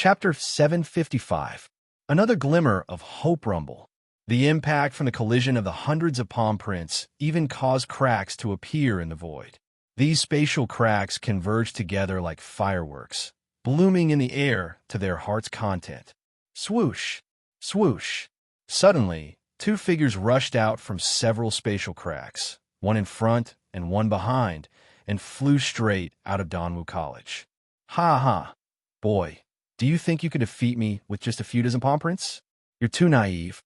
Chapter 755. Another glimmer of hope rumble. The impact from the collision of the hundreds of palm prints even caused cracks to appear in the void. These spatial cracks converged together like fireworks, blooming in the air to their heart's content. Swoosh! Swoosh! Suddenly, two figures rushed out from several spatial cracks, one in front and one behind, and flew straight out of Donwu College. Ha ha! Boy, do you think you could defeat me with just a few dozen palm prints? You're too naive.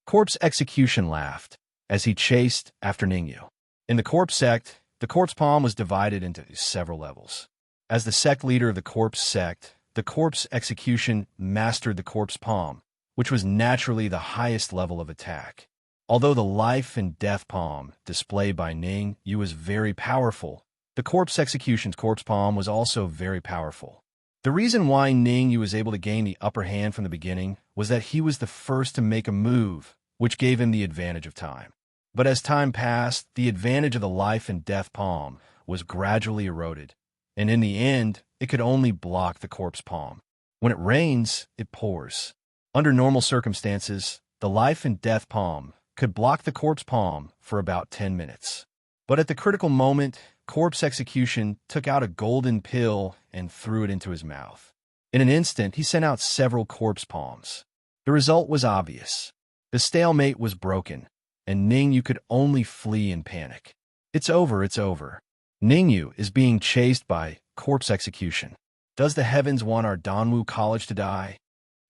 Corpse Execution laughed as he chased after Ningyu. In the corpse sect, the corpse palm was divided into several levels. As the sect leader of the corpse sect, the corpse execution mastered the corpse palm, which was naturally the highest level of attack. Although the life and death palm displayed by Ningyu was very powerful, the corpse execution's corpse palm was also very powerful. The reason why Ningyu was able to gain the upper hand from the beginning was that he was the first to make a move, which gave him the advantage of time. But as time passed, the advantage of the life and death palm was gradually eroded, and in the end, it could only block the corpse palm. When it rains, it pours. Under normal circumstances, the life and death palm could block the corpse palm for about 10 minutes. But at the critical moment, Corpse Execution took out a golden pill and threw it into his mouth. In an instant, he sent out several corpse palms. The result was obvious. The stalemate was broken, and Ningyu could only flee in panic. It's over, it's over. Ningyu is being chased by Corpse Execution. Does the heavens want our Donwu College to die?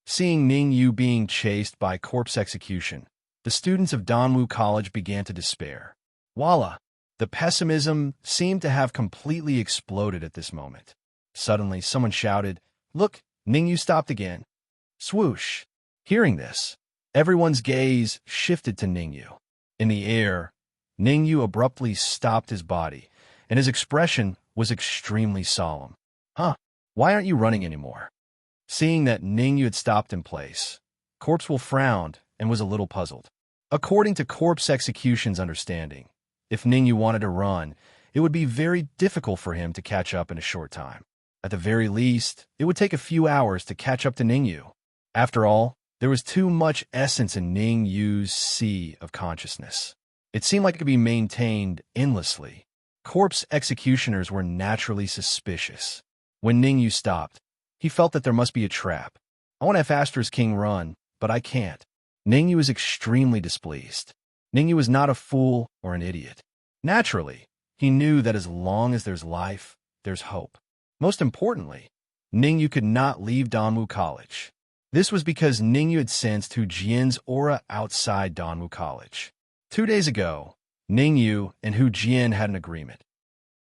Seeing Ningyu being chased by Corpse Execution, the students of Donwu College began to despair. Voila! The pessimism seemed to have completely exploded at this moment. Suddenly, someone shouted, "Look, Ningyu stopped again." Swoosh! Hearing this, everyone's gaze shifted to Ningyu. In the air, Ningyu abruptly stopped his body, and his expression was extremely solemn. Huh, why aren't you running anymore? Seeing that Ningyu had stopped in place, Corpsewolf frowned and was a little puzzled. According to Corpse Execution's understanding, if Ningyu wanted to run, it would be very difficult for him to catch up in a short time. At the very least, it would take a few hours to catch up to Ningyu. After all, there was too much essence in Ningyu's sea of consciousness. It seemed like it could be maintained endlessly. Corpse Executioners were naturally suspicious. When Ningyu stopped, he felt that there must be a trap. I want to have faster as King run, but I can't. Ningyu was extremely displeased. Ningyu was not a fool or an idiot. Naturally, he knew that as long as there's life, there's hope. Most importantly, Ningyu could not leave Donwu College. This was because Ningyu had sensed Hu Jian's aura outside Donwu College. 2 days ago, Ningyu and Hu Jian had an agreement.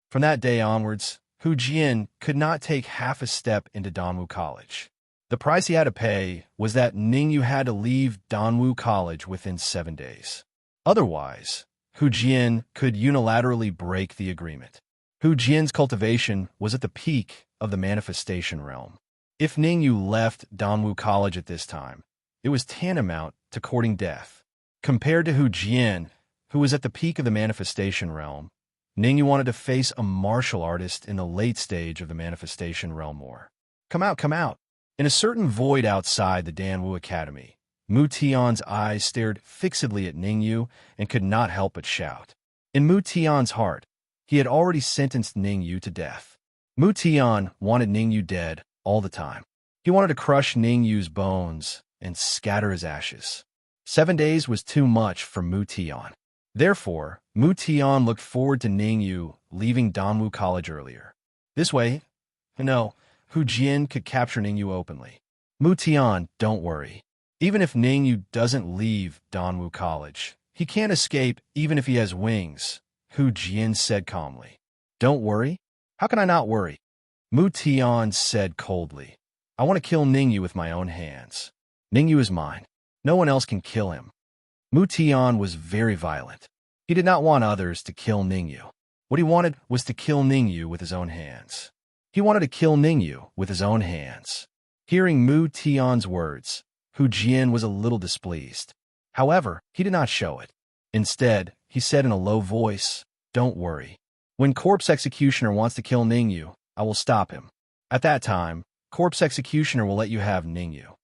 From that day onwards, Hu Jian could not take half a step into Donwu College. The price he had to pay was that Ningyu had to leave Donwu College within 7 days. Otherwise, Hu Jian could unilaterally break the agreement. Hu Jian's cultivation was at the peak of the manifestation realm. If Ningyu left Donwu College at this time, it was tantamount to courting death. Compared to Hu Jian, who was at the peak of the manifestation realm, Ningyu wanted to face a martial artist in the late stage of the manifestation realm more. Come out, come out! In a certain void outside the Danwu Academy, Mu Tian's eyes stared fixedly at Ningyu and could not help but shout. In Mu Tian's heart, he had already sentenced Ningyu to death. Mu Tian wanted Ningyu dead all the time. He wanted to crush Ningyu's bones and scatter his ashes. 7 days was too much for Mu Tian. Therefore, Mu Tian looked forward to Ningyu leaving Donwu College earlier. This way, Hu Jian could capture Ningyu openly. Mu Tian, don't worry. Even if Ningyu doesn't leave Donwu College, he can't escape even if he has wings, Hu Jian said calmly. Don't worry? How can I not worry? Mu Tian said coldly. I want to kill Ningyu with my own hands. Ningyu is mine. No one else can kill him. Mu Tian was very violent. He did not want others to kill Ningyu. What he wanted was to kill Ningyu with his own hands. He wanted to kill Ningyu with his own hands. Hearing Mu Tian's words, Hu Jian was a little displeased. However, he did not show it. Instead, he said in a low voice, "Don't worry. When Corpse Executioner wants to kill Ningyu, I will stop him. At that time, Corpse Executioner will let you have Ningyu.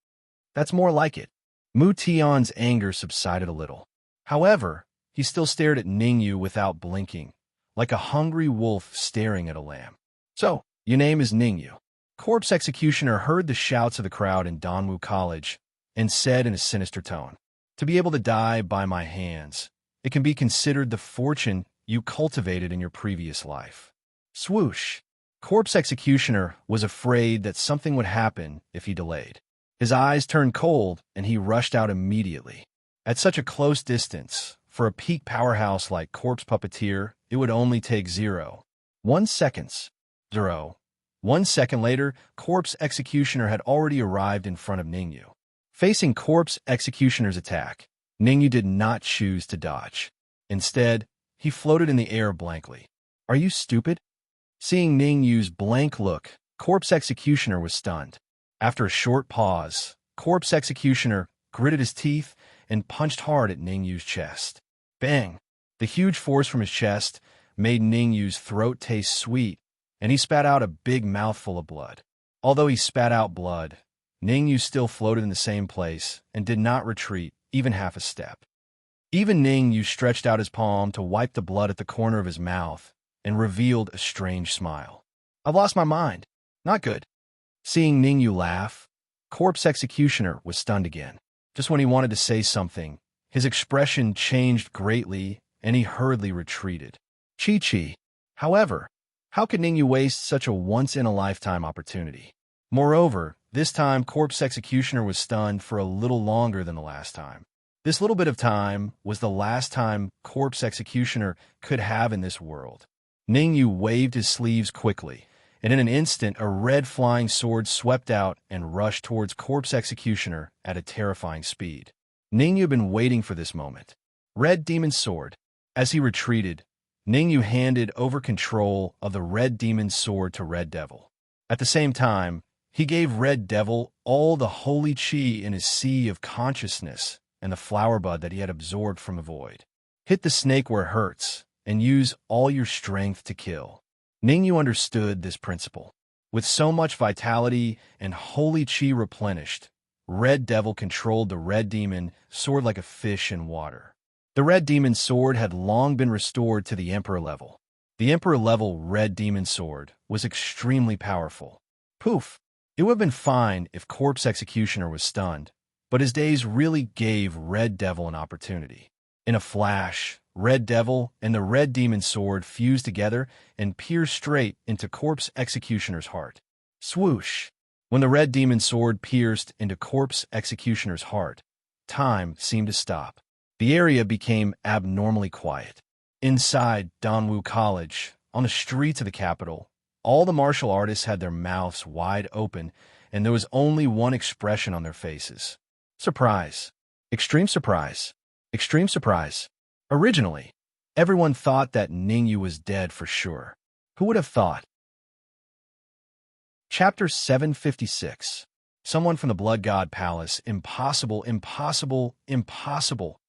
That's more like it. Mu Tian's anger subsided a little. However, he still stared at Ningyu without blinking, like a hungry wolf staring at a lamb. So, your name is Ningyu. Corpse Executioner heard the shouts of the crowd in Danwu College and said in a sinister tone, "To be able to die by my hands, it can be considered the fortune you cultivated in your previous life." Swoosh! Corpse Executioner was afraid that something would happen if he delayed. His eyes turned cold, and he rushed out immediately. At such a close distance, for a peak powerhouse like Corpse Puppeteer, it would only take 0.1 seconds. 0.1 second later, Corpse Executioner had already arrived in front of Ningyu. Facing Corpse Executioner's attack, Ningyu did not choose to dodge. Instead, he floated in the air blankly. "Are you stupid?" Seeing Ningyu's blank look, Corpse Executioner was stunned. After a short pause, Corpse Executioner gritted his teeth and punched hard at Ningyu's chest. Bang! The huge force from his chest made Ningyu's throat taste sweet, and he spat out a big mouthful of blood. Although he spat out blood, Ningyu still floated in the same place and did not retreat even half a step. Even Ningyu stretched out his palm to wipe the blood at the corner of his mouth and revealed a strange smile. "I've lost my mind. Not good." Seeing Ningyu laugh, Corpse Executioner was stunned again. Just when he wanted to say something, his expression changed greatly and he hurriedly retreated. Chi-Chi. However, how could Ningyu waste such a once-in-a-lifetime opportunity? Moreover, this time Corpse Executioner was stunned for a little longer than the last time. This little bit of time was the last time Corpse Executioner could have in this world. Ningyu waved his sleeves quickly, and in an instant a red flying sword swept out and rushed towards Corpse Executioner at a terrifying speed. Ningyu had been waiting for this moment. Red Demon Sword. As he retreated, Ningyu handed over control of the Red Demon Sword to Red Devil. At the same time, he gave Red Devil all the holy chi in his sea of consciousness and the flower bud that he had absorbed from the void. Hit the snake where it hurts, and use all your strength to kill. Ningyu understood this principle. With so much vitality and holy chi replenished, Red Devil controlled the Red Demon Sword like a fish in water. The Red Demon Sword had long been restored to the Emperor level. The Emperor level Red Demon Sword was extremely powerful. Poof! It would have been fine if Corpse Executioner was stunned, but his days really gave Red Devil an opportunity. In a flash, Red Devil and the Red Demon Sword fused together and pierced straight into Corpse Executioner's heart. Swoosh! When the Red Demon Sword pierced into Corpse Executioner's heart, time seemed to stop. The area became abnormally quiet. Inside Danwu College, on the streets of the capital, all the martial artists had their mouths wide open, and there was only one expression on their faces. Surprise. Extreme surprise. Extreme surprise. Originally, everyone thought that Ningyu was dead for sure. Who would have thought? Chapter 756. Someone from the Blood God Palace. Impossible, impossible, impossible.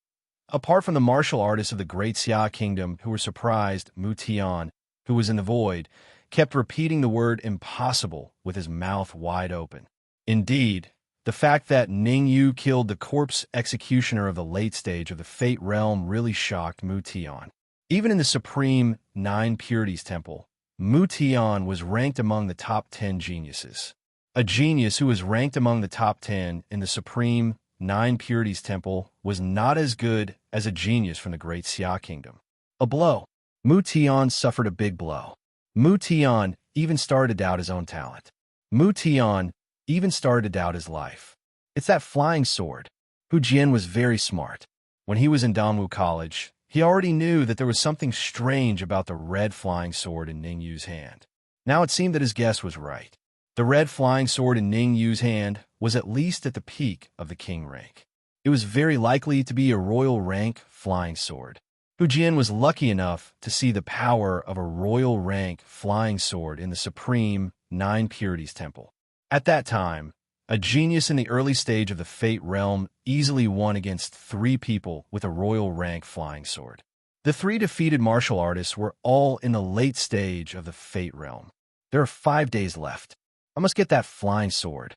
Apart from the martial artists of the Great Xia Kingdom who were surprised, Mu Tian, who was in the void, kept repeating the word impossible with his mouth wide open. Indeed, the fact that Ningyu killed the Corpse Executioner of the late stage of the Fate Realm really shocked Mu Tian. Even in the Supreme Nine Purities Temple, Mu Tian was ranked among the top 10 geniuses. A genius who was ranked among the top 10 in the Supreme Nine Purities Temple was not as good as a genius from the Great Xia Kingdom. A blow. Mu Tian suffered a big blow. Mu Tian even started to doubt his own talent. Mu Tian even started to doubt his life. It's that flying sword. Hu Jian was very smart. When he was in Danwu College, he already knew that there was something strange about the red flying sword in Ningyu's hand. Now it seemed that his guess was right. The red flying sword in Ningyu's hand was at least at the peak of the king rank. It was very likely to be a royal rank flying sword. Hu Jian was lucky enough to see the power of a royal rank flying sword in the Supreme Nine Purities Temple. At that time, a genius in the early stage of the Fate Realm easily won against 3 people with a royal rank flying sword. The 3 defeated martial artists were all in the late stage of the Fate Realm. There are 5 days left. I must get that flying sword.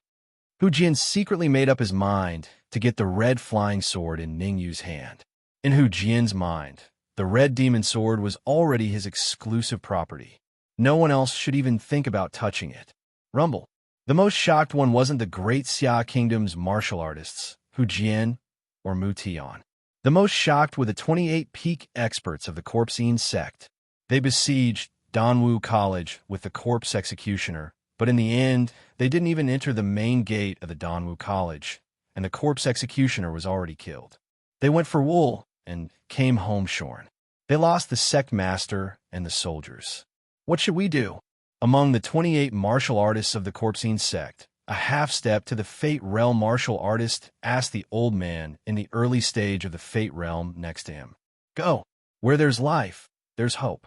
Hu Jian secretly made up his mind to get the red flying sword in Ningyu's hand. In Hu Jian's mind, the red demon sword was already his exclusive property. No one else should even think about touching it. Rumble. The most shocked one wasn't the Great Xia Kingdom's martial artists, Hu Jian or Mu Tian. The most shocked were the 28 peak experts of the Corpsine sect. They besieged Danwu College with the corpse executioner, but in the end, they didn't even enter the main gate of the Danwu College, and the corpse executioner was already killed. They went for wool and came home shorn. They lost the sect master and the soldiers. What should we do? Among the 28 martial artists of the Corpsine sect, a half-step to the Fate Realm martial artist asked the old man in the early stage of the Fate Realm next to him. Go. Where there's life, there's hope.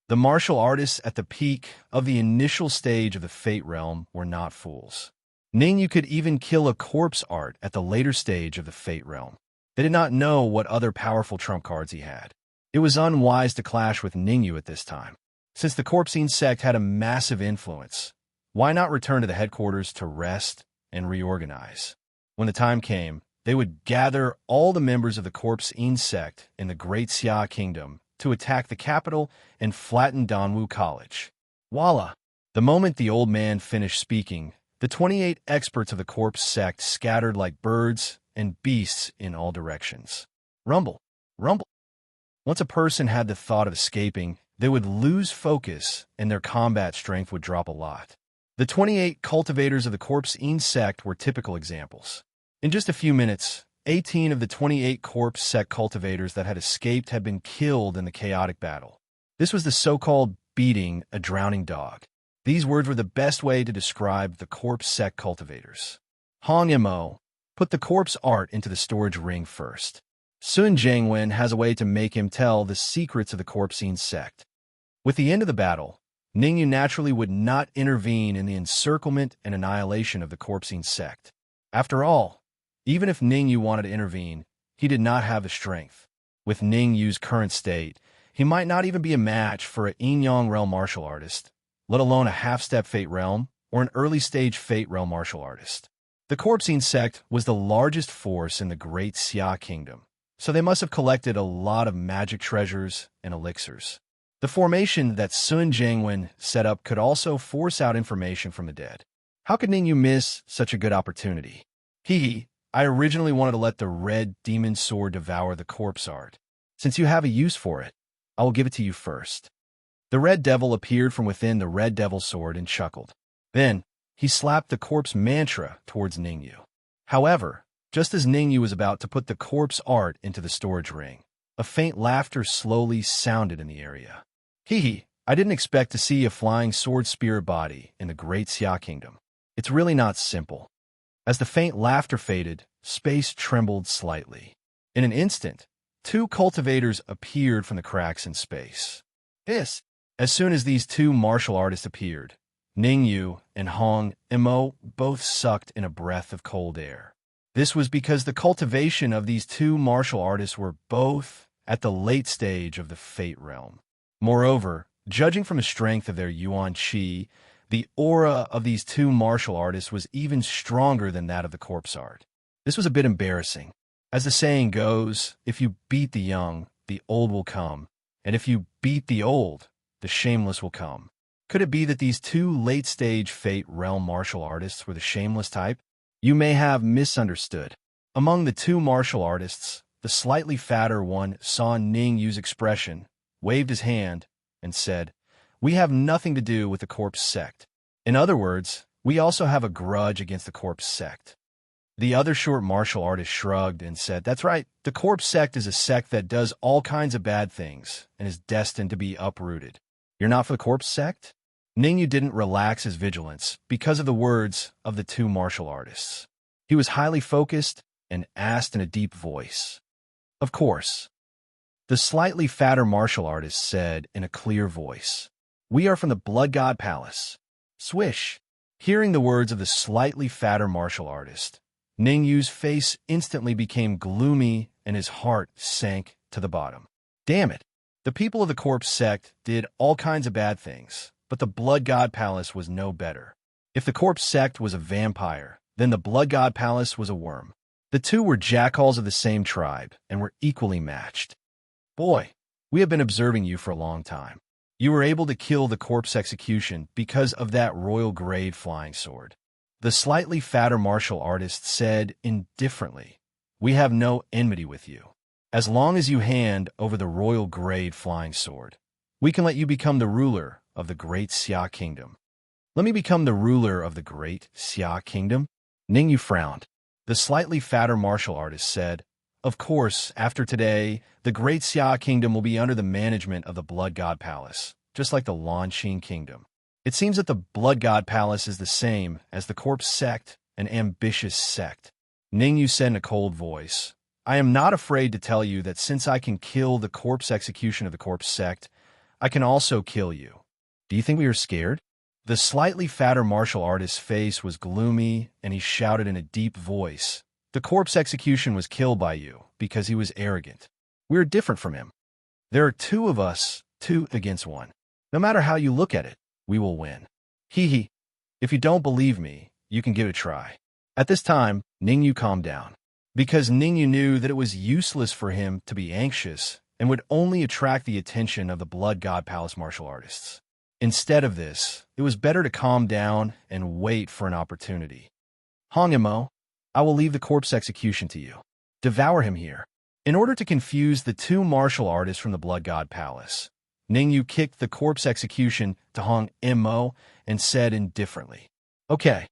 The martial artists at the peak of the initial stage of the Fate Realm were not fools. Ningyu could even kill a corpse art at the later stage of the Fate Realm. They did not know what other powerful trump cards he had. It was unwise to clash with Ningyu at this time. Since the Corpsine sect had a massive influence, why not return to the headquarters to rest and reorganize? When the time came, they would gather all the members of the Corpsine sect in the Great Xia Kingdom to attack the capital and flatten Danwu College. Voila! The moment the old man finished speaking, the 28 experts of the corpse sect scattered like birds and beasts in all directions. Rumble, rumble. Once a person had the thought of escaping, they would lose focus and their combat strength would drop a lot. The 28 cultivators of the Corpsine sect were typical examples. In just a few minutes, 18 of the 28 corpse sect cultivators that had escaped had been killed in the chaotic battle. This was the so-called beating a drowning dog. These words were the best way to describe the corpse sect cultivators. Hong Mo, put the corpse art into the storage ring first. Sun Jiangwen has a way to make him tell the secrets of the Corpsine sect. With the end of the battle, Ningyu naturally would not intervene in the encirclement and annihilation of the Corpsine sect. After all, even if Ningyu wanted to intervene, he did not have the strength. With Ningyu's current state, he might not even be a match for a Yin-Yang Realm martial artist, let alone a half-step Fate Realm or an early-stage Fate Realm martial artist. The Corpsine sect was the largest force in the Great Xia Kingdom, so they must have collected a lot of magic treasures and elixirs. The formation that Sun Jiangwen set up could also force out information from the dead. How could Ningyu miss such a good opportunity? I originally wanted to let the red demon sword devour the corpse art. Since you have a use for it, I will give it to you first. The red devil appeared from within the red devil sword and chuckled. Then, he slapped the corpse mantra towards Ningyu. However, just as Ningyu was about to put the corpse art into the storage ring, a faint laughter slowly sounded in the area. I didn't expect to see a flying sword spirit body in the Great Xia Kingdom. It's really not simple. As the faint laughter faded, space trembled slightly. In an instant, 2 cultivators appeared from the cracks in space. As soon as these 2 martial artists appeared, Ningyu and Hong Mo both sucked in a breath of cold air. This was because the cultivation of these 2 martial artists were both at the late stage of the Fate Realm. Moreover, judging from the strength of their Yuan Qi, the aura of these 2 martial artists was even stronger than that of the corpse art. This was a bit embarrassing. As the saying goes, if you beat the young, the old will come, and if you beat the old, the shameless will come. Could it be that these 2 late-stage Fate Realm martial artists were the shameless type? You may have misunderstood. Among the 2 martial artists, the slightly fatter one saw Ningyu's expression, waved his hand, and said, "We have nothing to do with the corpse sect. In other words, we also have a grudge against the corpse sect." The other short martial artist shrugged and said, "That's right, the corpse sect is a sect that does all kinds of bad things and is destined to be uprooted. You're not for the corpse sect?" Ningyu didn't relax his vigilance because of the words of the 2 martial artists. He was highly focused and asked in a deep voice. "Of course." The slightly fatter martial artist said in a clear voice, "We are from the Blood God Palace." Swish! Hearing the words of the slightly fatter martial artist, Ningyu's face instantly became gloomy and his heart sank to the bottom. Damn it! The people of the corpse sect did all kinds of bad things, but the Blood God Palace was no better. If the corpse sect was a vampire, then the Blood God Palace was a worm. The two were jackals of the same tribe and were equally matched. Boy, we have been observing you for a long time. You were able to kill the corpse execution because of that royal grade flying sword. The slightly fatter martial artist said indifferently, "We have no enmity with you. As long as you hand over the royal grade flying sword, we can let you become the ruler of the great Xia kingdom." "Let me become the ruler of the great Xia kingdom?" Ningyu frowned. The slightly fatter martial artist said, "Of course, after today, the great Xia kingdom will be under the management of the Blood God Palace, just like the Lanqing kingdom. It seems that the Blood God Palace is the same as the corpse sect, an ambitious sect." Ningyu said in a cold voice, "I am not afraid to tell you that since I can kill the corpse execution of the corpse sect, I can also kill you. Do you think we are scared?" The slightly fatter martial artist's face was gloomy, and he shouted in a deep voice, "The corpse execution was killed by you because he was arrogant. We are different from him. There are two of us, 2 against 1. No matter how you look at it, we will win. Hee hee. If you don't believe me, you can give it a try." At this time, Ningyu calmed down, because Ningyu knew that it was useless for him to be anxious and would only attract the attention of the Blood God Palace martial artists. Instead of this, it was better to calm down and wait for an opportunity. "Hongimo, I will leave the corpse execution to you. Devour him here." In order to confuse the two martial artists from the Blood God Palace, Ningyu kicked the corpse execution to Hong Mo and said indifferently, "Okay."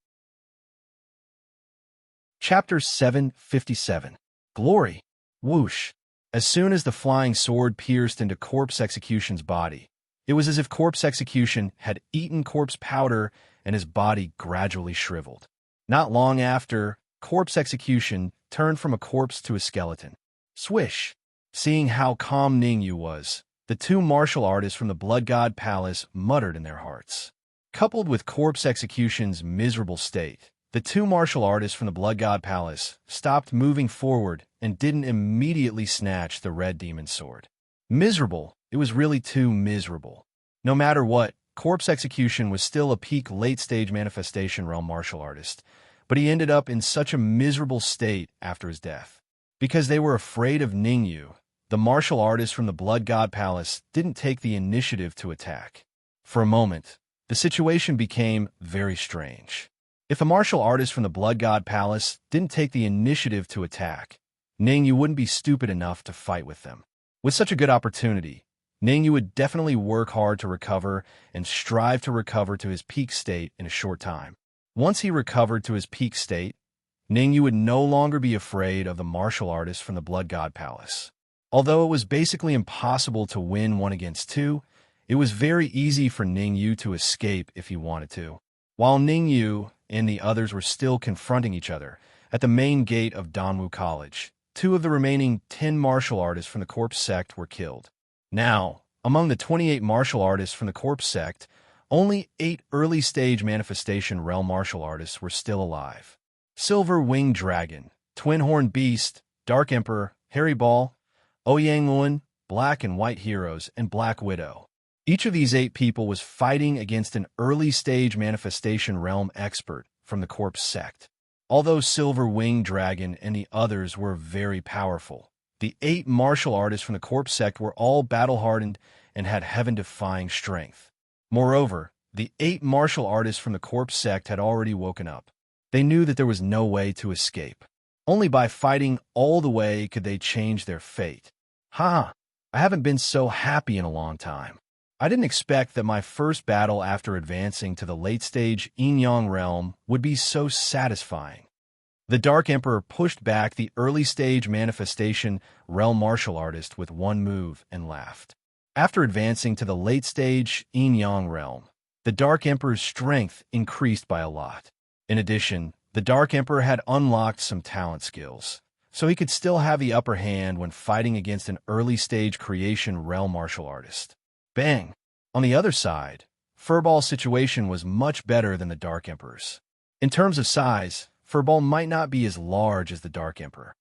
Chapter 757. Glory. Whoosh. As soon as the flying sword pierced into corpse execution's body, it was as if corpse execution had eaten corpse powder and his body gradually shriveled. Not long after, corpse execution turned from a corpse to a skeleton. Swish! Seeing how calm Ningyu was, the two martial artists from the Blood God Palace muttered in their hearts. Coupled with corpse execution's miserable state, the two martial artists from the Blood God Palace stopped moving forward and didn't immediately snatch the red demon sword. Miserable. It was really too miserable. No matter what, corpse execution was still a peak late-stage manifestation realm martial artist, but he ended up in such a miserable state after his death. Because they were afraid of Ningyu, the martial artists from the Blood God Palace didn't take the initiative to attack. For a moment, the situation became very strange. If the martial artists from the Blood God Palace didn't take the initiative to attack, Ningyu wouldn't be stupid enough to fight with them. With such a good opportunity, Ningyu would definitely work hard to recover and strive to recover to his peak state in a short time. Once he recovered to his peak state, Ningyu would no longer be afraid of the martial artists from the Blood God Palace. Although it was basically impossible to win 1 against 2, it was very easy for Ningyu to escape if he wanted to. While Ningyu and the others were still confronting each other at the main gate of Danwu College, 2 of the remaining 10 martial artists from the corpse sect were killed. Now, among the 28 martial artists from the corpse sect, only 8 early-stage manifestation realm martial artists were still alive. Silver Winged Dragon, Twin Horned Beast, Dark Emperor, Harry Ball, Ouyang Lun, Black and White Heroes, and Black Widow. Each of these 8 people was fighting against an early-stage manifestation realm expert from the corpse sect. Although Silver Winged Dragon and the others were very powerful, the 8 martial artists from the corpse sect were all battle-hardened and had heaven-defying strength. Moreover, the 8 martial artists from the corpse sect had already woken up. They knew that there was no way to escape. Only by fighting all the way could they change their fate. I haven't been so happy in a long time. I didn't expect that my first battle after advancing to the late-stage Yin-Yang realm would be so satisfying. The Dark Emperor pushed back the early-stage manifestation realm martial artist with one move and laughed. After advancing to the late-stage Yin-Yang realm, the Dark Emperor's strength increased by a lot. In addition, the Dark Emperor had unlocked some talent skills, so he could still have the upper hand when fighting against an early-stage creation realm martial artist. Bang! On the other side, Furball's situation was much better than the Dark Emperor's. In terms of size, Furball might not be as large as the Dark Emperor.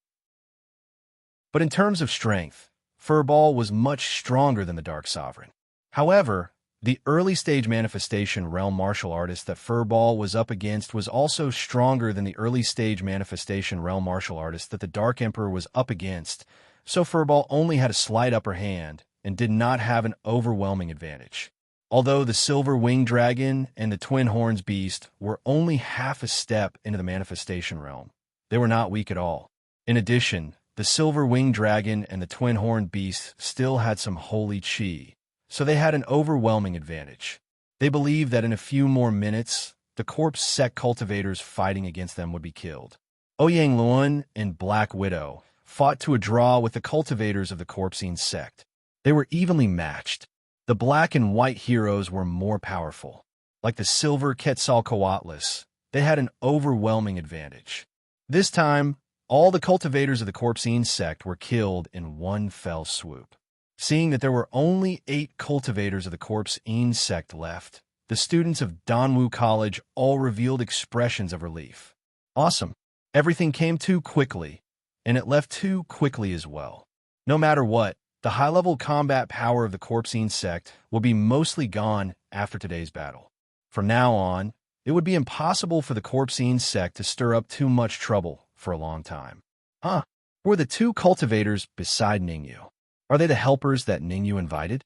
But in terms of strength, Furball was much stronger than the Dark Sovereign. However, The early-stage manifestation realm martial artist that Furball was up against was also stronger than the early-stage manifestation realm martial artist that the Dark Emperor was up against, so Furball only had a slight upper hand and did not have an overwhelming advantage. Although the Silver Winged Dragon and the Twin Horns Beast were only half a step into the manifestation realm, they were not weak at all. In addition, the Silver Winged Dragon and the Twin Horned Beast still had some holy chi, so they had an overwhelming advantage. They believed that in a few more minutes, the corpse sect cultivators fighting against them would be killed. Ouyang Luan and Black Widow fought to a draw with the cultivators of the Corpsine sect. They were evenly matched. The black and white heroes were more powerful. Like the silver Quetzalcoatlus, they had an overwhelming advantage. This time, all the cultivators of the Corpsine sect were killed in one fell swoop. Seeing that there were only 8 cultivators of the Corpsine sect left, the students of Danwu College all revealed expressions of relief. Awesome. Everything came too quickly, and it left too quickly as well. No matter what, the high-level combat power of the Corpsine sect will be mostly gone after today's battle. From now on, it would be impossible for the Corpsine sect to stir up too much trouble for a long time. Who are the 2 cultivators beside Ningyu? Are they the helpers that Ningyu invited?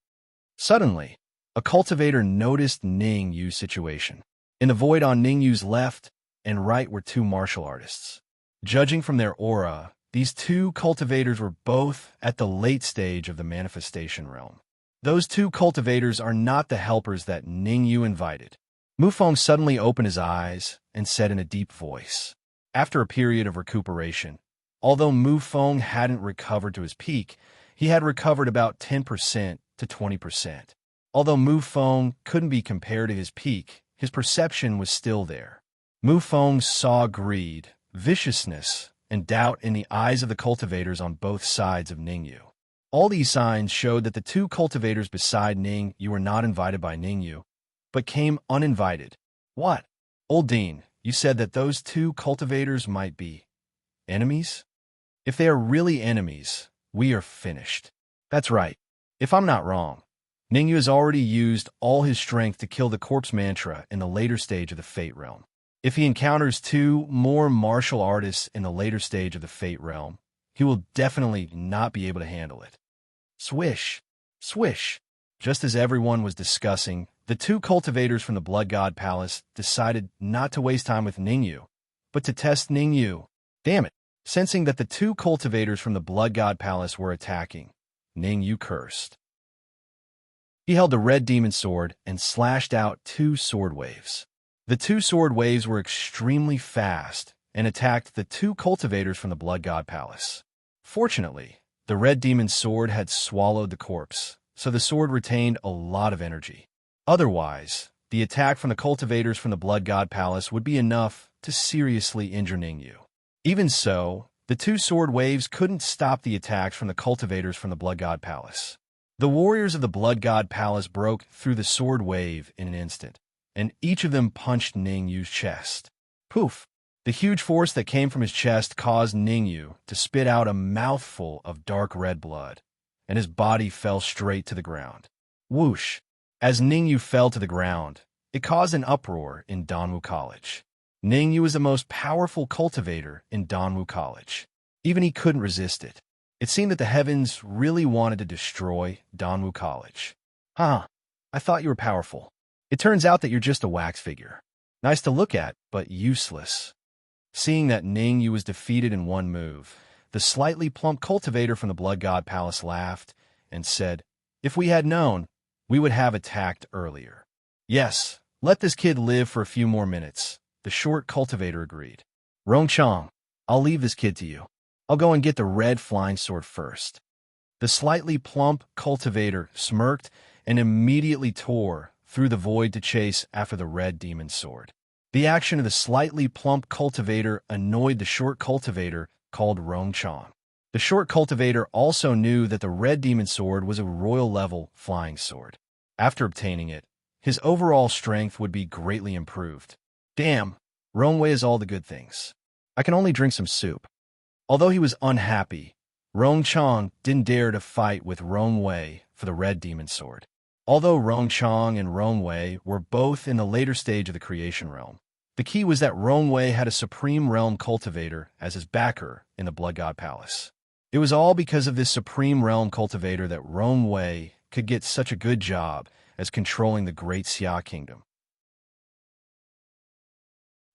Suddenly, a cultivator noticed Ningyu's situation. In the void on Ningyu's left and right were 2 martial artists. Judging from their aura, these 2 cultivators were both at the late stage of the manifestation realm. Those 2 cultivators are not the helpers that Ningyu invited. Mufeng suddenly opened his eyes and said in a deep voice. After a period of recuperation, although Mufeng hadn't recovered to his peak, he had recovered about 10% to 20%. Although Mufeng couldn't be compared to his peak, his perception was still there. Mufeng saw greed, viciousness, and doubt in the eyes of the cultivators on both sides of Ningyu. All these signs showed that the 2 cultivators beside Ningyu were not invited by Ningyu, but came uninvited. What? Old Dean, you said that those 2 cultivators might be enemies? If they are really enemies, we are finished. That's right. If I'm not wrong, Ningyu has already used all his strength to kill the corpse mantra in the later stage of the Fate Realm. If he encounters 2 more martial artists in the later stage of the Fate Realm, he will definitely not be able to handle it. Swish! Swish! Just as everyone was discussing, the 2 cultivators from the Blood God Palace decided not to waste time with Ningyu, but to test Ningyu. Damn it! Sensing that the 2 cultivators from the Blood God Palace were attacking, Ningyu cursed. He held the red demon sword and slashed out 2 sword waves. The 2 sword waves were extremely fast and attacked the 2 cultivators from the Blood God Palace. Fortunately, the red demon sword had swallowed the corpse, so the sword retained a lot of energy. Otherwise, the attack from the cultivators from the Blood God Palace would be enough to seriously injure Ningyu. Even so, the 2 sword waves couldn't stop the attacks from the cultivators from the Blood God Palace. The warriors of the Blood God Palace broke through the sword wave in an instant, and each of them punched Ningyu's chest. Poof! The huge force that came from his chest caused Ningyu to spit out a mouthful of dark red blood, and his body fell straight to the ground. Whoosh! As Ningyu fell to the ground, it caused an uproar in Danwu College. Ningyu was the most powerful cultivator in Danwu College. Even he couldn't resist it. It seemed that the heavens really wanted to destroy Danwu College. I thought you were powerful. It turns out that you're just a wax figure. Nice to look at, but useless. Seeing that Ningyu was defeated in one move, the slightly plump cultivator from the Blood God Palace laughed and said, "If we had known, we would have attacked earlier." "Yes, let this kid live for a few more minutes," the short cultivator agreed. "Rongchong, I'll leave this kid to you. I'll go and get the red flying sword first." The slightly plump cultivator smirked and immediately tore through the void to chase after the red demon sword. The action of the slightly plump cultivator annoyed the short cultivator called Rongchong. The short cultivator also knew that the red demon sword was a royal-level flying sword. After obtaining it, his overall strength would be greatly improved. Damn, Rongwei is all the good things. I can only drink some soup. Although he was unhappy, Rongchong didn't dare to fight with Rongwei for the red demon sword. Although Rongchang and Rongwei were both in the later stage of the creation realm, the key was that Rongwei had a supreme realm cultivator as his backer in the Blood God Palace. It was all because of this supreme realm cultivator that Rongwei could get such a good job as controlling the Great Xia Kingdom.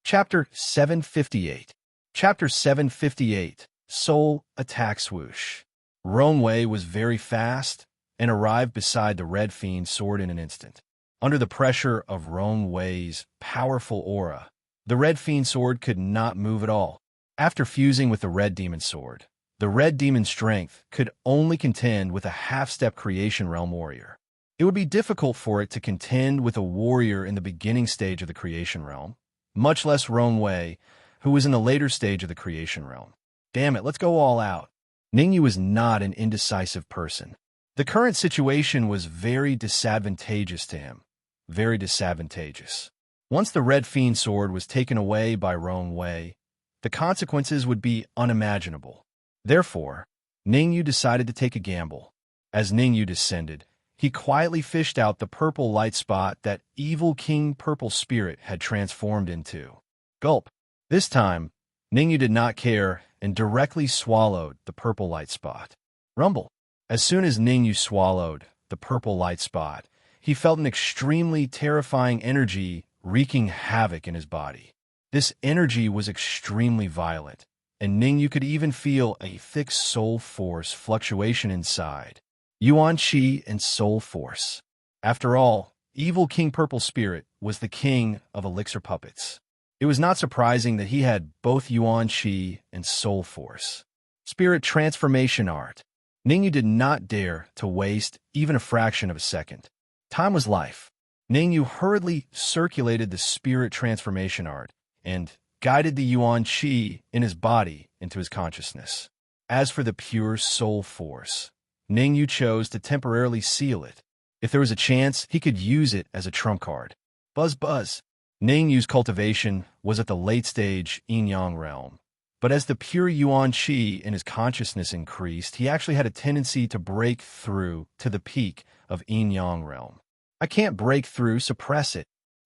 Chapter 758. Chapter 758, Soul Attack Swoosh. Rongwei was very fast and arrived beside the Red Fiend sword in an instant. Under the pressure of Rongwei's powerful aura, the Red Fiend sword could not move at all. After fusing with the Red Demon sword, the Red Demon's strength could only contend with a half-step creation realm warrior. It would be difficult for it to contend with a warrior in the beginning stage of the creation realm, much less Rongwei, who was in the later stage of the creation realm. Damn it, let's go all out. Ningyu was not an indecisive person. The current situation was very disadvantageous to him. Very disadvantageous. Once the Red Fiend sword was taken away by Rongwei, the consequences would be unimaginable. Therefore, Ningyu decided to take a gamble. As Ningyu descended, he quietly fished out the purple light spot that evil King Purple Spirit had transformed into. Gulp. This time, Ningyu did not care and directly swallowed the purple light spot. Rumble. As soon as Ningyu swallowed the purple light spot, he felt an extremely terrifying energy wreaking havoc in his body. This energy was extremely violent, and Ningyu could even feel a thick soul force fluctuation inside. Yuan Qi and soul force. After all, evil King Purple Spirit was the king of elixir puppets. It was not surprising that he had both Yuan Qi and soul force. Spirit transformation art. Ningyu did not dare to waste even a fraction of a second. Time was life. Ningyu hurriedly circulated the spirit transformation art and guided the Yuan Qi in his body into his consciousness. As for the pure soul force, Ningyu chose to temporarily seal it. If there was a chance, he could use it as a trump card. Buzz buzz. Ningyu's cultivation was at the late stage yin-yang realm, but as the pure Yuan Qi in his consciousness increased, he actually had a tendency to break through to the peak of yin-yang realm. I can't break through, suppress it.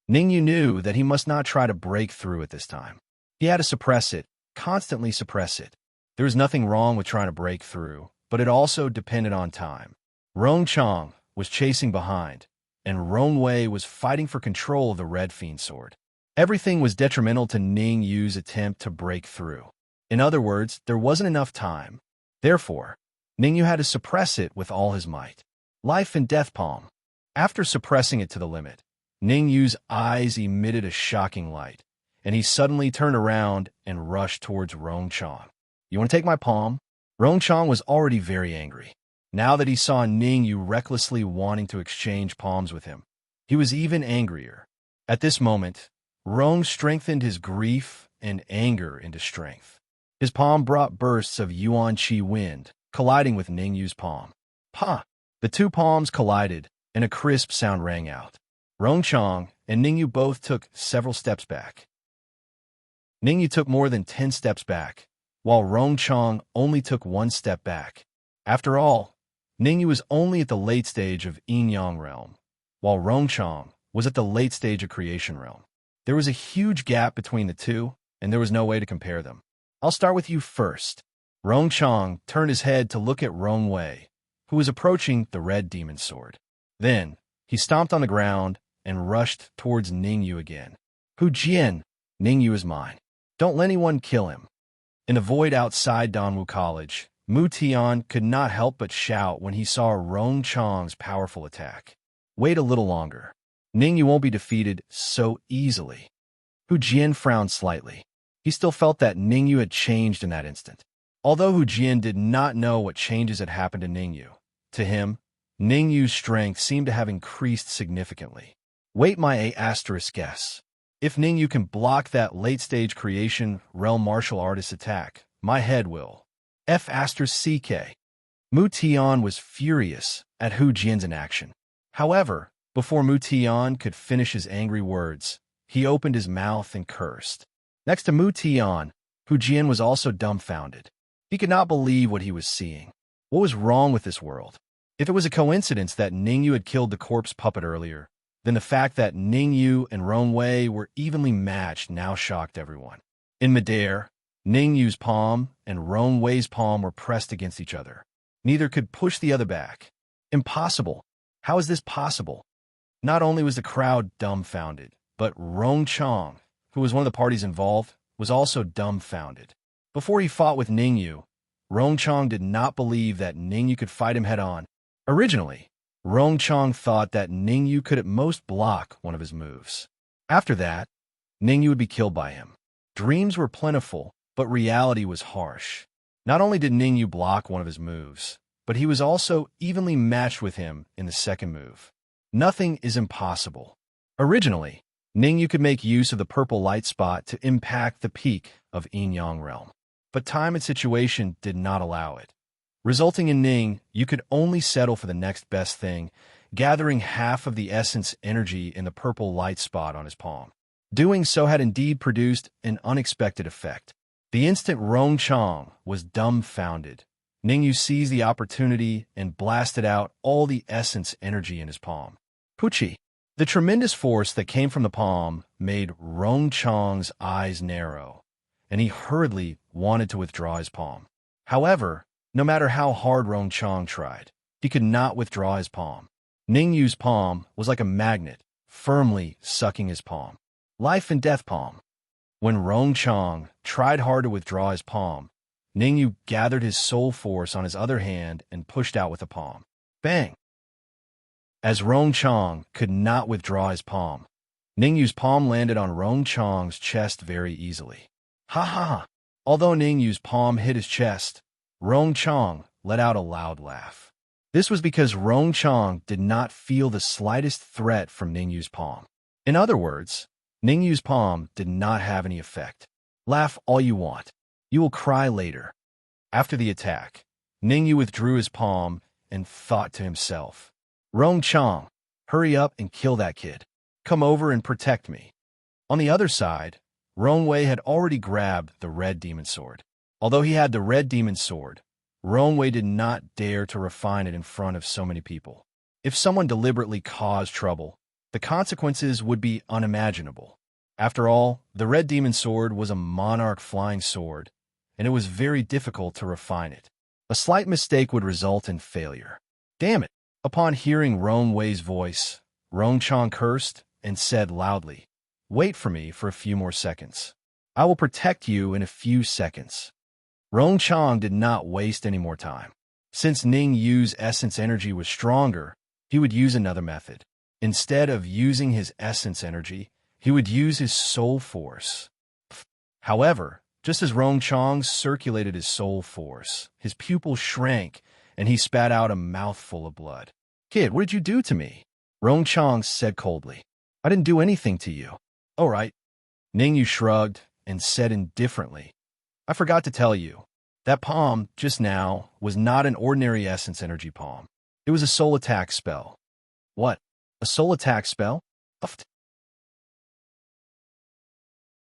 Ningyu knew that he must not try to break through at this time. He had to suppress it, constantly suppress it. There was nothing wrong with trying to break through, but it also depended on time. Rongchang was chasing behind, and Rongwei was fighting for control of the Red Fiend sword. Everything was detrimental to Ningyu's attempt to break through. In other words, there wasn't enough time. Therefore, Ningyu had to suppress it with all his might. Life and death palm. After suppressing it to the limit, Ningyu's eyes emitted a shocking light, and he suddenly turned around and rushed towards Rongchang. You want to take my palm? Rongchang was already very angry. Now that he saw Ningyu recklessly wanting to exchange palms with him, he was even angrier. At this moment, Rong strengthened his grief and anger into strength. His palm brought bursts of Yuan Qi wind, colliding with Ningyu's palm. Pa! The two palms collided, and a crisp sound rang out. Rongchang and Ningyu both took several steps back. Ningyu took more than 10 steps back, while Rongchang only took 1 step back. After all, Ningyu was only at the late stage of yin-yang realm, while Rongchang was at the late stage of creation realm. There was a huge gap between the two, and there was no way to compare them. I'll start with you first. Rongchang turned his head to look at Rongwei, who was approaching the Red Demon sword. Then, he stomped on the ground and rushed towards Ningyu again. Hu Jian, Ningyu is mine. Don't let anyone kill him. In the void outside Danwu College, Mu Tian could not help but shout when he saw Rongchang's powerful attack. Wait a little longer. Ningyu won't be defeated so easily. Hu Jian frowned slightly. He still felt that Ningyu had changed in that instant. Although Hu Jian did not know what changes had happened to Ningyu, to him, Ningyu's strength seemed to have increased significantly. Wait my A** guess. If Ningyu can block that late-stage creation realm martial artist attack, my head will. F***. Mu Tian was furious at Hu Jian's inaction. However, before Mu Tian could finish his angry words, he opened his mouth and cursed. Next to Mu Tian, Hu Jian was also dumbfounded. He could not believe what he was seeing. What was wrong with this world? If it was a coincidence that Ningyu had killed the corpse puppet earlier, then the fact that Ningyu and Rongwei were evenly matched now shocked everyone. In midair, Ningyu's palm and Rongwei's palm were pressed against each other. Neither could push the other back. Impossible. How is this possible? Not only was the crowd dumbfounded, but Rong Chong, who was one of the parties involved, was also dumbfounded. Before he fought with Ningyu, Rong Chong did not believe that Ningyu could fight him head-on. Originally, Rong Chong thought that Ningyu could at most block one of his moves. After that, Ningyu would be killed by him. Dreams were plentiful, but reality was harsh. Not only did Ningyu block one of his moves, but he was also evenly matched with him in the second move. Nothing is impossible. Originally, Ningyu could make use of the purple light spot to impact the peak of Yin-Yang realm, but time and situation did not allow it. Resulting in you could only settle for the next best thing, gathering half of the essence energy in the purple light spot on his palm. Doing so had indeed produced an unexpected effect. The instant Rong Chong was dumbfounded, Ningyu seized the opportunity and blasted out all the essence energy in his palm. Puchi. The tremendous force that came from the palm made Rong Chong's eyes narrow, and he hurriedly wanted to withdraw his palm. However, no matter how hard Rong Chong tried, he could not withdraw his palm. Ningyu's palm was like a magnet, firmly sucking his palm. Life and death palm. When Rong Chong tried hard to withdraw his palm, Ningyu gathered his soul force on his other hand and pushed out with the palm. Bang! As Rong Chong could not withdraw his palm, Ningyu's palm landed on Rong Chong's chest very easily. Ha ha ha! Although Ningyu's palm hit his chest, Rong Chong let out a loud laugh. This was because Rong Chong did not feel the slightest threat from Ningyu's palm. In other words, Ningyu's palm did not have any effect. Laugh all you want. You will cry later. After the attack, Ningyu withdrew his palm and thought to himself, Rong Chong, hurry up and kill that kid. Come over and protect me. On the other side, Rongwei had already grabbed the red demon sword. Although he had the red demon sword, Rongwei did not dare to refine it in front of so many people. If someone deliberately caused trouble, the consequences would be unimaginable. After all, the red demon sword was a monarch flying sword, and it was very difficult to refine it. A slight mistake would result in failure. Damn it! Upon hearing Rongwei's voice, Rong Chong cursed and said loudly, Wait for me for a few more seconds. I will protect you in a few seconds. Rong Chong did not waste any more time. Since Ningyu's essence energy was stronger, he would use another method. Instead of using his essence energy, he would use his soul force. However, just as Rong Chong circulated his soul force, his pupil shrank, and he spat out a mouthful of blood. Kid, what did you do to me? Rong Chong said coldly. I didn't do anything to you. All right. Ningyu shrugged and said indifferently, I forgot to tell you. That palm, just now, was not an ordinary essence energy palm. It was a soul attack spell. What? A soul attack spell?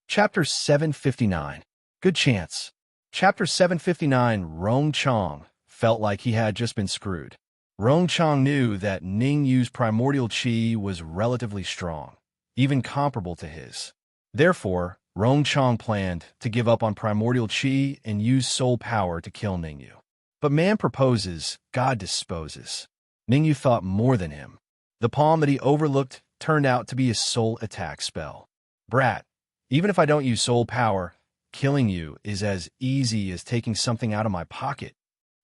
Chapter 759. Good chance. Chapter 759. Rong Chong felt like he had just been screwed. Rong Chong knew that Ningyu's primordial chi was relatively strong, even comparable to his. Therefore, Rong Chong planned to give up on primordial chi and use soul power to kill Ningyu. But man proposes, God disposes. Ningyu thought more than him. The palm that he overlooked turned out to be a soul attack spell. Brat, even if I don't use soul power, killing you is as easy as taking something out of my pocket.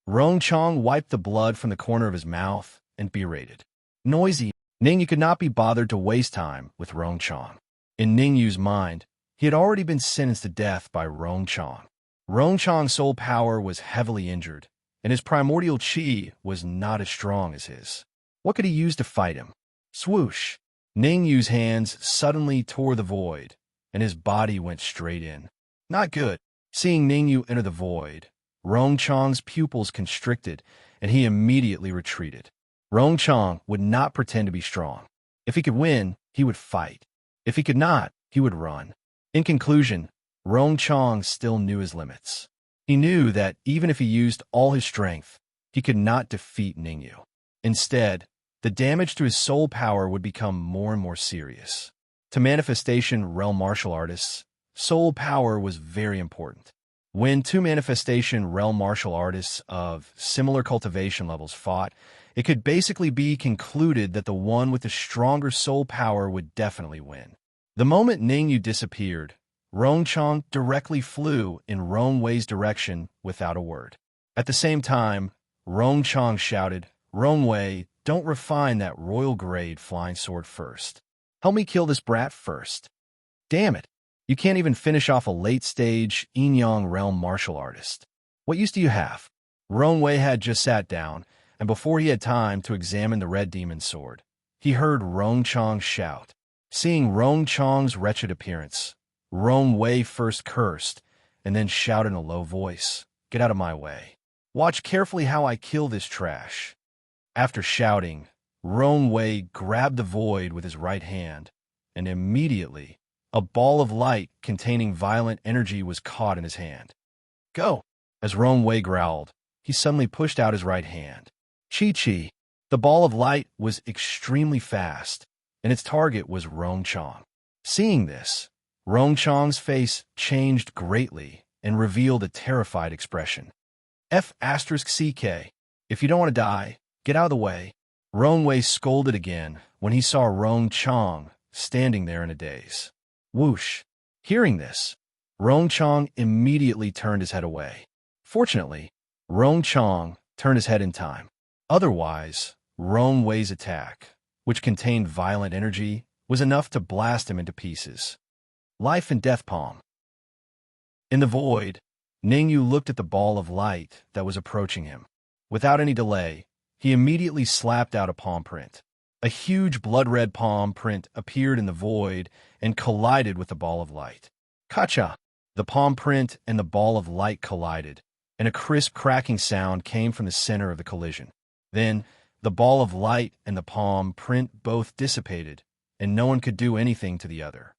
Rong Chong wiped the blood from the corner of his mouth and berated. Noisy. Ningyu could not be bothered to waste time with Rong Chong. In Ningyu's mind, he had already been sentenced to death by Rong Chong. Rong Chong's soul power was heavily injured, and his primordial chi was not as strong as his. What could he use to fight him? Swoosh! Ningyu's hands suddenly tore the void, and his body went straight in. Not good. Seeing Ningyu enter the void, Rong Chong's pupils constricted, and he immediately retreated. Rong Chong would not pretend to be strong. If he could win, he would fight. If he could not, he would run. In conclusion, Rong Chong still knew his limits. He knew that even if he used all his strength, he could not defeat Ningyu. Instead, the damage to his soul power would become more and more serious. To manifestation realm martial artists, soul power was very important. When two manifestation realm martial artists of similar cultivation levels fought, it could basically be concluded that the one with the stronger soul power would definitely win. The moment Ningyu disappeared, Rongchang directly flew in Rongwei's direction without a word. At the same time, Rongchang shouted, "Rongwei, don't refine that royal grade flying sword first. Help me kill this brat first. Damn it, you can't even finish off a late-stage Yin-Yang realm martial artist. What use do you have?" Rongwei had just sat down, and before he had time to examine the red demon sword, he heard Rongchang shout. Seeing Rongchang's wretched appearance, Rongwei first cursed, and then shouted in a low voice, "Get out of my way. Watch carefully how I kill this trash." After shouting, Rongwei grabbed the void with his right hand, and immediately, a ball of light containing violent energy was caught in his hand. "Go!" As Rongwei growled, he suddenly pushed out his right hand. Chi-chi! The ball of light was extremely fast, and its target was Rongchang. Seeing this, Rongchang's face changed greatly and revealed a terrified expression. F***CK. If you don't want to die, get out of the way. Rongwei scolded again when he saw Rongchang standing there in a daze. Whoosh! Hearing this, Rongchang immediately turned his head away. Fortunately, Rongchang turned his head in time. Otherwise, Rongwei's attack, which contained violent energy, was enough to blast him into pieces. Life and death palm. In the void, Ningyu looked at the ball of light that was approaching him. Without any delay, he immediately slapped out a palm print. A huge blood-red palm print appeared in the void and collided with the ball of light. Kacha! The palm print and the ball of light collided, and a crisp cracking sound came from the center of the collision. Then, the ball of light and the palm print both dissipated, and no one could do anything to the other.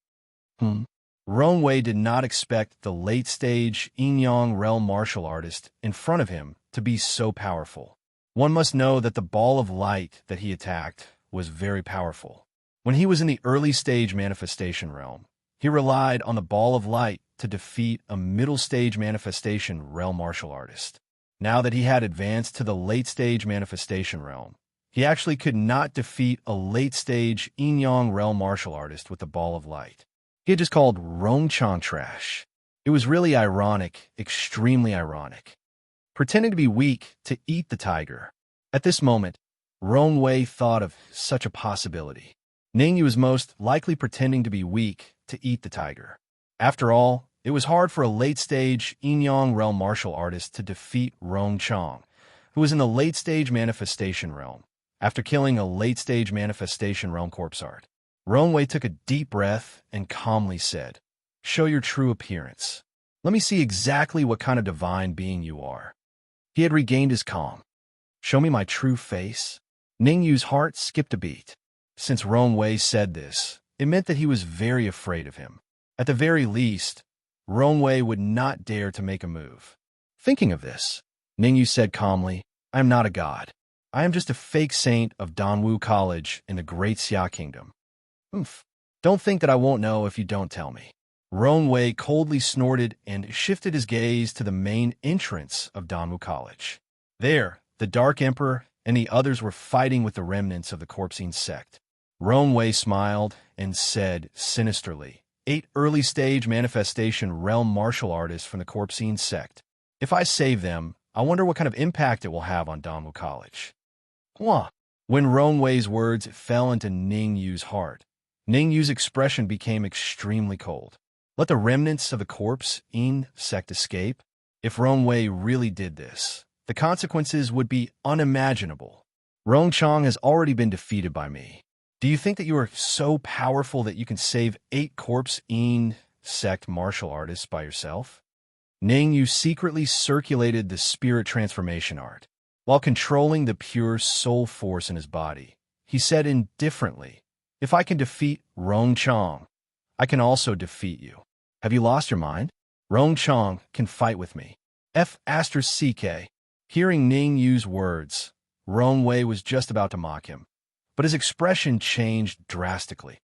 Rongwei did not expect the late-stage Yin-Yang realm martial artist in front of him to be so powerful. One must know that the ball of light that he attacked was very powerful. When he was in the early-stage manifestation realm, he relied on the ball of light to defeat a middle-stage manifestation realm martial artist. Now that he had advanced to the late-stage manifestation realm, he actually could not defeat a late-stage Yin-Yang realm martial artist with the ball of light. He had just called Rongchang trash. It was really ironic, extremely ironic. Pretending to be weak to eat the tiger. At this moment, Rongwei thought of such a possibility. Ningyu was most likely pretending to be weak to eat the tiger. After all, it was hard for a late-stage Yin-Yang realm martial artist to defeat Rongchang, who was in the late-stage manifestation realm, after killing a late-stage manifestation realm corpse art. Rongwei took a deep breath and calmly said, "Show your true appearance. Let me see exactly what kind of divine being you are." He had regained his calm. "Show me my true face?" Ningyu's heart skipped a beat. Since Rongwei said this, it meant that he was very afraid of him. At the very least, Rongwei would not dare to make a move. Thinking of this, Ningyu said calmly, "I am not a god. I am just a fake saint of Danwu College in the Great Xia Kingdom." Don't think that I won't know if you don't tell me." Rongwei coldly snorted and shifted his gaze to the main entrance of Danwu College. There, the Dark Emperor and the others were fighting with the remnants of the Corpsine sect. Rongwei smiled and said sinisterly, 8 early-stage manifestation realm martial artists from the Corpsine sect. If I save them, I wonder what kind of impact it will have on Danwu College. When Rongwei's words fell into Ningyu's heart, Ningyu's expression became extremely cold. Let the remnants of the Corpsine sect escape? If Rongwei really did this, the consequences would be unimaginable. Rongchang has already been defeated by me. Do you think that you are so powerful that you can save 8 Corpsine sect martial artists by yourself? Ningyu secretly circulated the spirit transformation art. While controlling the pure soul force in his body, he said indifferently, "If I can defeat Rongchang, I can also defeat you. Have you lost your mind? Rongchang can fight with me." F***CK. Hearing Ningyu's words, Wei was just about to mock him, but his expression changed drastically.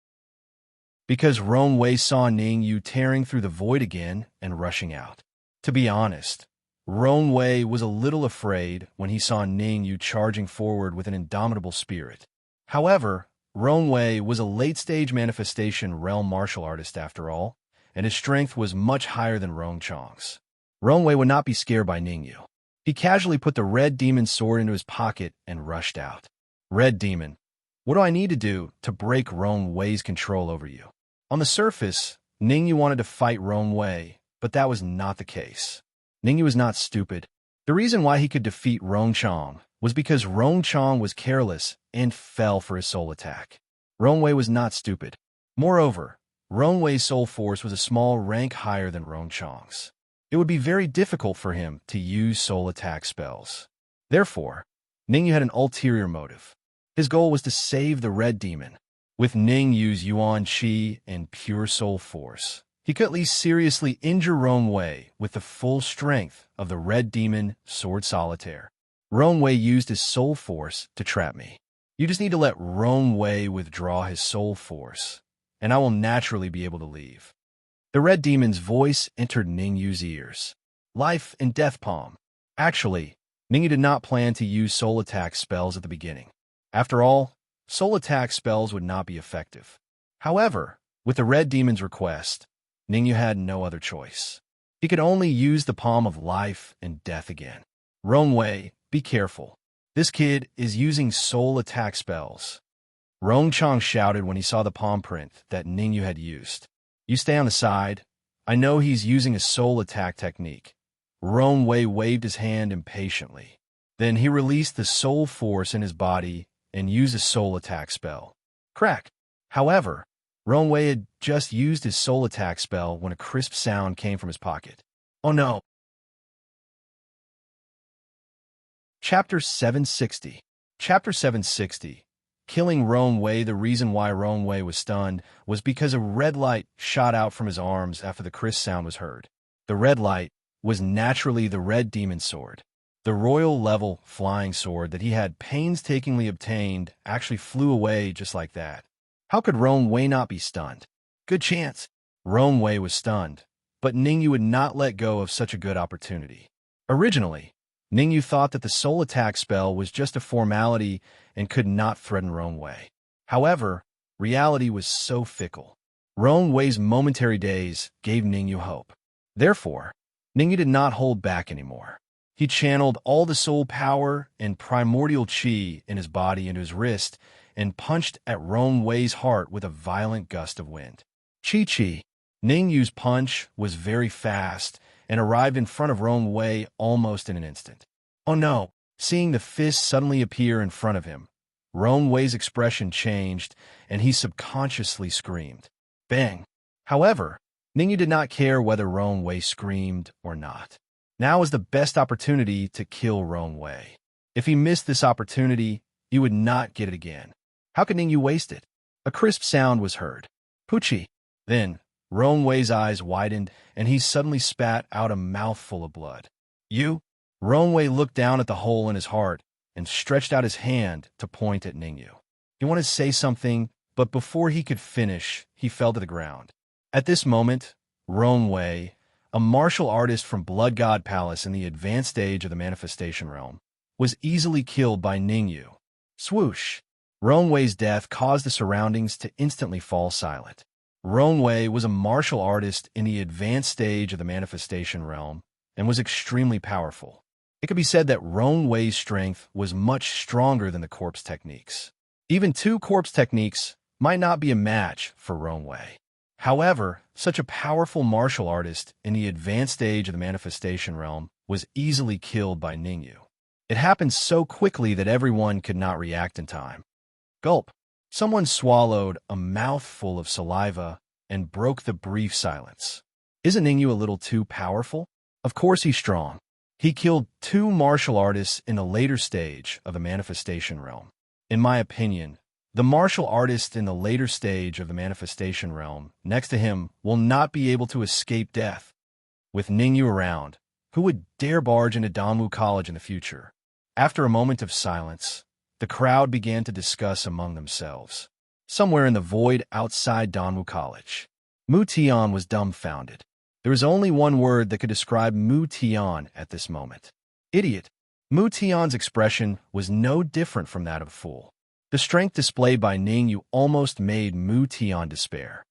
Because Wei saw Yu tearing through the void again and rushing out. To be honest, Wei was a little afraid when he saw Yu charging forward with an indomitable spirit. However, Wei was a late-stage manifestation realm martial artist after all, and his strength was much higher than Chang's. Wei would not be scared by Yu. He casually put the red demon sword into his pocket and rushed out. Red demon, what do I need to do to break Wei's control over you? On the surface, Yu wanted to fight Wei, but that was not the case. Yu was not stupid. The reason why he could defeat Chang was because Chang was careless and fell for his soul attack. Wei was not stupid. Moreover, Wei's soul force was a small rank higher than Chang's. It would be very difficult for him to use soul attack spells. Therefore, Yu had an ulterior motive. His goal was to save the red demon. With Yu's Yuan Qi and pure soul force, he could at least seriously injure Wei with the full strength of the red demon sword solitaire. Wei used his soul force to trap me. You just need to let Wei withdraw his soul force, and I will naturally be able to leave. The red demon's voice entered Yu's ears. Life and death palm. Actually, Yu did not plan to use soul attack spells at the beginning. After all, soul attack spells would not be effective. However, with the red demon's request, Yu had no other choice. He could only use the palm of life and death again. Wei, be careful. This kid is using soul attack spells. Chang shouted when he saw the palm print that Yu had used. You stay on the side. I know he's using a soul attack technique. Wei waved his hand impatiently. Then he released the soul force in his body and used a soul attack spell. Crack! However, Wei had just used his soul attack spell when a crisp sound came from his pocket. Oh no! Chapter 760. Chapter 760. Killing Wei. The reason why Wei was stunned was because a red light shot out from his arms after the crisp sound was heard. The red light was naturally the red demon sword. The royal-level flying sword that he had painstakingly obtained actually flew away just like that. How could Wei not be stunned? Good chance. Wei was stunned, but Yu would not let go of such a good opportunity. Originally, Yu thought that the soul attack spell was just a formality and could not threaten Wei. However, reality was so fickle. Wei's momentary daze gave Yu hope. Therefore, Yu did not hold back anymore. He channeled all the soul power and primordial qi in his body into his wrist and punched at Wei's heart with a violent gust of wind. Chi-chi. Yu's punch was very fast and arrived in front of Wei almost in an instant. Oh no! Seeing the fist suddenly appear in front of him, Wei's expression changed and he subconsciously screamed. Bang! However, Yu did not care whether Wei screamed or not. Now was the best opportunity to kill Wei. If he missed this opportunity, he would not get it again. How could Yu waste it? A crisp sound was heard. Poochie. Then, Wei's eyes widened, and he suddenly spat out a mouthful of blood. You? Wei looked down at the hole in his heart and stretched out his hand to point at Yu. He wanted to say something, but before he could finish, he fell to the ground. At this moment, Wei, a martial artist from Blood God Palace in the advanced stage of the manifestation realm, was easily killed by Yu. Swoosh! Wei's death caused the surroundings to instantly fall silent. Wei was a martial artist in the advanced stage of the manifestation realm and was extremely powerful. It could be said that Wei's strength was much stronger than the corpse techniques. Even two corpse techniques might not be a match for Wei. However, such a powerful martial artist in the advanced stage of the manifestation realm was easily killed by Yu. It happened so quickly that everyone could not react in time. Gulp! Someone swallowed a mouthful of saliva and broke the brief silence. Isn't Yu a little too powerful? Of course he's strong. He killed two martial artists in the later stage of the manifestation realm. In my opinion, the martial artist in the later stage of the manifestation realm next to him will not be able to escape death. With Yu around, who would dare barge into Danwu College in the future? After a moment of silence, the crowd began to discuss among themselves. Somewhere in the void outside Donwu College, Mu Tian was dumbfounded. There was only one word that could describe Mu Tian at this moment. Idiot. Mu Tian's expression was no different from that of a fool. The strength displayed by Ningyu almost made Mu Tian despair.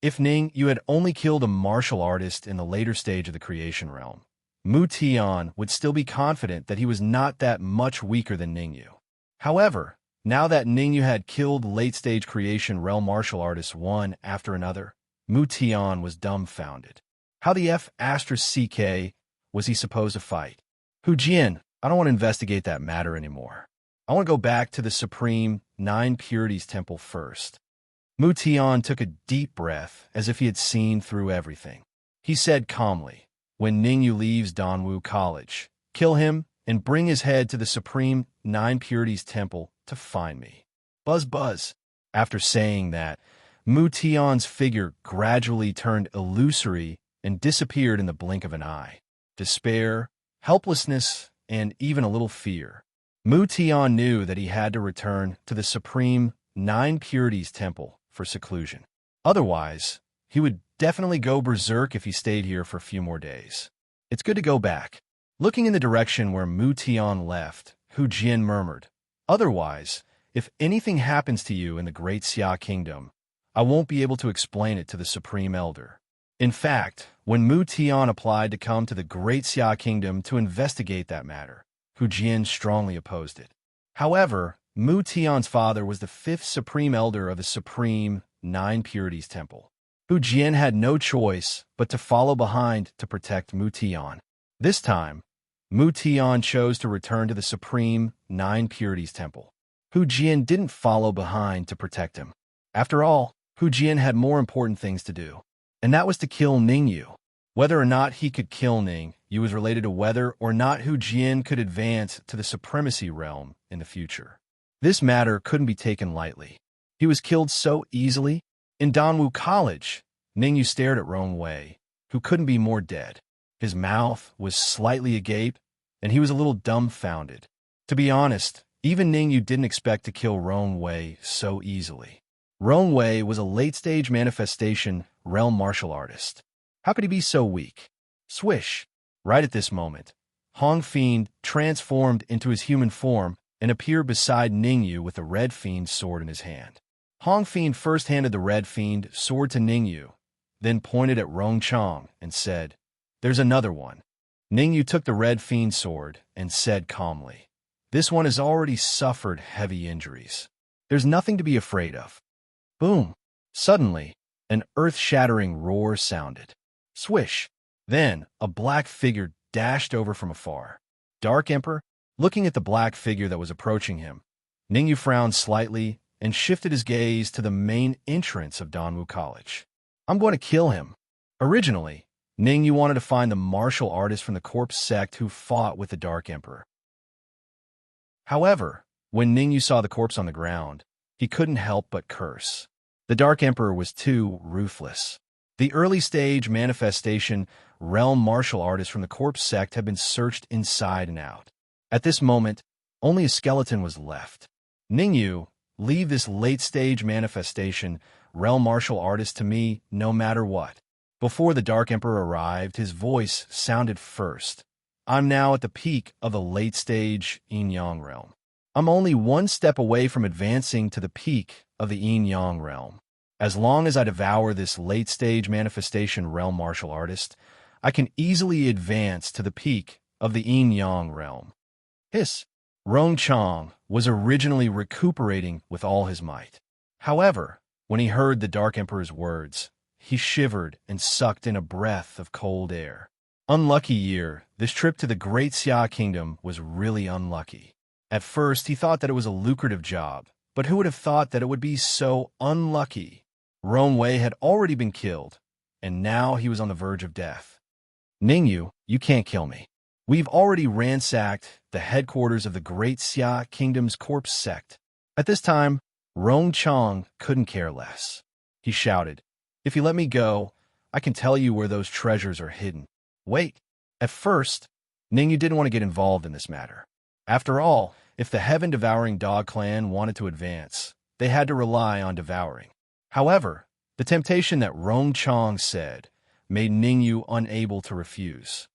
If Ningyu had only killed a martial artist in the later stage of the creation realm, Mu Tian would still be confident that he was not that much weaker than Ningyu. However, now that Ningyu had killed late-stage creation realm martial artists one after another, Mu Tian was dumbfounded. How the F***CK was he supposed to fight? Hu Jian, I don't want to investigate that matter anymore. I want to go back to the Supreme Nine Purities Temple first. Mu Tian took a deep breath as if he had seen through everything. He said calmly, when Ningyu leaves Donwu College, kill him and bring his head to the Supreme Nine Purities Temple to find me. Buzz buzz. After saying that, Mu Tian's figure gradually turned illusory and disappeared in the blink of an eye. Despair, helplessness, and even a little fear. Mu Tian knew that he had to return to the Supreme Nine Purities Temple for seclusion. Otherwise, he would definitely go berserk if he stayed here for a few more days. It's good to go back. Looking in the direction where Mu Tian left, Hu Jian murmured, otherwise, if anything happens to you in the Great Xia Kingdom, I won't be able to explain it to the Supreme Elder. In fact, when Mu Tian applied to come to the Great Xia Kingdom to investigate that matter, Hu Jian strongly opposed it. However, Mu Tian's father was the fifth Supreme Elder of the Supreme Nine Purities Temple. Hu Jian had no choice but to follow behind to protect Mu Tian. This time, Mu Tian chose to return to the Supreme Nine Purities Temple. Hu Jian didn't follow behind to protect him. After all, Hu Jian had more important things to do, and that was to kill Ningyu. Whether or not he could kill Ningyu was related to whether or not Hu Jian could advance to the Supremacy Realm in the future. This matter couldn't be taken lightly. He was killed so easily. In Donwu College, Ningyu stared at Rong Wei, who couldn't be more dead. His mouth was slightly agape, and he was a little dumbfounded. To be honest, even Ningyu didn't expect to kill Rong Wei so easily. Rong Wei was a late-stage manifestation realm martial artist. How could he be so weak? Swish! Right at this moment, Hong Fiend transformed into his human form and appeared beside Ningyu with the Red Fiend sword in his hand. Hong Fiend first handed the Red Fiend sword to Ningyu, then pointed at Rong Chong and said, "There's another one." Ningyu took the Red Fiend sword and said calmly, "This one has already suffered heavy injuries. There's nothing to be afraid of." Boom! Suddenly, an earth-shattering roar sounded. Swish! Then, a black figure dashed over from afar. Dark Emperor, looking at the black figure that was approaching him, Ningyu frowned slightly and shifted his gaze to the main entrance of Donwu College. I'm going to kill him. Originally, Ningyu wanted to find the martial artist from the corpse sect who fought with the Dark Emperor. However, when Ningyu saw the corpse on the ground, he couldn't help but curse. The Dark Emperor was too ruthless. The early-stage manifestation realm martial artists from the corpse sect had been searched inside and out. At this moment, only a skeleton was left. Ningyu, leave this late-stage manifestation realm martial artist to me no matter what. Before the Dark Emperor arrived, his voice sounded first. I'm now at the peak of the late-stage Yin-Yang realm. I'm only one step away from advancing to the peak of the Yin-Yang realm. As long as I devour this late-stage manifestation realm martial artist, I can easily advance to the peak of the Yin-Yang realm. Hiss! Rong Chong was originally recuperating with all his might. However, when he heard the Dark Emperor's words, he shivered and sucked in a breath of cold air. Unlucky year, this trip to the Great Xia Kingdom was really unlucky. At first, he thought that it was a lucrative job, but who would have thought that it would be so unlucky? Rong Wei had already been killed, and now he was on the verge of death. Ningyu, you can't kill me. We've already ransacked the headquarters of the Great Xia Kingdom's corpse sect. At this time, Rong Chong couldn't care less. He shouted, "If you let me go, I can tell you where those treasures are hidden." Wait. At first, Ningyu didn't want to get involved in this matter. After all, if the heaven-devouring dog clan wanted to advance, they had to rely on devouring. However, the temptation that Rong Chong said made Ningyu unable to refuse.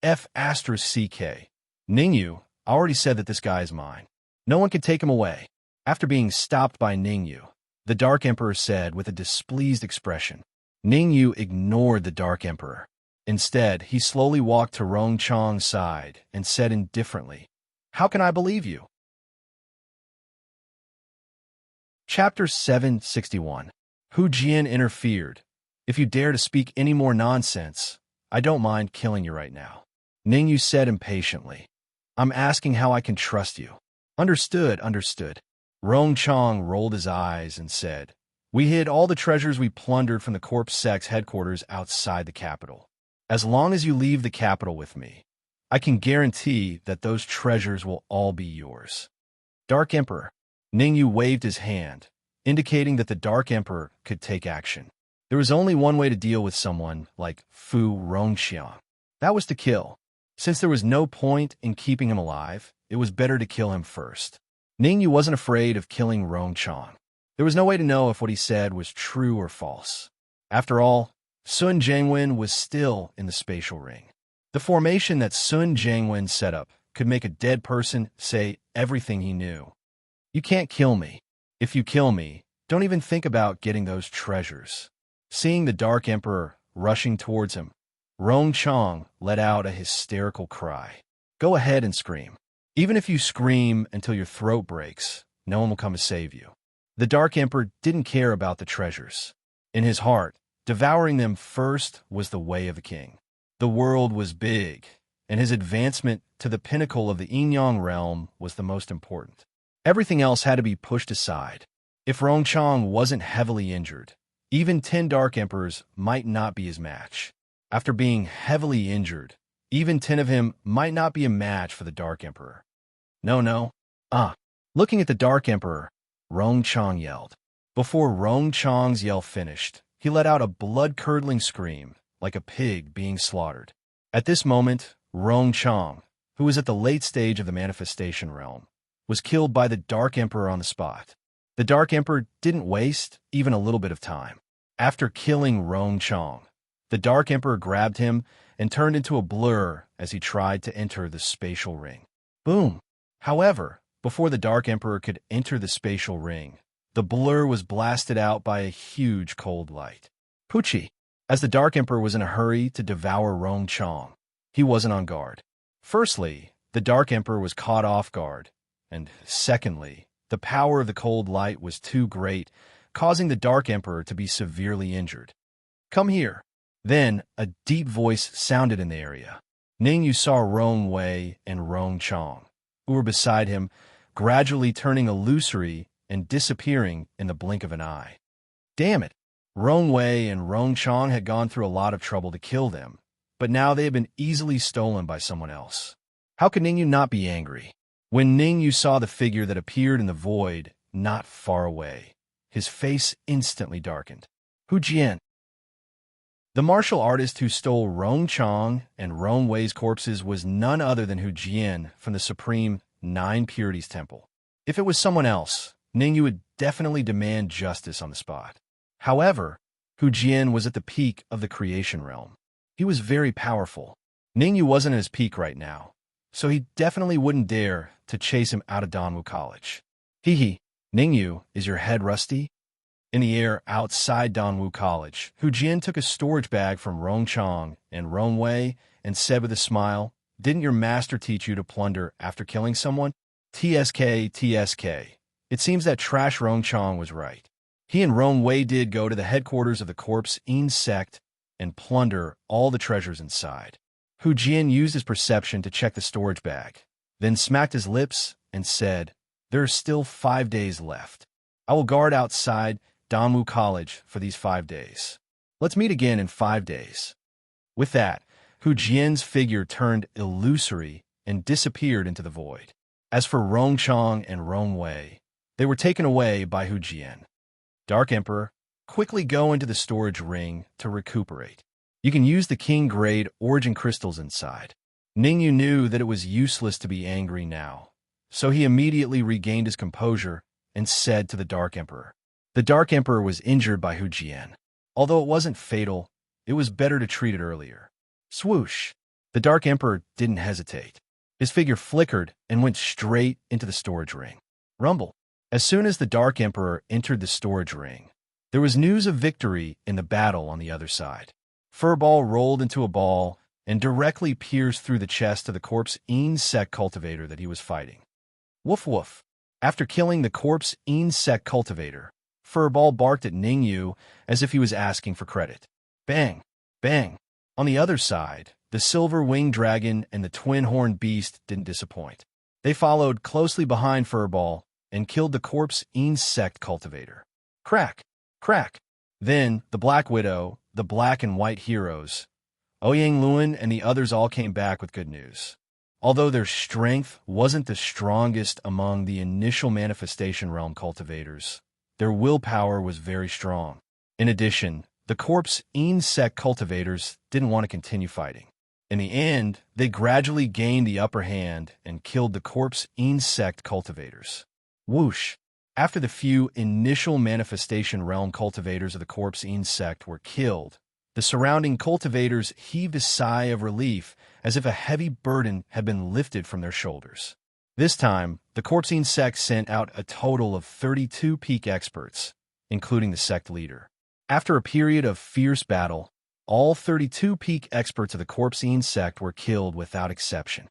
F***CK. Ningyu, I already said that this guy is mine. No one can take him away. After being stopped by Ningyu, the Dark Emperor said with a displeased expression. Ningyu ignored the Dark Emperor. Instead, he slowly walked to Rong Chong's side and said indifferently, "How can I believe you?" Chapter 761. Hu Jian interfered. "If you dare to speak any more nonsense, I don't mind killing you right now," Ningyu said impatiently. "I'm asking how I can trust you." Understood, understood. Rong Chong rolled his eyes and said, "We hid all the treasures we plundered from the corpse sect's headquarters outside the capital. As long as you leave the capital with me, I can guarantee that those treasures will all be yours." Dark Emperor. Ningyu waved his hand, indicating that the Dark Emperor could take action. There was only one way to deal with someone like Fu Rongxiang. That was to kill. Since there was no point in keeping him alive, it was better to kill him first. Ningyu wasn't afraid of killing Rongchong. There was no way to know if what he said was true or false. After all, Sun Jiangwen was still in the spatial ring. The formation that Sun Jiangwen set up could make a dead person say everything he knew. "You can't kill me. If you kill me, don't even think about getting those treasures." Seeing the Dark Emperor rushing towards him, Rong Chong let out a hysterical cry. "Go ahead and scream. Even if you scream until your throat breaks, no one will come to save you." The Dark Emperor didn't care about the treasures. In his heart, devouring them first was the way of a king. The world was big, and his advancement to the pinnacle of the Yinyang realm was the most important. Everything else had to be pushed aside. If Rongchong wasn't heavily injured, even 10 Dark Emperors might not be his match. After being heavily injured, even 10 of him might not be a match for the Dark Emperor. No. Looking at the Dark Emperor, Rongchong yelled. Before Rongchong's yell finished, he let out a blood-curdling scream, like a pig being slaughtered. At this moment, Rongchong, who was at the late stage of the manifestation realm, was killed by the Dark Emperor on the spot. The Dark Emperor didn't waste even a little bit of time. After killing Rongchong, the Dark Emperor grabbed him and turned into a blur as he tried to enter the spatial ring. Boom! However, before the Dark Emperor could enter the spatial ring, the blur was blasted out by a huge cold light. Pucci! As the Dark Emperor was in a hurry to devour Rongchong, he wasn't on guard. Firstly, the Dark Emperor was caught off guard, and secondly, the power of the cold light was too great, causing the Dark Emperor to be severely injured. "Come here." Then, a deep voice sounded in the area. Ningyu saw Rong Wei and Rong Chong, who were beside him, gradually turning illusory and disappearing in the blink of an eye. Damn it! Rong Wei and Rong Chong had gone through a lot of trouble to kill them, but now they had been easily stolen by someone else. How could Ningyu not be angry? When Ningyu saw the figure that appeared in the void not far away, his face instantly darkened. Hu Jian. The martial artist who stole Rong Chong and Rong Wei's corpses was none other than Hu Jian from the Supreme Nine Purities Temple. If it was someone else, Ningyu would definitely demand justice on the spot. However, Hu Jian was at the peak of the creation realm. He was very powerful. Ningyu wasn't at his peak right now, so he definitely wouldn't dare to chase him out of Danwu College. Hee, Ningyu, is your head rusty? In the air outside Danwu College, Hu Jian took a storage bag from Rong Chong and Rong Wei and said with a smile, "Didn't your master teach you to plunder after killing someone?" TSK. It seems that trash Rong Chong was right. He and Rong Wei did go to the headquarters of the Corpse Yin sect and plunder all the treasures inside. Hu Jian used his perception to check the storage bag, then smacked his lips and said, "There are still 5 days left. I will guard outside Danwu College for these 5 days. Let's meet again in 5 days." With that, Hu Jian's figure turned illusory and disappeared into the void. As for Rong Chong and Rong Wei, they were taken away by Hu Jian. Dark Emperor, quickly go into the storage ring to recuperate. You can use the King Grade Origin crystals inside. Ningyu knew that it was useless to be angry now, so he immediately regained his composure and said to the Dark Emperor. The Dark Emperor was injured by Hu Jian. Although it wasn't fatal, it was better to treat it earlier. Swoosh! The Dark Emperor didn't hesitate. His figure flickered and went straight into the storage ring. Rumble! As soon as the Dark Emperor entered the storage ring, there was news of victory in the battle on the other side. Furball rolled into a ball and directly pierced through the chest of the corpse insect cultivator that he was fighting. Woof woof! After killing the corpse insect cultivator, Furball barked at Ningyu as if he was asking for credit. Bang! Bang! On the other side, the silver-winged dragon and the twin-horned beast didn't disappoint. They followed closely behind Furball and killed the corpse insect cultivator. Crack! Crack! Then, the Black Widow, the Black and White heroes, Ouyang Luan and the others all came back with good news. Although their strength wasn't the strongest among the initial manifestation realm cultivators, their willpower was very strong. In addition, the corpse insect cultivators didn't want to continue fighting. In the end, they gradually gained the upper hand and killed the corpse insect cultivators. Whoosh! After the few initial manifestation realm cultivators of the corpse insect were killed, the surrounding cultivators heaved a sigh of relief as if a heavy burden had been lifted from their shoulders. This time, the corpse insect sent out a total of 32 peak experts, including the sect leader. After a period of fierce battle, all 32 peak experts of the corpse insect were killed without exception.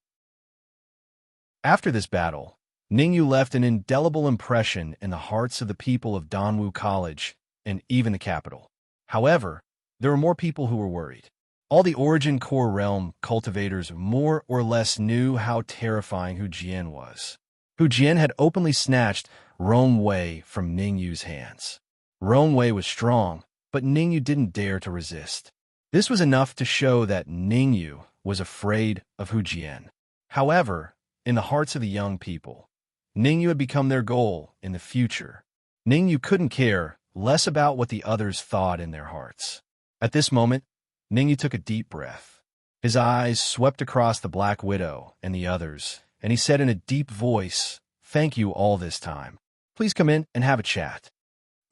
After this battle, Ningyu left an indelible impression in the hearts of the people of Danwu College and even the capital. However, there were more people who were worried. All the Origin Core Realm cultivators more or less knew how terrifying Hu Jian was. Hu Jian had openly snatched Rong Wei from Ningyu's hands. Rong Wei was strong, but Ningyu didn't dare to resist. This was enough to show that Ningyu was afraid of Hu Jian. However, in the hearts of the young people, Ningyu had become their goal in the future. Ningyu couldn't care less about what the others thought in their hearts. At this moment, Ningyu took a deep breath. His eyes swept across the Black Widow and the others, and he said in a deep voice, "Thank you all this time. Please come in and have a chat."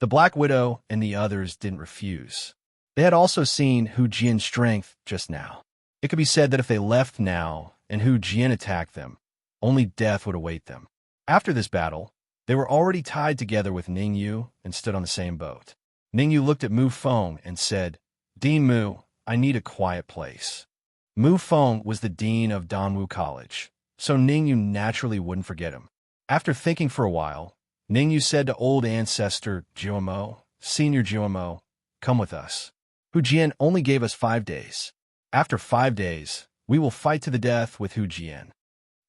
The Black Widow and the others didn't refuse. They had also seen Hu Jian's strength just now. It could be said that if they left now and Hu Jian attacked them, only death would await them. After this battle, they were already tied together with Ningyu and stood on the same boat. Ningyu looked at Mu Feng and said, "Dean Mu, I need a quiet place." Mu Feng was the dean of Danwu College, so Ningyu naturally wouldn't forget him. After thinking for a while, Ningyu said to old ancestor Jiumo, "Senior Jiumo, come with us. Hu Jian only gave us 5 days. After 5 days, we will fight to the death with Hu Jian."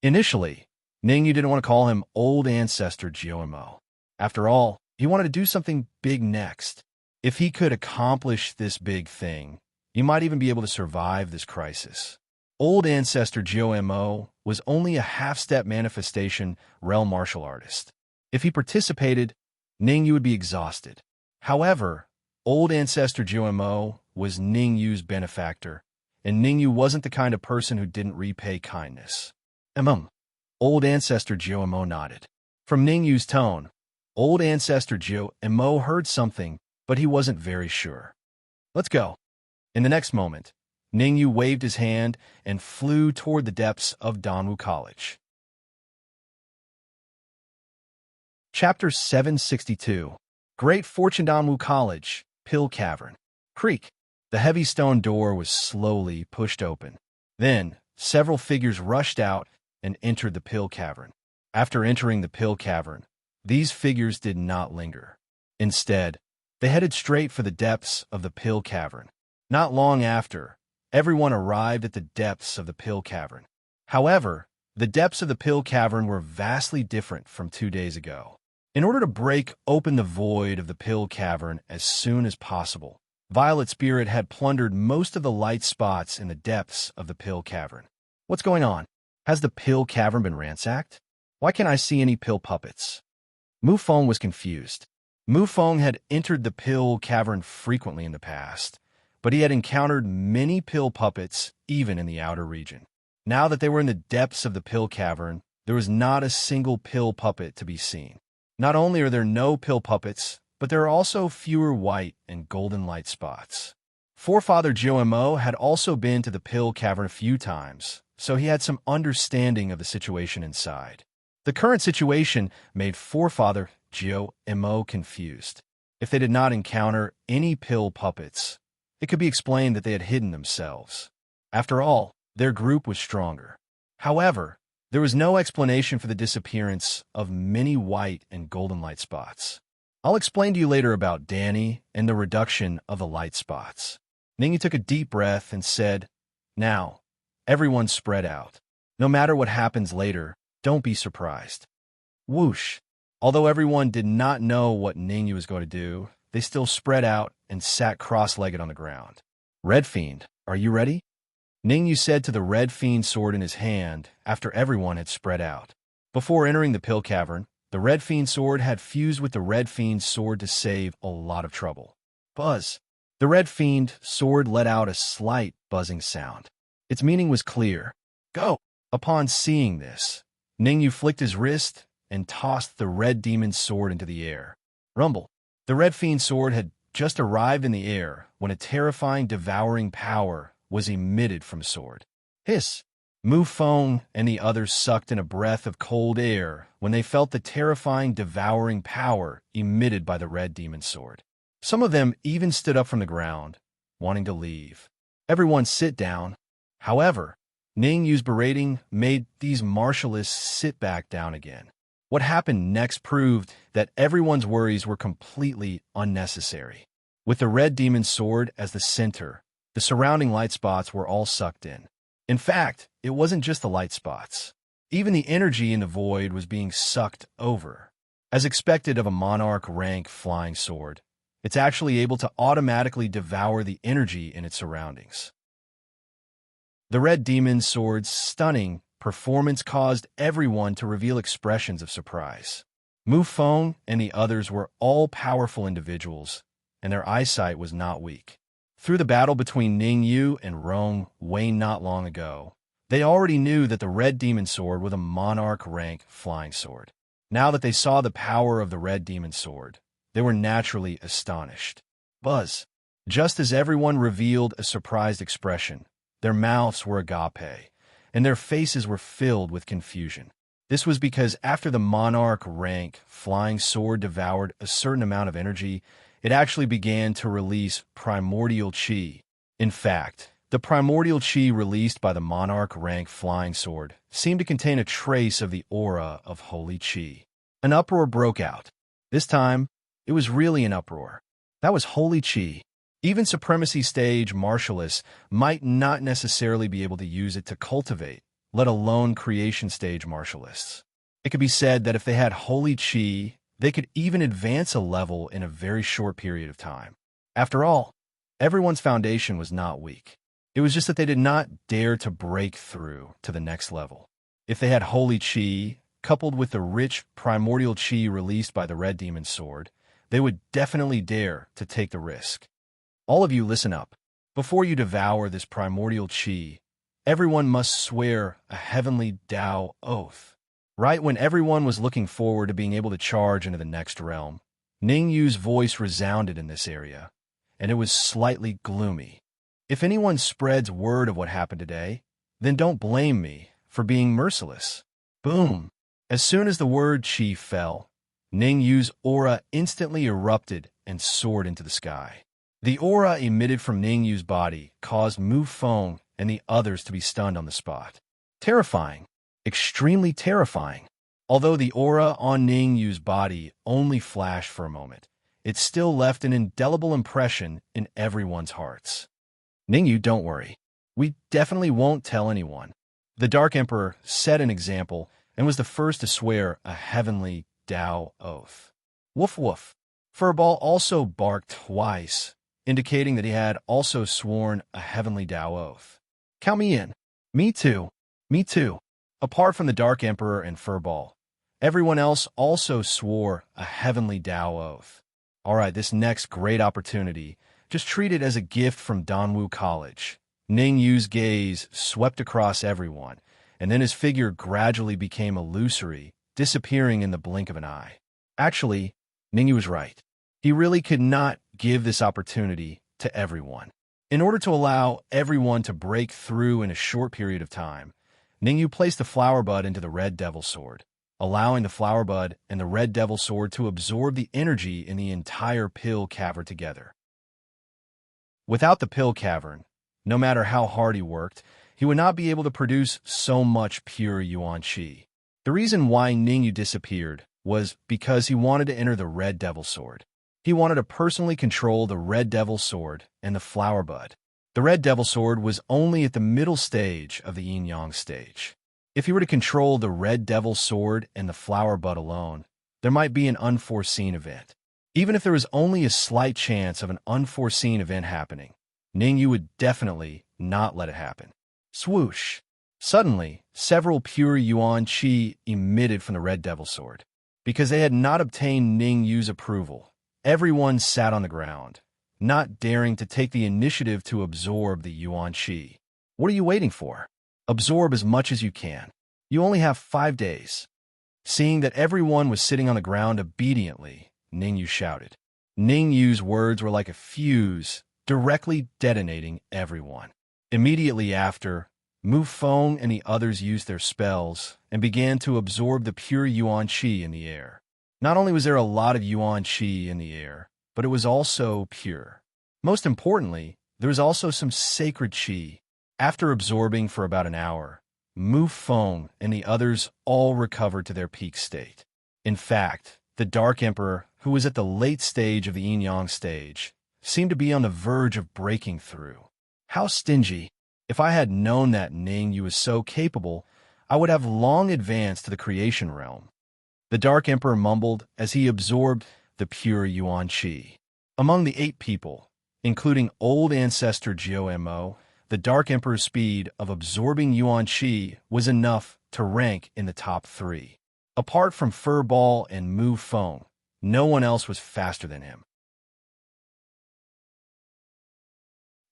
Initially, Ningyu didn't want to call him old ancestor Jiumo. After all, he wanted to do something big next. If he could accomplish this big thing, he might even be able to survive this crisis. Old ancestor Jiumo was only a half-step manifestation realm martial artist. If he participated, Ningyu would be exhausted. However, old ancestor Jiumo was Ningyu's benefactor, and Ningyu wasn't the kind of person who didn't repay kindness. Old ancestor Jiumo nodded. From Ningyu's tone, old ancestor Jiumo heard something, but he wasn't very sure. "Let's go." In the next moment, Ningyu waved his hand and flew toward the depths of Danwu College. Chapter 762. Great Fortune. Danwu College, Pill Cavern. Creak. The heavy stone door was slowly pushed open. Then, several figures rushed out and entered the Pill Cavern. After entering the Pill Cavern, these figures did not linger. Instead, they headed straight for the depths of the Pill Cavern. Not long after, everyone arrived at the depths of the Pill Cavern. However, the depths of the Pill Cavern were vastly different from 2 days ago. In order to break open the void of the Pill Cavern as soon as possible, Violet Spirit had plundered most of the light spots in the depths of the Pill Cavern. What's going on? Has the Pill Cavern been ransacked? Why can't I see any pill puppets? Mu Feng was confused. Mu Feng had entered the Pill Cavern frequently in the past, but he had encountered many pill puppets even in the outer region. Now that they were in the depths of the pill cavern, there was not a single pill puppet to be seen. Not only are there no pill puppets, but there are also fewer white and golden light spots. Forefather GMO had also been to the pill cavern a few times, so he had some understanding of the situation inside. The current situation made Forefather GMO confused. If they did not encounter any pill puppets, it could be explained that they had hidden themselves. After all, their group was stronger. However, there was no explanation for the disappearance of many white and golden light spots. I'll explain to you later about Danny and the reduction of the light spots. Ningyu took a deep breath and said, "Now, everyone spread out. No matter what happens later, don't be surprised." Whoosh! Although everyone did not know what Ningyu was going to do, they still spread out and sat cross-legged on the ground. "Red Fiend, are you ready?" Ningyu said to the Red Fiend sword in his hand after everyone had spread out. Before entering the pill cavern, the Red Fiend sword had fused with the Red Fiend sword to save a lot of trouble. Buzz! The Red Fiend sword let out a slight buzzing sound. Its meaning was clear. Go! Upon seeing this, Ningyu flicked his wrist and tossed the Red Demon's sword into the air. Rumble! The Red Fiend sword had just arrived in the air when a terrifying devouring power was emitted from sword. Hiss! Mufeng and the others sucked in a breath of cold air when they felt the terrifying devouring power emitted by the Red Demon's sword. Some of them even stood up from the ground, wanting to leave. Everyone sit down. However, Ningyu's berating made these martialists sit back down again. What happened next proved that everyone's worries were completely unnecessary. With the Red Demon's sword as the center, the surrounding light spots were all sucked in. In fact, it wasn't just the light spots. Even the energy in the void was being sucked over. As expected of a monarch rank flying sword, it's actually able to automatically devour the energy in its surroundings. The Red Demon's sword's stunning performance caused everyone to reveal expressions of surprise. Mufeng and the others were all powerful individuals, and their eyesight was not weak. Through the battle between Ningyu and Rong Wei not long ago, they already knew that the Red Demon sword was a monarch rank flying sword. Now that they saw the power of the Red Demon sword, they were naturally astonished. Buzz! Just as everyone revealed a surprised expression, their mouths were agape, and their faces were filled with confusion. This was because after the monarch rank flying sword devoured a certain amount of energy, it actually began to release primordial chi. In fact, the primordial chi released by the monarch rank flying sword seemed to contain a trace of the aura of holy chi. An uproar broke out. This time, it was really an uproar. That was holy chi. Even supremacy stage martialists might not necessarily be able to use it to cultivate, let alone creation stage martialists. It could be said that if they had holy chi, they could even advance a level in a very short period of time. After all, everyone's foundation was not weak. It was just that they did not dare to break through to the next level. If they had holy chi, coupled with the rich primordial chi released by the Red Demon's sword, they would definitely dare to take the risk. All of you listen up. Before you devour this primordial chi, everyone must swear a heavenly Tao oath. Right when everyone was looking forward to being able to charge into the next realm, Ningyu's voice resounded in this area, and it was slightly gloomy. If anyone spreads word of what happened today, then don't blame me for being merciless. Boom! As soon as the word chi fell, Ningyu's aura instantly erupted and soared into the sky. The aura emitted from Ningyu's body caused Mufeng and the others to be stunned on the spot. Terrifying. Extremely terrifying. Although the aura on Ningyu's body only flashed for a moment, it still left an indelible impression in everyone's hearts. Ningyu, don't worry. We definitely won't tell anyone. The Dark Emperor set an example and was the first to swear a heavenly Tao oath. Woof woof. Furball also barked twice, indicating that he had also sworn a heavenly Tao oath. Count me in. Me too. Me too. Apart from the Dark Emperor and Furball, everyone else also swore a heavenly Tao oath. All right, this next great opportunity, just treat it as a gift from Donwu College. Ning Yu's gaze swept across everyone, and then his figure gradually became illusory, disappearing in the blink of an eye. Actually, Ning Yu was right. He really could not give this opportunity to everyone. In order to allow everyone to break through in a short period of time, Ning Yu placed the flower bud into the red devil sword, allowing the flower bud and the red devil sword to absorb the energy in the entire pill cavern together. Without the pill cavern, no matter how hard he worked, he would not be able to produce so much pure yuan qi. The reason why Ning Yu disappeared was because he wanted to enter the red devil sword. He wanted to personally control the red devil sword and the flower bud. The red devil sword was only at the middle stage of the yin-yang stage. If he were to control the red devil sword and the flower bud alone, there might be an unforeseen event. Even if there was only a slight chance of an unforeseen event happening, Ning Yu would definitely not let it happen. Swoosh! Suddenly, several pure yuan qi emitted from the red devil sword. Because they had not obtained Ning Yu's approval, everyone sat on the ground, not daring to take the initiative to absorb the yuan qi. What are you waiting for? Absorb as much as you can. You only have 5 days. Seeing that everyone was sitting on the ground obediently, Ning Yu shouted. Ning Yu's words were like a fuse, directly detonating everyone. Immediately after, Mu Feng and the others used their spells and began to absorb the pure yuan qi in the air. Not only was there a lot of yuan qi in the air, but it was also pure. Most importantly, there was also some sacred qi. After absorbing for about an hour, Mu Feng and the others all recovered to their peak state. In fact, the Dark Emperor, who was at the late stage of the yin-yang stage, seemed to be on the verge of breaking through. How stingy! If I had known that Ning Yu was so capable, I would have long advanced to the creation realm. The Dark Emperor mumbled as he absorbed the pure yuan qi. Among the 8 people, including old ancestor Jiao Mo, the Dark Emperor's speed of absorbing yuan qi was enough to rank in the top 3. Apart from Furball and Mu Feng, no one else was faster than him.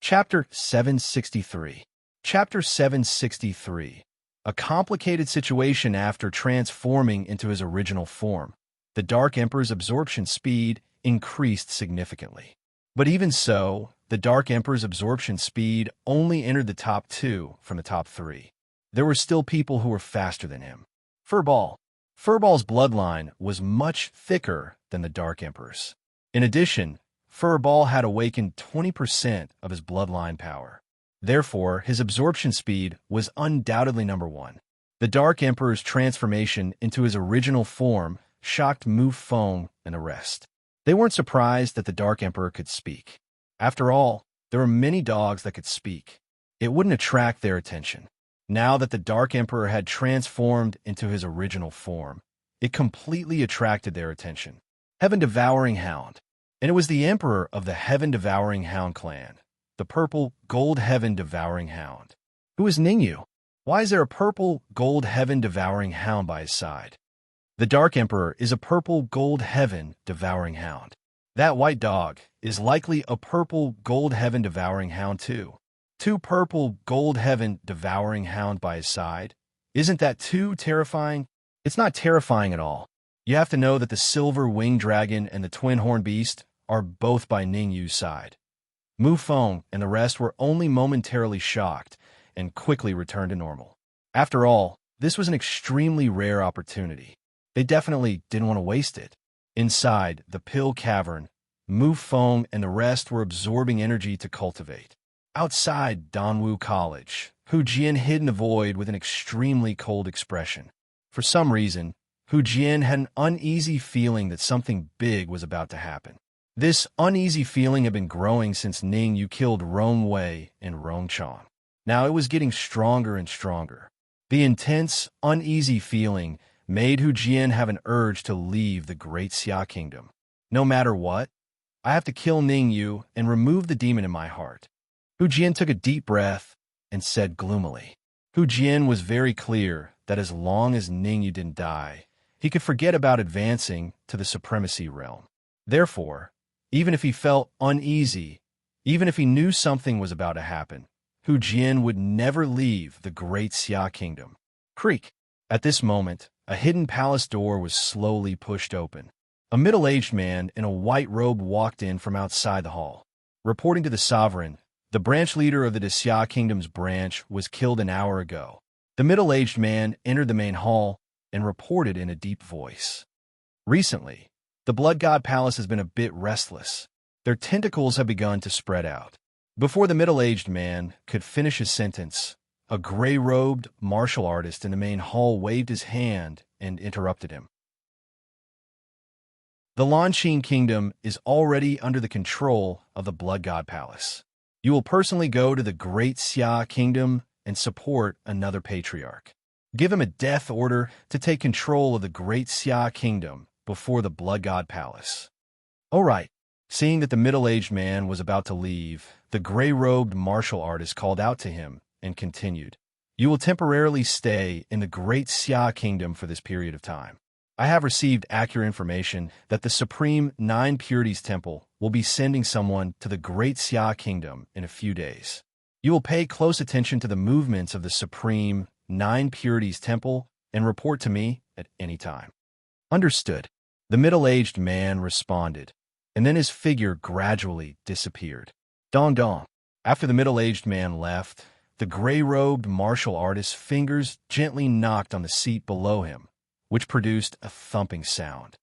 Chapter 763. Chapter 763. A complicated situation after transforming into his original form. The Dark Emperor's absorption speed increased significantly. But even so, the Dark Emperor's absorption speed only entered the top 2 from the top 3. There were still people who were faster than him. Furball. Furball's bloodline was much thicker than the Dark Emperor's. In addition, Furball had awakened 20% of his bloodline power. Therefore, his absorption speed was undoubtedly number 1. The Dark Emperor's transformation into his original form shocked Mu Feng and the rest. They weren't surprised that the Dark Emperor could speak. After all, there were many dogs that could speak. It wouldn't attract their attention. Now that the Dark Emperor had transformed into his original form, it completely attracted their attention. Heaven-devouring hound. And it was the Emperor of the Heaven-devouring hound clan, the purple gold Heaven-devouring hound. Who is Ning Yu? Why is there a purple gold Heaven-devouring hound by his side? The Dark Emperor is a purple gold Heaven-devouring hound. That white dog is likely a purple gold Heaven-devouring hound too. 2 purple gold Heaven-devouring hound by his side. Isn't that too terrifying? It's not terrifying at all. You have to know that the silver winged dragon and the twin horn beast are both by Ning Yu's side. Mu Feng and the rest were only momentarily shocked and quickly returned to normal. After all, this was an extremely rare opportunity. They definitely didn't want to waste it. Inside the pill cavern, Mu Feng and the rest were absorbing energy to cultivate. Outside Danwu College, Hu Jian hid in the void with an extremely cold expression. For some reason, Hu Jian had an uneasy feeling that something big was about to happen. This uneasy feeling had been growing since Ning Yu killed Rong Wei and Rong Chong. Now it was getting stronger and stronger. The intense, uneasy feeling made Hu Jian have an urge to leave the Great Xia Kingdom. No matter what, I have to kill Ning Yu and remove the demon in my heart. Hu Jian took a deep breath and said gloomily. Hu Jian was very clear that as long as Ning Yu didn't die, he could forget about advancing to the supremacy realm. Therefore, even if he felt uneasy, even if he knew something was about to happen, Hu Jian would never leave the great Xia kingdom. Creak. At this moment, a hidden palace door was slowly pushed open. A middle-aged man in a white robe walked in from outside the hall. Reporting to the sovereign, the branch leader of the Xia kingdom's branch was killed an hour ago. The middle-aged man entered the main hall and reported in a deep voice. Recently, the Blood God Palace has been a bit restless. Their tentacles have begun to spread out. Before the middle-aged man could finish his sentence, a gray-robed martial artist in the main hall waved his hand and interrupted him. The Lanqing Kingdom is already under the control of the Blood God Palace. You will personally go to the Great Xia Kingdom and support another patriarch. Give him a death order to take control of the Great Xia Kingdom before the Blood God Palace. All right. Seeing that the middle-aged man was about to leave, the gray-robed martial artist called out to him and continued. You will temporarily stay in the Great Xia Kingdom for this period of time. I have received accurate information that the Supreme Nine Purities Temple will be sending someone to the Great Xia Kingdom in a few days. You will pay close attention to the movements of the Supreme Nine Purities Temple and report to me at any time. Understood. The middle-aged man responded, and then his figure gradually disappeared. Dong dong. After the middle-aged man left, the gray-robed martial artist's fingers gently knocked on the seat below him, which produced a thumping sound.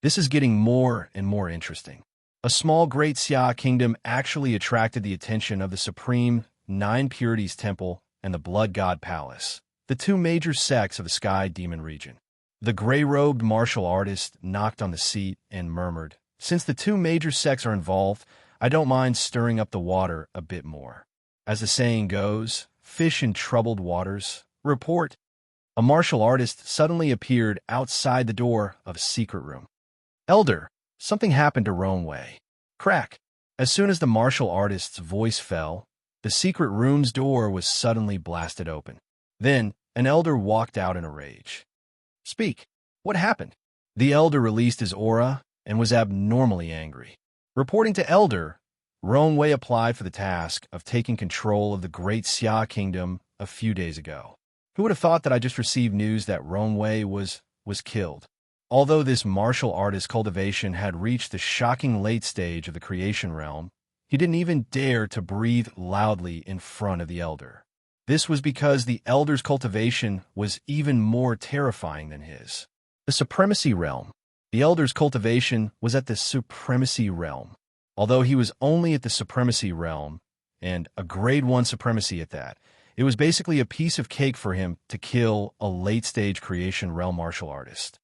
This is getting more and more interesting. A small Great Xia Kingdom actually attracted the attention of the Supreme Nine Purities Temple and the Blood God Palace, the two major sects of the Sky Demon region. The gray-robed martial artist knocked on the seat and murmured, Since the two major sects are involved, I don't mind stirring up the water a bit more. As the saying goes, fish in troubled waters. Report. A martial artist suddenly appeared outside the door of a secret room. Elder, something happened to Wei. Crack. As soon as the martial artist's voice fell, the secret room's door was suddenly blasted open. Then, an elder walked out in a rage. Speak. What happened? The elder released his aura and was abnormally angry. Reporting to Elder, Wei applied for the task of taking control of the Great Xia Kingdom a few days ago. Who would have thought that I just received news that Wei was killed? Although this martial artist's cultivation had reached the shocking late stage of the creation realm, he didn't even dare to breathe loudly in front of the elder. This was because the elder's cultivation was even more terrifying than his. The supremacy realm. The elder's cultivation was at the supremacy realm. Although he was only at the supremacy realm, and a grade 1 supremacy at that, it was basically a piece of cake for him to kill a late-stage creation realm martial artist.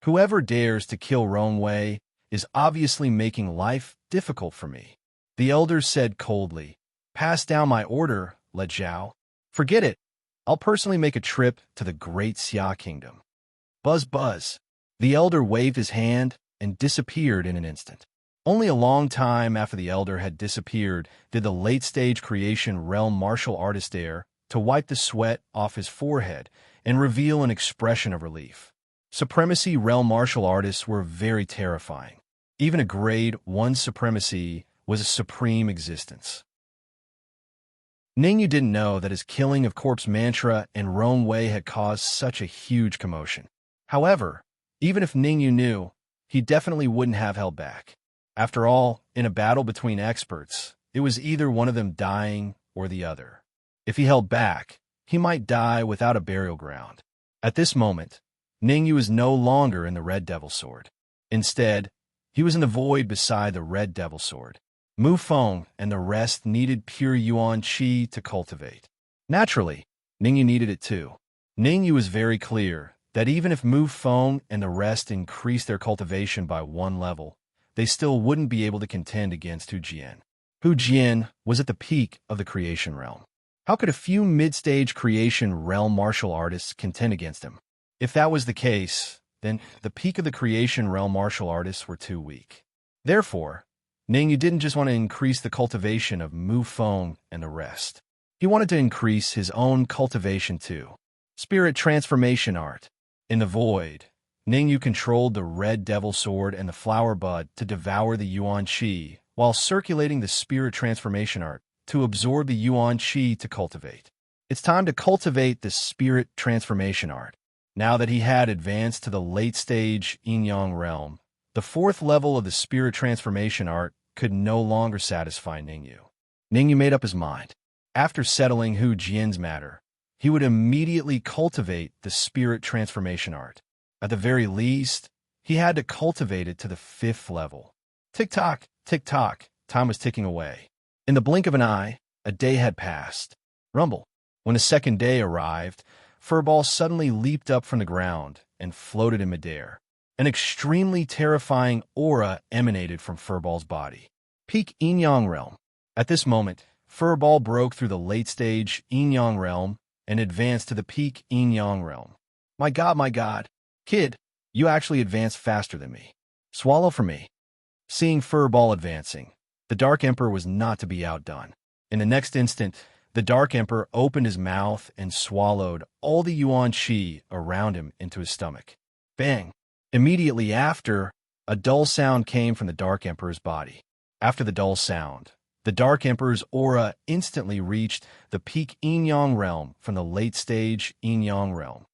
Whoever dares to kill Wei is obviously making life difficult for me. The elder said coldly, Pass down my order, Le Zhao. Forget it. I'll personally make a trip to the Great Xia Kingdom. Buzz buzz. The elder waved his hand and disappeared in an instant. Only a long time after the elder had disappeared did the late-stage creation realm martial artist dare to wipe the sweat off his forehead and reveal an expression of relief. Supremacy realm martial artists were very terrifying. Even a grade 1 supremacy was a supreme existence. Ningyu didn't know that his killing of Corpse Mantra and Wei had caused such a huge commotion. However, even if Ningyu knew, he definitely wouldn't have held back. After all, in a battle between experts, it was either one of them dying or the other. If he held back, he might die without a burial ground. At this moment, Ningyu was no longer in the Red Devil Sword. Instead, he was in the void beside the Red Devil Sword. Mu Feng and the rest needed pure Yuan Qi to cultivate. Naturally, Ningyu needed it too. Ningyu was very clear that even if Mu Feng and the rest increased their cultivation by 1 level, they still wouldn't be able to contend against Hu Jian. Hu Jian was at the peak of the creation realm. How could a few mid-stage creation realm martial artists contend against him? If that was the case, then the peak of the creation realm martial artists were too weak. Therefore, Ningyu didn't just want to increase the cultivation of Mu Feng and the rest. He wanted to increase his own cultivation too. Spirit transformation art. In the void, Ningyu controlled the Red Devil Sword and the Flower Bud to devour the Yuan Qi, while circulating the Spirit transformation art to absorb the yuan qi to cultivate. It's time to cultivate the spirit transformation art. Now that he had advanced to the late-stage yin-yang realm, the fourth level of the spirit transformation art could no longer satisfy Ningyu. Ningyu made up his mind. After settling Hu Jian's matter, he would immediately cultivate the spirit transformation art. At the very least, he had to cultivate it to the fifth level. Tick-tock, tick-tock, time was ticking away. In the blink of an eye, a day had passed. Rumble. When the second day arrived, Furball suddenly leaped up from the ground and floated in midair. An extremely terrifying aura emanated from Furball's body. Peak yin-yang realm. At this moment, Furball broke through the late-stage yin-yang realm and advanced to the peak yin-yang realm. My God, kid, you actually advanced faster than me. Swallow for me. Seeing Furball advancing, the Dark Emperor was not to be outdone. In the next instant, the Dark Emperor opened his mouth and swallowed all the yuan qi around him into his stomach. Bang! Immediately after, a dull sound came from the Dark Emperor's body. After the dull sound, the Dark Emperor's aura instantly reached the peak yin-yang realm from the late-stage yin-yang realm.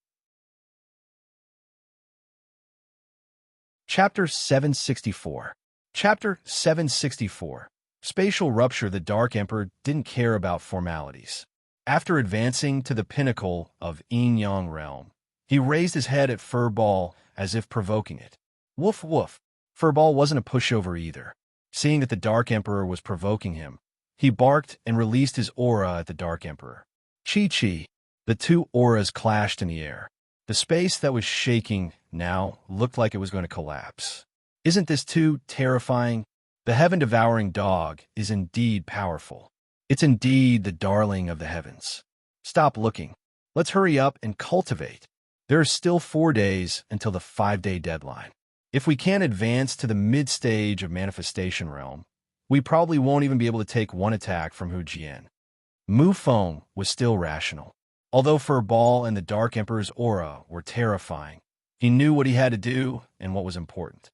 Chapter 764. Chapter 764. Spatial rupture. The Dark Emperor didn't care about formalities. After advancing to the pinnacle of yin-yang realm, he raised his head at Furball as if provoking it. Woof woof. Furball wasn't a pushover either. Seeing that the Dark Emperor was provoking him, he barked and released his aura at the Dark Emperor. Chi-chi. The two auras clashed in the air. The space that was shaking now looked like it was going to collapse. Isn't this too terrifying? The heaven-devouring dog is indeed powerful. It's indeed the darling of the heavens. Stop looking. Let's hurry up and cultivate. There are still 4 days until the 5-day deadline. If we can't advance to the mid-stage of manifestation realm, we probably won't even be able to take one attack from Hu Jian. Mu Feng was still rational. Although Furball and the Dark Emperor's aura were terrifying, he knew what he had to do and what was important.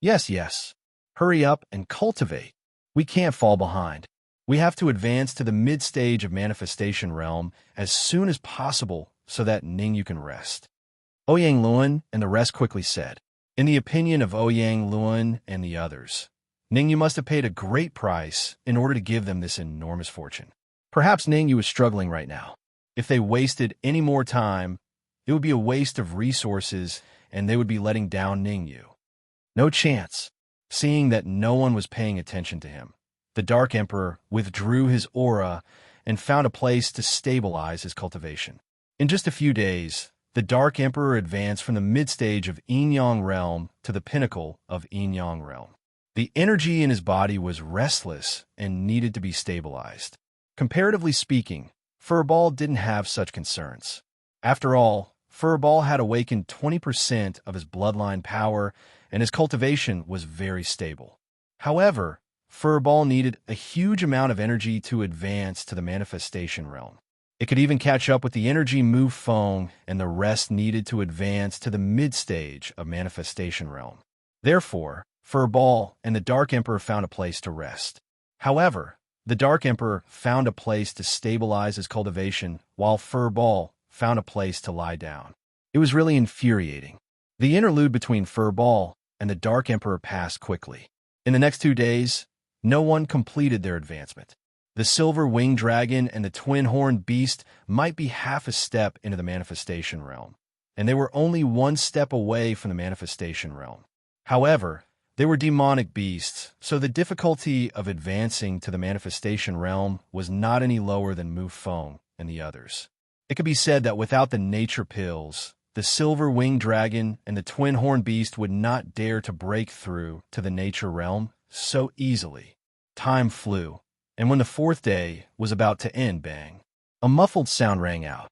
Yes. Hurry up and cultivate. We can't fall behind. We have to advance to the mid-stage of manifestation realm as soon as possible so that Ningyu can rest. Ouyang Luan and the rest quickly said. In the opinion of Ouyang Luan and the others, Ningyu must have paid a great price in order to give them this enormous fortune. Perhaps Ningyu is struggling right now. If they wasted any more time, it would be a waste of resources and they would be letting down Ningyu. No chance. Seeing that no one was paying attention to him, the Dark Emperor withdrew his aura and found a place to stabilize his cultivation. In just a few days, the Dark Emperor advanced from the mid-stage of yin-yang realm to the pinnacle of yin-yang realm. The energy in his body was restless and needed to be stabilized. Comparatively speaking, Furball didn't have such concerns. After all, Furball had awakened 20% of his bloodline power and his cultivation was very stable. However, Furball needed a huge amount of energy to advance to the manifestation realm. It could even catch up with the energy Mu Feng, and the rest needed to advance to the mid-stage of manifestation realm. Therefore, Furball and the Dark Emperor found a place to rest. However, the Dark Emperor found a place to stabilize his cultivation, while Furball found a place to lie down. It was really infuriating. The interlude between Furball and the Dark Emperor passed quickly. In the next 2 days, no one completed their advancement. The silver-winged dragon and the twin-horned beast might be half a step into the manifestation realm, and they were only 1 step away from the manifestation realm. However, they were demonic beasts, so the difficulty of advancing to the manifestation realm was not any lower than Mu Feng and the others. It could be said that without the nature pills, the silver-winged dragon and the twin-horned beast would not dare to break through to the nature realm so easily. Time flew, and when the 4th day was about to end, bang, a muffled sound rang out.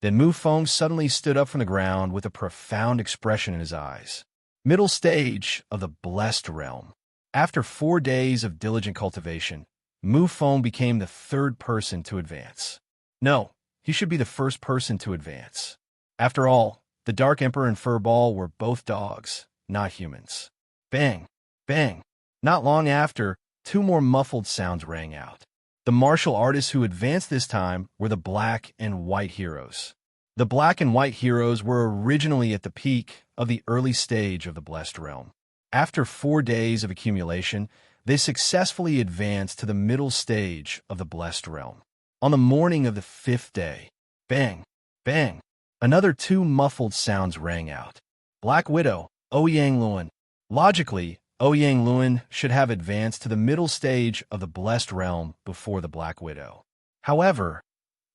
Then Mu Feng suddenly stood up from the ground with a profound expression in his eyes. Middle stage of the blessed realm. After 4 days of diligent cultivation, Mu Feng became the 3rd person to advance. No, he should be the 1st person to advance. After all, the Dark Emperor and Furball were both dogs, not humans. Bang! Bang! Not long after, two more muffled sounds rang out. The martial artists who advanced this time were the black and white heroes. The black and white heroes were originally at the peak of the early stage of the Blessed Realm. After 4 days of accumulation, they successfully advanced to the middle stage of the Blessed Realm. On the morning of the 5th day, bang, bang, another two muffled sounds rang out. Black Widow, Ouyang Luan. Logically, Ouyang Luan should have advanced to the middle stage of the Blessed Realm before the Black Widow. However,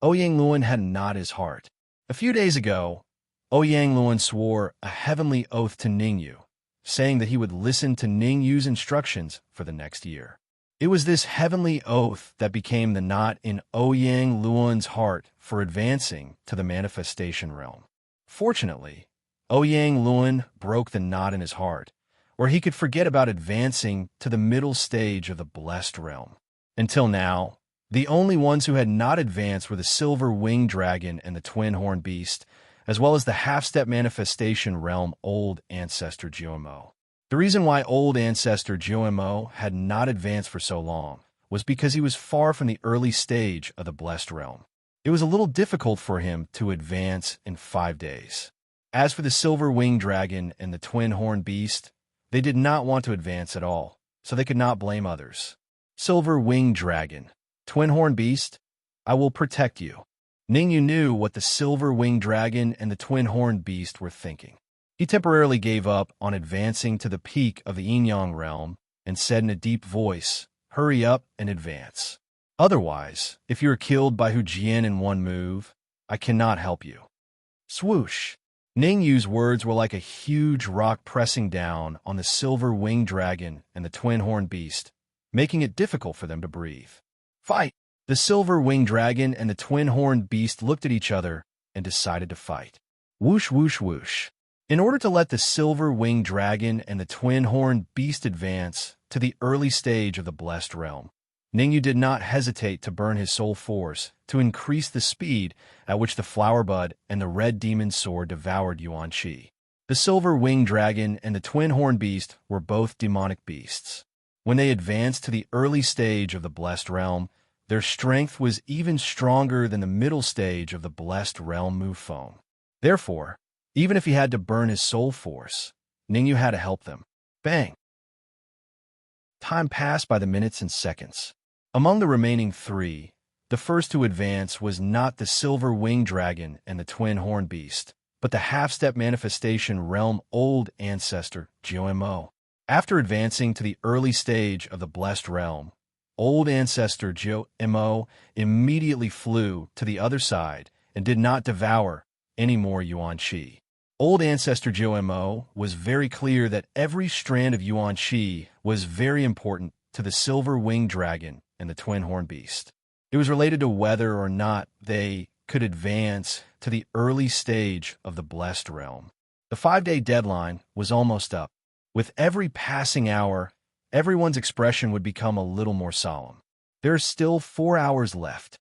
Ouyang Luan had not his heart. A few days ago, Ouyang Luan swore a heavenly oath to Ningyu, saying that he would listen to Ningyu's instructions for the next year. It was this heavenly oath that became the knot in Ouyang Luan's heart for advancing to the manifestation realm. Fortunately, Ouyang Luan broke the knot in his heart, where he could forget about advancing to the middle stage of the Blessed Realm. Until now, the only ones who had not advanced were the Silver Winged Dragon and the Twin Horned Beast, as well as the half-step manifestation realm Old Ancestor Geomo. The reason why Old Ancestor Geomo had not advanced for so long was because he was far from the early stage of the Blessed Realm. It was a little difficult for him to advance in 5 days. As for the Silver Winged Dragon and the Twin Horned Beast, they did not want to advance at all, so they could not blame others. Silver Winged Dragon, Twin Horned Beast, I will protect you. Ningyu knew what the Silver Winged Dragon and the Twin Horned Beast were thinking. He temporarily gave up on advancing to the peak of the Yin-Yang realm and said in a deep voice, "Hurry up and advance. Otherwise, if you are killed by Hu Jian in one move, I cannot help you." Swoosh! Ningyu's words were like a huge rock pressing down on the Silver Winged Dragon and the Twin Horned Beast, making it difficult for them to breathe. Fight! The Silver Winged Dragon and the Twin Horned Beast looked at each other and decided to fight. Whoosh, whoosh, whoosh. In order to let the Silver Winged Dragon and the Twin Horned Beast advance to the early stage of the Blessed Realm, Ningyu did not hesitate to burn his soul force to increase the speed at which the Flower Bud and the Red Demon Sword devoured Yuan Qi. The Silver Winged Dragon and the Twin Horned Beast were both demonic beasts. When they advanced to the early stage of the Blessed Realm, their strength was even stronger than the middle stage of the Blessed Realm Mufone. Therefore, even if he had to burn his soul force, Ningyu had to help them. Bang! Time passed by the minutes and seconds. Among the remaining 3, the first to advance was not the Silver Winged Dragon and the Twin Horned Beast, but the half-step manifestation realm Old Ancestor Geomo. After advancing to the early stage of the Blessed Realm, Old Ancestor Geomo immediately flew to the other side and did not devour any more Yuan Qi. Old Ancestor Geomo was very clear that every strand of Yuan Qi was very important to the Silver Winged Dragon and the Twin Horned Beast. It was related to whether or not they could advance to the early stage of the Blessed Realm. The 5-day deadline was almost up. With every passing hour, everyone's expression would become a little more solemn. There are still 4 hours left.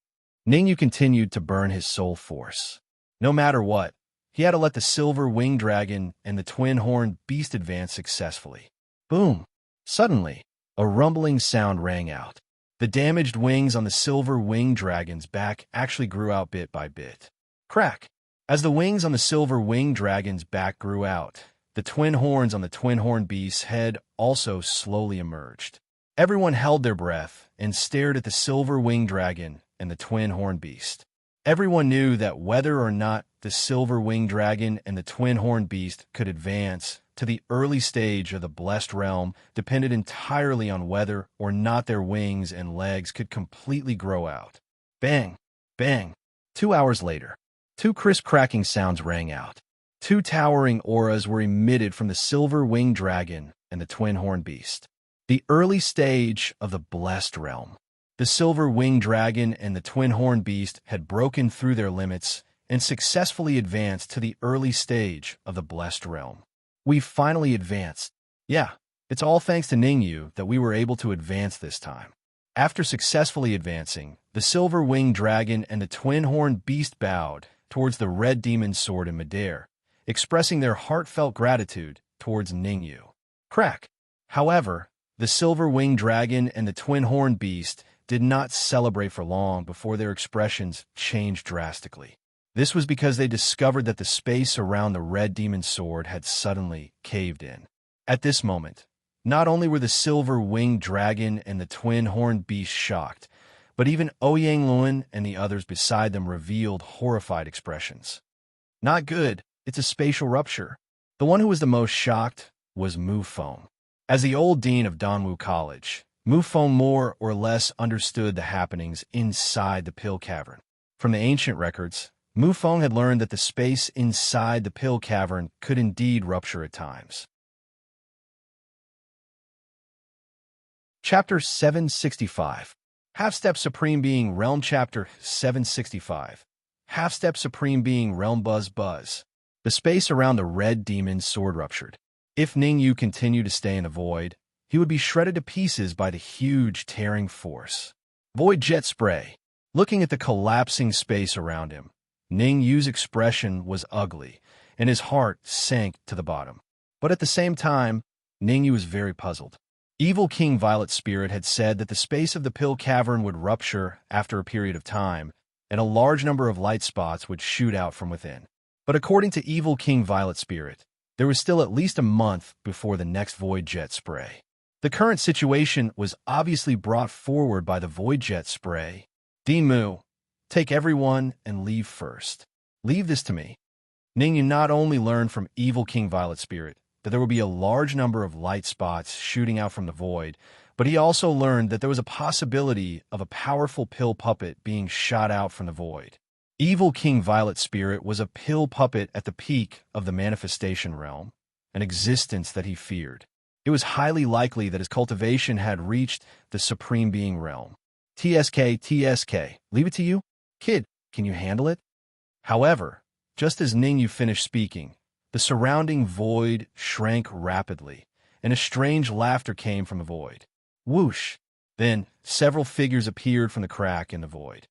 Ningyu continued to burn his soul force. No matter what, he had to let the Silver Winged Dragon and the Twin Horned Beast advance successfully. Boom! Suddenly, a rumbling sound rang out. The damaged wings on the Silver Winged Dragon's back actually grew out bit by bit. Crack! As the wings on the Silver Winged Dragon's back grew out, the twin horns on the Twin Horned Beast's head also slowly emerged. Everyone held their breath and stared at the Silver Winged Dragon and the Twin Horned Beast. Everyone knew that whether or not the Silver Winged Dragon and the Twin Horned Beast could advance to the early stage of the Blessed Realm depended entirely on whether or not their wings and legs could completely grow out. Bang! Bang! 2 hours later, 2 crisp cracking sounds rang out. 2 towering auras were emitted from the Silver Winged Dragon and the Twin Horned Beast. The early stage of the Blessed Realm. The Silver Winged Dragon and the Twin Horned Beast had broken through their limits and successfully advanced to the early stage of the Blessed Realm. We finally advanced. Yeah, it's all thanks to Ningyu that we were able to advance this time. After successfully advancing, the Silver Winged Dragon and the Twin Horned Beast bowed towards the Red Demon Sword in midair, expressing their heartfelt gratitude towards Ningyu. Crack! However, The silver-winged dragon and the twin-horned beast did not celebrate for long before their expressions changed drastically. This was because they discovered that the space around the red demon sword had suddenly caved in. At this moment, not only were the silver-winged dragon and the twin-horned beast shocked, but even Ouyang Luan and the others beside them revealed horrified expressions. Not good, it's a spatial rupture. The one who was the most shocked was Mu Feng. As the old dean of Danwu College, Mu Feng more or less understood the happenings inside the pill cavern. From the ancient records, Mu Feng had learned that the space inside the pill cavern could indeed rupture at times. Chapter 765. Half-Step Supreme Being Realm. Chapter 765. Half-Step Supreme Being Realm. Buzz. The space around the red demon's sword ruptured. If Ningyu continued to stay in the void, he would be shredded to pieces by the huge tearing force. Void jet spray. Looking at the collapsing space around him, Ningyu's expression was ugly, and his heart sank to the bottom. But at the same time, Ningyu was very puzzled. Evil King Violet Spirit had said that the space of the pill cavern would rupture after a period of time, and a large number of light spots would shoot out from within. But according to Evil King Violet Spirit, there was still at least a month before the next void jet spray. The current situation was obviously brought forward by the void jet spray. Dean Mu, take everyone and leave first. Leave this to me. Ningyu not only learned from Evil King Violet Spirit that there would be a large number of light spots shooting out from the void, but he also learned that there was a possibility of a powerful pill puppet being shot out from the void. Evil King Violet Spirit was a pill puppet at the peak of the manifestation realm, an existence that he feared. It was highly likely that his cultivation had reached the Supreme Being realm. TSK, leave it to you? Kid, can you handle it? However, just as Ningyu finished speaking, the surrounding void shrank rapidly, and a strange laughter came from the void. Whoosh! Then, several figures appeared from the crack in the void.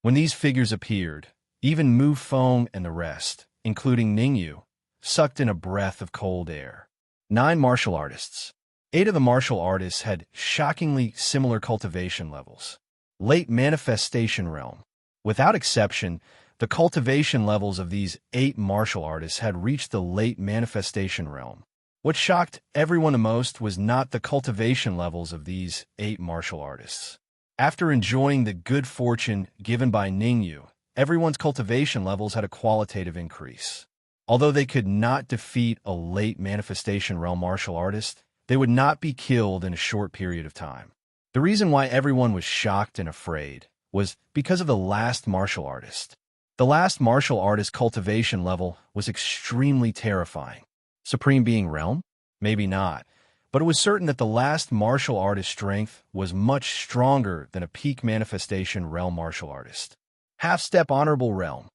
When these figures appeared, even Mu Feng and the rest, including Ningyu, sucked in a breath of cold air. 9 martial artists. 8 of the martial artists had shockingly similar cultivation levels. Late manifestation realm. Without exception, the cultivation levels of these 8 martial artists had reached the late manifestation realm. What shocked everyone the most was not the cultivation levels of these 8 martial artists. After enjoying the good fortune given by Ningyu, everyone's cultivation levels had a qualitative increase. Although they could not defeat a late manifestation realm martial artist, they would not be killed in a short period of time. The reason why everyone was shocked and afraid was because of the last martial artist. The last martial artist cultivation level was extremely terrifying. Supreme Being Realm? Maybe not, but it was certain that the last martial artist's strength was much stronger than a peak manifestation realm martial artist. Half-Step Honorable Realm.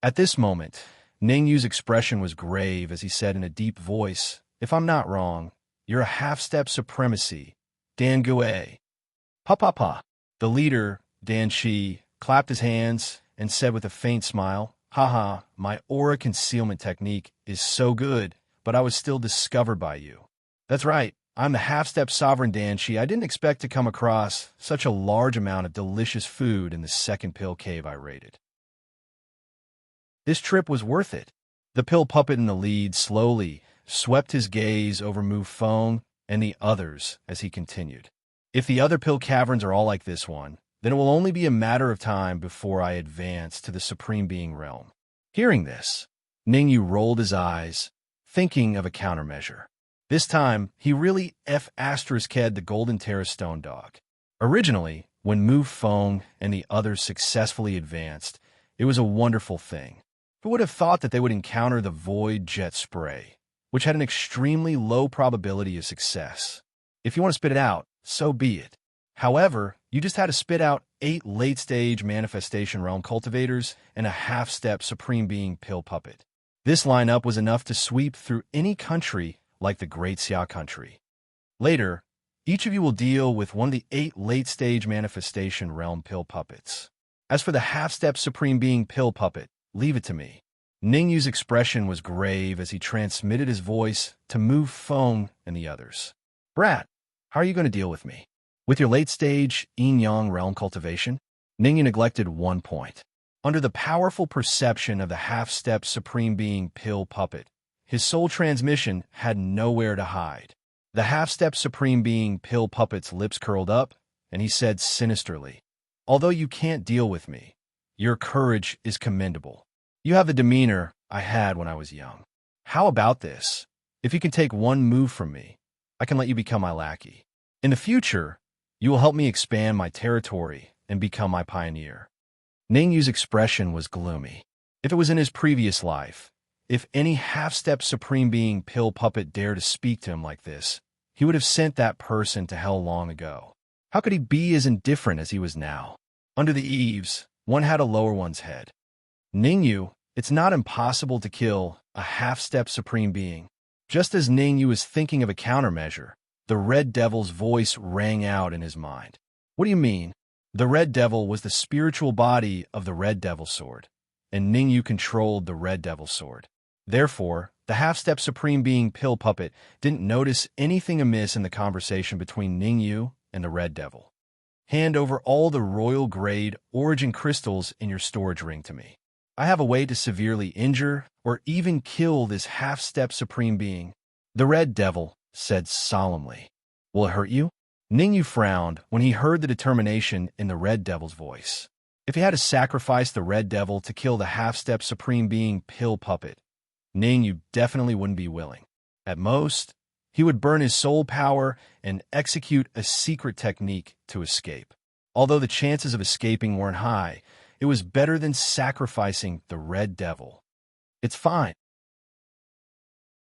At this moment, Ningyu's expression was grave as he said in a deep voice, "If I'm not wrong, you're a half-step supremacy, Dan Gue." Pa. The leader, Dan Shi, clapped his hands and said with a faint smile, "Haha, my aura concealment technique is so good, but I was still discovered by you." That's right, I'm the half-step sovereign Dan Shi. I didn't expect to come across such a large amount of delicious food in the second pill cave I raided. This trip was worth it. The pill puppet in the lead slowly swept his gaze over Mu Feng and the others as he continued. If the other pill caverns are all like this one, then it will only be a matter of time before I advance to the Supreme Being realm. Hearing this, Ningyu rolled his eyes, thinking of a countermeasure. This time, he really F***ed the Golden Terra Stone Dog. Originally, when Mu Feng and the others successfully advanced, it was a wonderful thing. Who would have thought that they would encounter the Void Jet Spray, which had an extremely low probability of success? If you want to spit it out, so be it. However, you just had to spit out 8 late-stage Manifestation Realm cultivators and a half-step Supreme Being pill puppet. This lineup was enough to sweep through any country like the Great Xia country. Later, each of you will deal with one of the 8 late-stage Manifestation Realm pill puppets. As for the half-step Supreme Being pill puppet, leave it to me. Ningyu's expression was grave as he transmitted his voice to Mu Feng and the others. Brat, How are you going to deal with me? With your late-stage yin-yang realm cultivation? Ningyu neglected one point. Under the powerful perception of the half-step supreme being pill puppet, his soul transmission had nowhere to hide. The half-step supreme being pill puppet's lips curled up, and he said sinisterly, "Although you can't deal with me, your courage is commendable. You have the demeanor I had when I was young. How about this? If you can take one move from me, I can let you become my lackey. In the future, you will help me expand my territory and become my pioneer." Ningyu's expression was gloomy. If it was in his previous life, if any half-step supreme being pill puppet dared to speak to him like this, he would have sent that person to hell long ago. How could he be as indifferent as he was now? Under the eaves, one had to lower one's head. Ningyu, it's not impossible to kill a half-step supreme being. Just as Ningyu was thinking of a countermeasure, the Red Devil's voice rang out in his mind. What do you mean? The Red Devil was the spiritual body of the Red Devil Sword, and Ningyu controlled the Red Devil Sword. Therefore, the half-step supreme being pill puppet didn't notice anything amiss in the conversation between Ningyu and the Red Devil. Hand over all the royal-grade origin crystals in your storage ring to me. I have a way to severely injure or even kill this half-step supreme being, the Red Devil said solemnly. Will it hurt you? Ningyu frowned when he heard the determination in the Red Devil's voice. If he had to sacrifice the Red Devil to kill the half-step supreme being pill puppet, Ningyu definitely wouldn't be willing. At most, he would burn his soul power and execute a secret technique to escape. Although the chances of escaping weren't high, it was better than sacrificing the Red Devil. It's fine.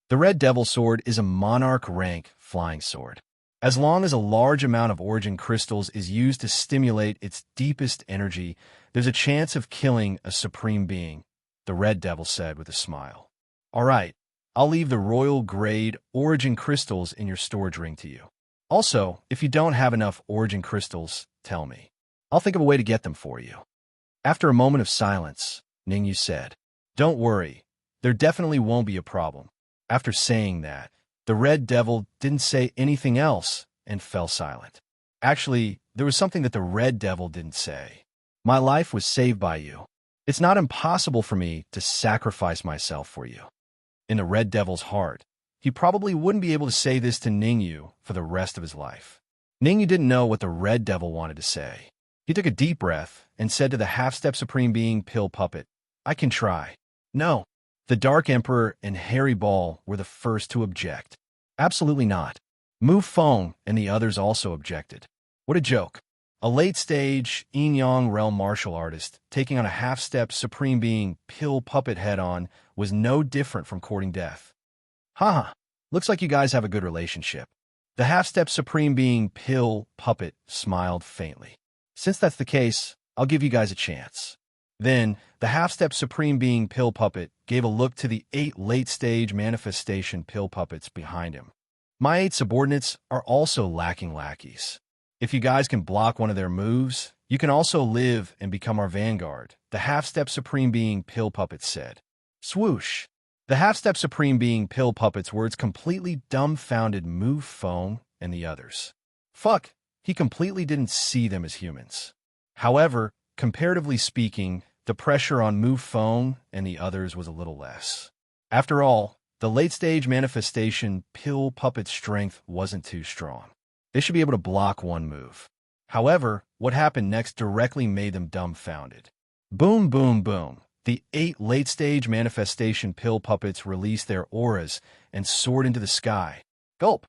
The Red Devil Sword is a monarch rank flying sword. As long as a large amount of origin crystals is used to stimulate its deepest energy, there's a chance of killing a supreme being, the Red Devil said with a smile. All right, I'll leave the royal-grade origin crystals in your storage ring to you. Also, if you don't have enough origin crystals, tell me. I'll think of a way to get them for you. After a moment of silence, Ningyu said, "Don't worry, there definitely won't be a problem." After saying that, the Red Devil didn't say anything else and fell silent. Actually, there was something that the Red Devil didn't say. My life was saved by you. It's not impossible for me to sacrifice myself for you. In the Red Devil's heart, he probably wouldn't be able to say this to Ningyu for the rest of his life. Ningyu didn't know what the Red Devil wanted to say. He took a deep breath and said to the half-step supreme being pill puppet, "I can try." No. The Dark Emperor and Harry Ball were the first to object. Absolutely not. Mu Feng and the others also objected. What a joke. A late-stage yin-yang realm martial artist taking on a half-step supreme being pill puppet head-on was no different from courting death. Haha, looks like you guys have a good relationship. The half-step supreme being pill puppet smiled faintly. Since that's the case, I'll give you guys a chance. Then, the half-step supreme being pill puppet gave a look to the 8 late-stage manifestation pill puppets behind him. My 8 subordinates are also lacking lackeys. If you guys can block one of their moves, you can also live and become our vanguard, the half-step supreme being pill puppet said. Swoosh! The half-step supreme being pill puppet's words completely dumbfounded Mu Feng and the others. Fuck, he completely didn't see them as humans. However, comparatively speaking, the pressure on Mu Feng and the others was a little less. After all, the late-stage manifestation pill puppet's strength wasn't too strong. They should be able to block one move. However, what happened next directly made them dumbfounded. Boom, boom, boom. The 8 late-stage manifestation pill puppets released their auras and soared into the sky. Gulp!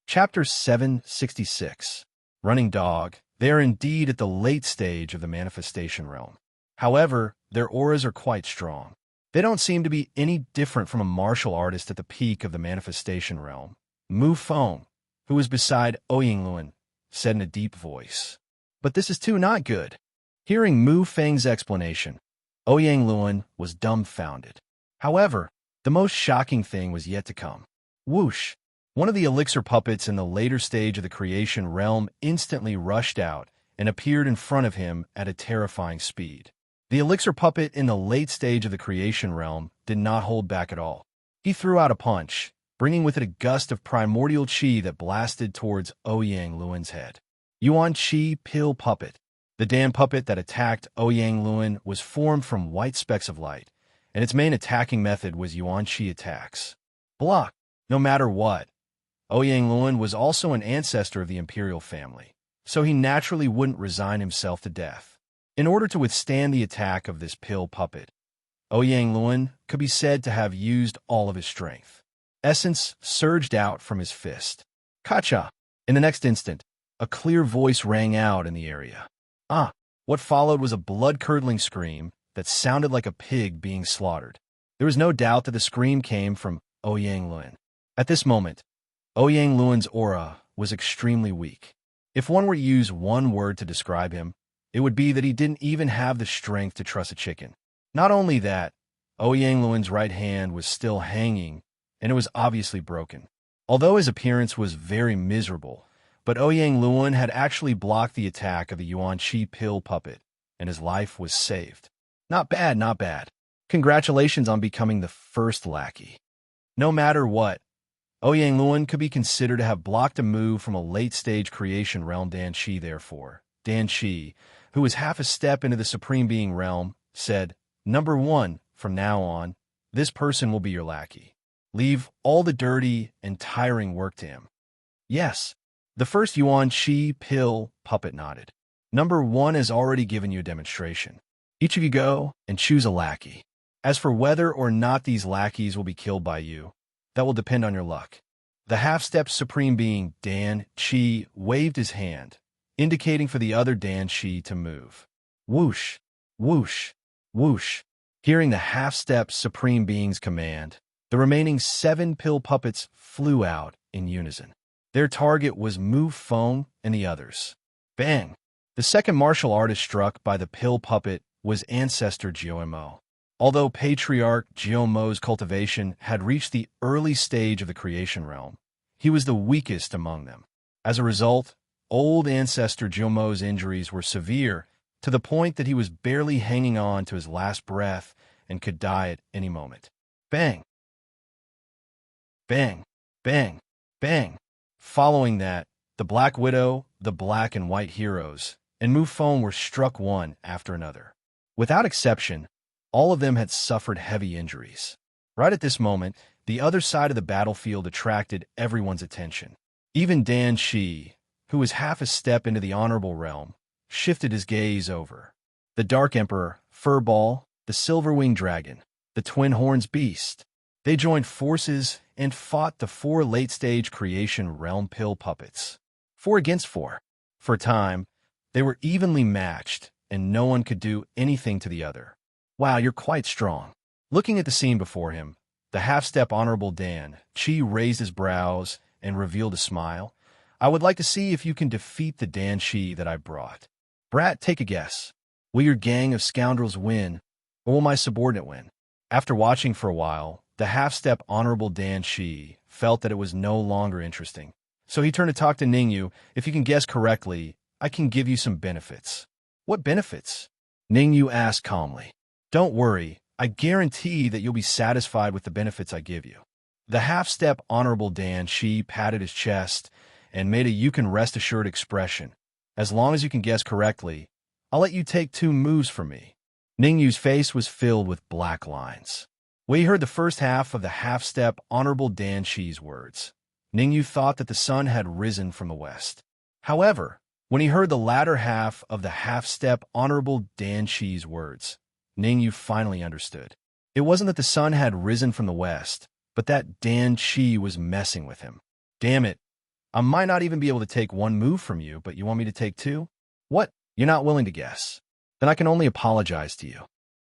Chapter 766. Running Dog. They are indeed at the late stage of the manifestation realm. However, their auras are quite strong. They don't seem to be any different from a martial artist at the peak of the manifestation realm. Mu Feng, who was beside Ouyingluan, said in a deep voice. But this is too not good. Hearing Mu Feng's explanation, Ouyingluan was dumbfounded. However, the most shocking thing was yet to come. Whoosh! One of the elixir puppets in the later stage of the creation realm instantly rushed out and appeared in front of him at a terrifying speed. The elixir puppet in the late stage of the creation realm did not hold back at all. He threw out a punch, bringing with it a gust of primordial qi that blasted towards Ouyang Luan's head. Yuan Qi Pill Puppet. The Dan puppet that attacked Ouyang Luan was formed from white specks of light, and its main attacking method was Yuan Qi attacks. Block. No matter what. Ouyang Luan was also an ancestor of the imperial family, so he naturally wouldn't resign himself to death. In order to withstand the attack of this pill puppet, Ouyang Luan could be said to have used all of his strength. Essence surged out from his fist. Kacha! In the next instant, a clear voice rang out in the area. What followed was a blood-curdling scream that sounded like a pig being slaughtered. There was no doubt that the scream came from Ouyang Luan. At this moment, Ouyang Luan's aura was extremely weak. If one were to use one word to describe him, it would be that he didn't even have the strength to truss a chicken. Not only that, Ouyang Luan's right hand was still hanging, and it was obviously broken. Although his appearance was very miserable, but Ouyang Luan had actually blocked the attack of the Yuan Qi pill puppet, and his life was saved. Not bad, not bad. Congratulations on becoming the first lackey. No matter what, Ouyang Luan could be considered to have blocked a move from a late-stage creation realm Dan Qi. Therefore, Dan Qi, who was half a step into the Supreme Being realm, said, "Number 1, from now on, this person will be your lackey. Leave all the dirty and tiring work to him." Yes. The first Yuan Qi pill puppet nodded. Number 1 has already given you a demonstration. Each of you go and choose a lackey. As for whether or not these lackeys will be killed by you, that will depend on your luck. The half-step Supreme Being Dan Qi waved his hand, indicating for the other Dan Qi to move. Whoosh, whoosh, whoosh. Hearing the half-step Supreme Being's command, the remaining 7 pill puppets flew out in unison. Their target was Mu Feng and the others. Bang! The second martial artist struck by the pill puppet was Ancestor Jiumo. Although Patriarch Jiumo's cultivation had reached the early stage of the creation realm, he was the weakest among them. As a result, old Ancestor Jiumo's injuries were severe to the point that he was barely hanging on to his last breath and could die at any moment. Bang! Bang! Bang! Bang! Following that, the Black Widow, the Black and White Heroes, and Mu Feng were struck one after another. Without exception, all of them had suffered heavy injuries. Right at this moment, the other side of the battlefield attracted everyone's attention. Even Dan Qi, who was half a step into the honorable realm, shifted his gaze over. The Dark Emperor, Furball, the Silver-Winged Dragon, the Twin Horns Beast. They joined forces and fought the 4 late-stage creation realm pill puppets. 4 against 4. For a time, they were evenly matched, and no one could do anything to the other. Wow, you're quite strong. Looking at the scene before him, the half-step Honorable Dan Qi raised his brows and revealed a smile. I would like to see if you can defeat the Dan Qi that I brought. Brat, take a guess. Will your gang of scoundrels win, or will my subordinate win? After watching for a while, the half-step Honorable Dan Qi felt that it was no longer interesting. So he turned to talk to Ningyu. If you can guess correctly, I can give you some benefits. What benefits? Ningyu asked calmly. Don't worry, I guarantee that you'll be satisfied with the benefits I give you. The half-step Honorable Dan Qi patted his chest and made a "you can rest assured" expression. As long as you can guess correctly, I'll let you take 2 moves from me. Ningyu's face was filled with black lines. When he heard the first half of the half-step Honorable Dan Qi's words, Ningyu thought that the sun had risen from the west. However, when he heard the latter half of the half-step Honorable Dan Qi's words, Ningyu finally understood. It wasn't that the sun had risen from the west, but that Dan Qi was messing with him. Damn it, I might not even be able to take 1 move from you, but you want me to take 2? What? You're not willing to guess? Then I can only apologize to you.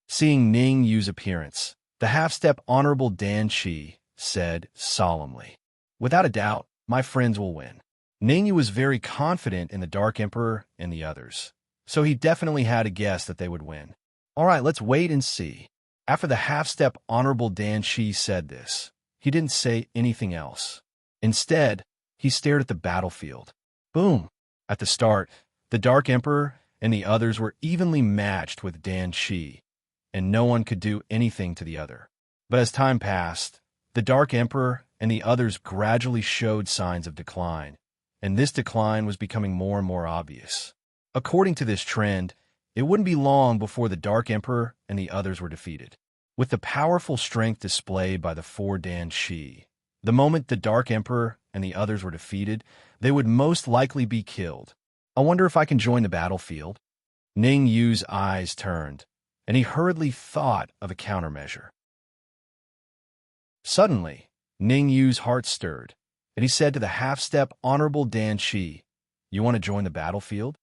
Seeing Ningyu's appearance, the half-step Honorable Dan Qi said solemnly, "Without a doubt, my friends will win." Ningyu was very confident in the Dark Emperor and the others, so he definitely had a guess that they would win. All right, let's wait and see. After the half-step Honorable Dan Qi said this, he didn't say anything else. Instead, he stared at the battlefield. Boom! At the start, the Dark Emperor and the others were evenly matched with Dan Qi, and no one could do anything to the other. But as time passed, The Dark Emperor and the others gradually showed signs of decline, and this decline was becoming more and more obvious. According to this trend, it wouldn't be long before the Dark Emperor and the others were defeated. With the powerful strength displayed by the four Dan Shi, the moment the Dark Emperor and the others were defeated, they would most likely be killed. I wonder if I can join the battlefield? Ning Yu's eyes turned, and he hurriedly thought of a countermeasure. Suddenly, Ning Yu's heart stirred, and he said to the half-step Honorable Dan Shi, "You want to join the battlefield?"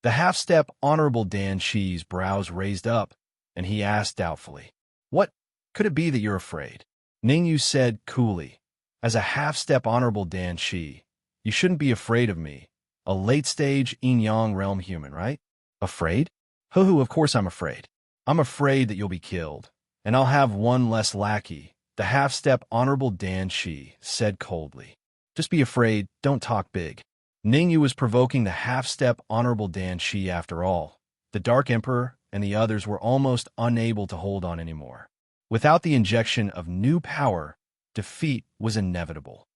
The half-step Honorable Dan Shi's brows raised up, and he asked doubtfully, "What? Could it be that you're afraid?" Ning Yu said coolly, "As a half-step Honorable Dan Shi, you shouldn't be afraid of me, a late-stage yin-yang realm human, right?" "Afraid? Hoo-hoo, of course I'm afraid. I'm afraid that you'll be killed, and I'll have one less lackey," the half-step Honorable Dan Shi said coldly. "Just be afraid, don't talk big." Ning Yu was provoking the half-step Honorable Dan Shi after all. The Dark Emperor and the others were almost unable to hold on anymore. Without the injection of new power, defeat was inevitable.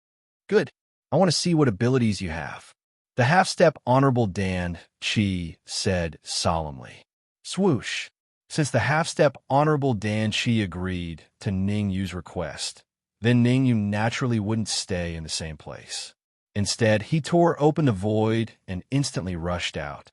"Good. I want to see what abilities you have," the half-step Honorable Dan Shi said solemnly. Swoosh. Since the half-step Honorable Dan Shi agreed to Ning Yu's request, then Ning Yu naturally wouldn't stay in the same place. Instead, he tore open the void and instantly rushed out.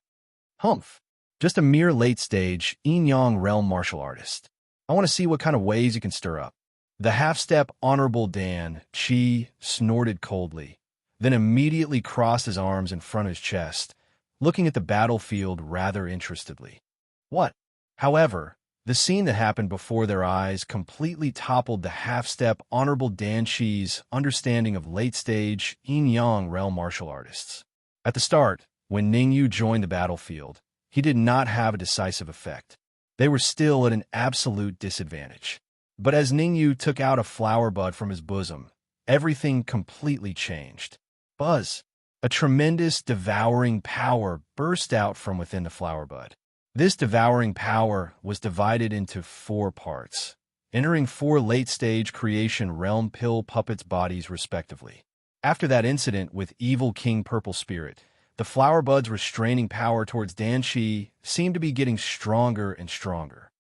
"Humph. Just a mere late-stage yin-yang realm martial artist. I want to see what kind of ways you can stir up." The half-step Honorable Dan Shi snorted coldly, then immediately crossed his arms in front of his chest, looking at the battlefield rather interestedly. What? However, the scene that happened before their eyes completely toppled the half-step Honorable Dan Shi's understanding of late-stage yin-yang realm martial artists. At the start, when Ning Yu joined the battlefield, he did not have a decisive effect. They were still at an absolute disadvantage. But as Ning Yu took out a flower bud from his bosom, everything completely changed. Buzz! A tremendous devouring power burst out from within the flower bud. This devouring power was divided into 4 parts, entering 4 late-stage creation realm pill puppets' bodies respectively. After that incident with evil King Purple Spirit, the flower bud's restraining power towards Dan Shi seemed to be getting stronger and stronger.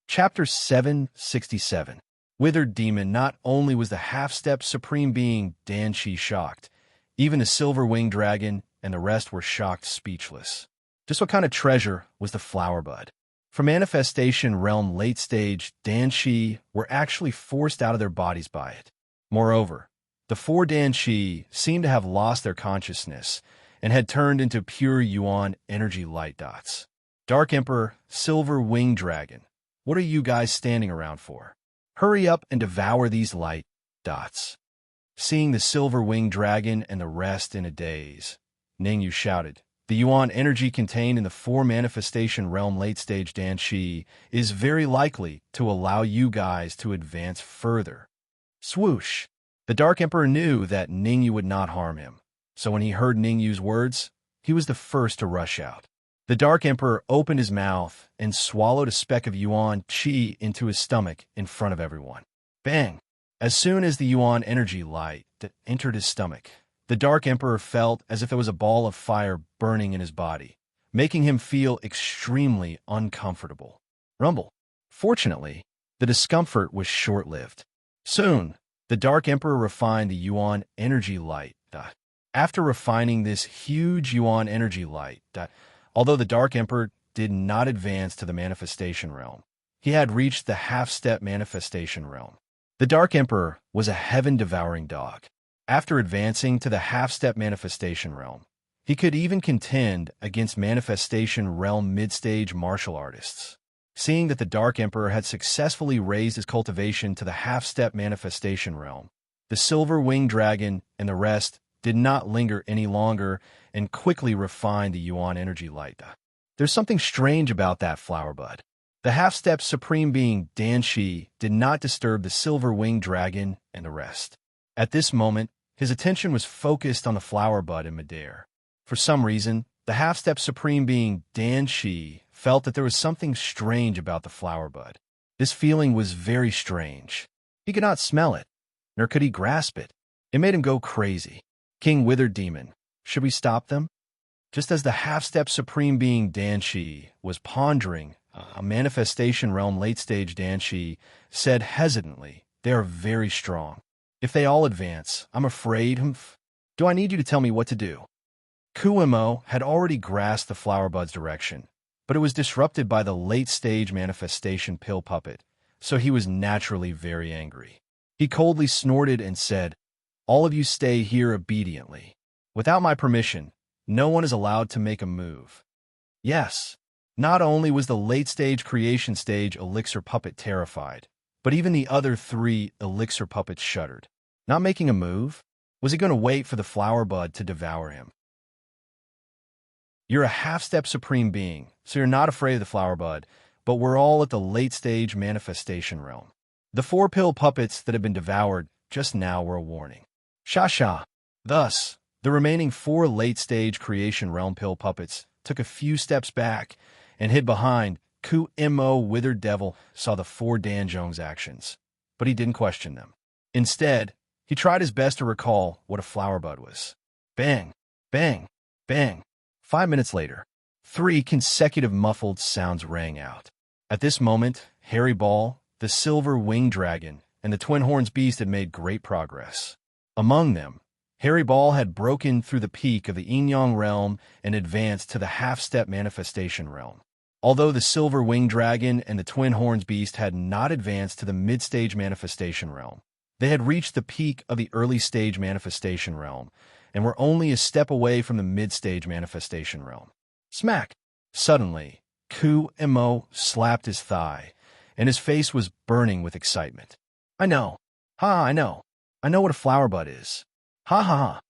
Chapter 767. Withered Demon. Not only was the half-step supreme being Dan Shi shocked, even the silver-winged dragon and the rest were shocked speechless. Just what kind of treasure was the flower bud? For manifestation realm late stage, Dan Shi were actually forced out of their bodies by it. Moreover, the 4 Dan Shi seemed to have lost their consciousness and had turned into pure Yuan energy light dots. Dark Emperor, silver-winged dragon, what are you guys standing around for? Hurry up and devour these light dots. Seeing the silver-winged dragon and the rest in a daze, Ning Yu shouted, "The Yuan energy contained in the 4 manifestation realm late-stage Dan Shi is very likely to allow you guys to advance further." Swoosh! The Dark Emperor knew that Ning Yu would not harm him, so when he heard Ning Yu's words, he was the first to rush out. The Dark Emperor opened his mouth and swallowed a speck of Yuan Qi into his stomach in front of everyone. Bang! As soon as the Yuan energy light that entered his stomach, the Dark Emperor felt as if there was a ball of fire burning in his body, making him feel extremely uncomfortable. Rumble. Fortunately, the discomfort was short-lived. Soon, the Dark Emperor refined the Yuan energy light. After refining this huge Yuan energy light, although the Dark Emperor did not advance to the manifestation realm, he had reached the half-step manifestation realm. The Dark Emperor was a heaven-devouring dog. After advancing to the half-step manifestation realm, he could even contend against manifestation realm mid-stage martial artists. Seeing that the Dark Emperor had successfully raised his cultivation to the half-step manifestation realm, the silver-winged dragon and the rest did not linger any longer and quickly refined the Yuan energy light. There's something strange about that flower bud. The half-step supreme being Dan Shi did not disturb the silver-winged dragon and the rest. At this moment, his attention was focused on the flower bud in midair. For some reason, the half-step supreme being Dan Shi felt that there was something strange about the flower bud. This feeling was very strange. He could not smell it, nor could he grasp it. It made him go crazy. King Withered Demon, should we stop them? Just as the half-step supreme being Danshi was pondering, a manifestation realm late-stage Danshi said hesitantly, they are very strong. If they all advance, I'm afraid, do I need you to tell me what to do? Kuimo had already grasped the flower bud's direction, but it was disrupted by the late-stage manifestation pill puppet, so he was naturally very angry. He coldly snorted and said, all of you stay here obediently. Without my permission, no one is allowed to make a move. Yes, not only was the late-stage creation stage elixir puppet terrified, but even the other 3 elixir puppets shuddered. Not making a move? Was he going to wait for the flower bud to devour him? You're a half-step supreme being, so you're not afraid of the flower bud, but we're all at the late-stage manifestation realm. The 4 pill puppets that had been devoured just now were a warning. Sha-sha. Thus, the remaining 4 late-stage creation realm pill puppets took a few steps back and hid behind. Ku-Mo Withered Devil saw the 4 Danzhong's actions, but he didn't question them. Instead, he tried his best to recall what a flower bud was. Bang, bang, bang. 5 minutes later, 3 consecutive muffled sounds rang out. At this moment, Harry Ball, the silver winged dragon, and the twin horns beast had made great progress. Among them, Harry Ball had broken through the peak of the Yin-Yang realm and advanced to the half-step manifestation realm. Although the silver winged dragon and the twin horns beast had not advanced to the mid-stage manifestation realm, they had reached the peak of the early-stage manifestation realm and were only a step away from the mid-stage manifestation realm. Smack! Suddenly, Ku-Mo slapped his thigh, and his face was burning with excitement. I know. I know. I know what a flower bud is. Ha ha ha.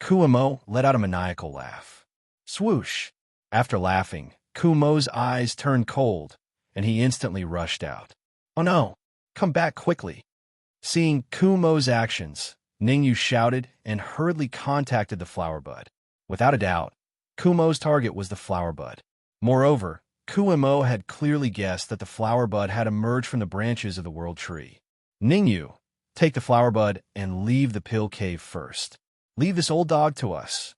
Ku-Mo let out a maniacal laugh. Swoosh! After laughing, Ku-Mo's eyes turned cold, and he instantly rushed out. Oh no! Come back quickly! Seeing Ku-Mo's actions, Ningyu shouted and hurriedly contacted the flower bud. Without a doubt, Ku-Mo's target was the flower bud. Moreover, Ku-Mo had clearly guessed that the flower bud had emerged from the branches of the world tree. Ningyu, take the flower bud and leave the pill cave first. Leave this old dog to us.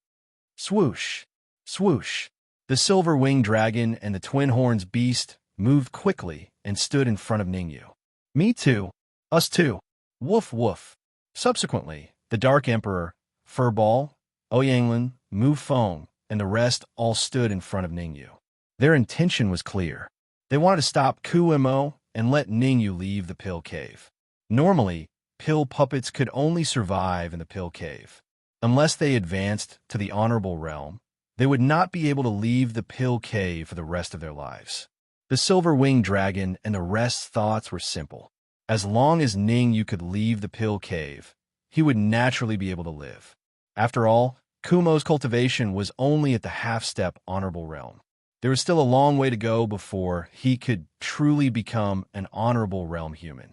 Swoosh! Swoosh! The silver-winged dragon and the twin horns beast moved quickly and stood in front of Ningyu. Me too. Us too. Woof woof. Subsequently, the Dark Emperor, Furball, Oyanglin, Mu Feng, and the rest all stood in front of Ningyu. Their intention was clear. They wanted to stop Ku-Mo and let Ningyu leave the pill cave. Normally, pill puppets could only survive in the pill cave. Unless they advanced to the honorable realm, they would not be able to leave the pill cave for the rest of their lives. The silver-winged dragon and the rest's thoughts were simple. As long as Ningyu could leave the pill cave, he would naturally be able to live. After all, Kumo's cultivation was only at the half-step honorable realm. There was still a long way to go before he could truly become an honorable realm human.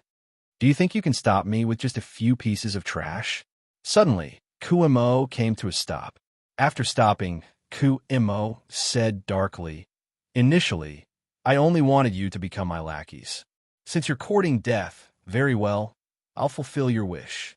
Do you think you can stop me with just a few pieces of trash? Suddenly, Ku-Mo came to a stop. After stopping, Ku-Mo said darkly, initially, I only wanted you to become my lackeys. Since you're courting death, very well, I'll fulfill your wish.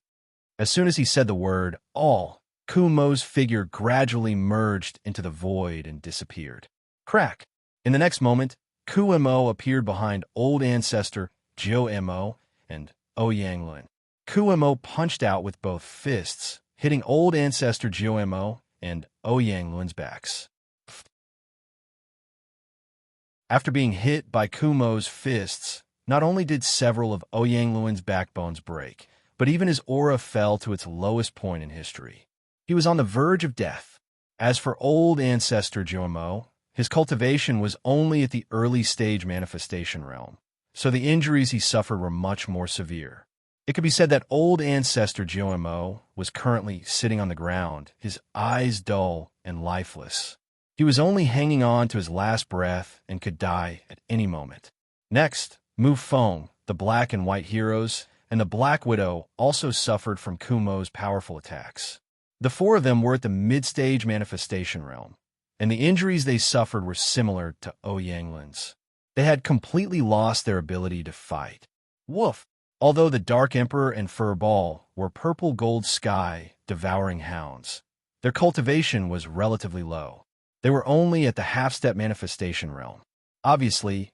As soon as he said the word, all, Ku-Mo's figure gradually merged into the void and disappeared. Crack! In the next moment, Ku-Mo appeared behind old ancestor Jiu-Mo and Oyanglin. Ku-Mo punched out with both fists, hitting old ancestor Jiu-Mo and Oyanglin's backs. After being hit by Ku-Mo's fists, not only did several of Oyanglin's backbones break, but even his aura fell to its lowest point in history. He was on the verge of death. As for old ancestor Jiu-Mo, his cultivation was only at the early stage manifestation realm, so the injuries he suffered were much more severe. It could be said that old ancestor Jiu-Mo was currently sitting on the ground, his eyes dull and lifeless. He was only hanging on to his last breath and could die at any moment. Next, Mu Feng, the Black and White heroes, and the Black Widow also suffered from Kumo's powerful attacks. The four of them were at the mid-stage manifestation realm, and the injuries they suffered were similar to Oyanglin's. They had completely lost their ability to fight. Woof! Although the Dark Emperor and Fur Ball were purple gold sky devouring hounds, their cultivation was relatively low. They were only at the half-step manifestation realm. Obviously,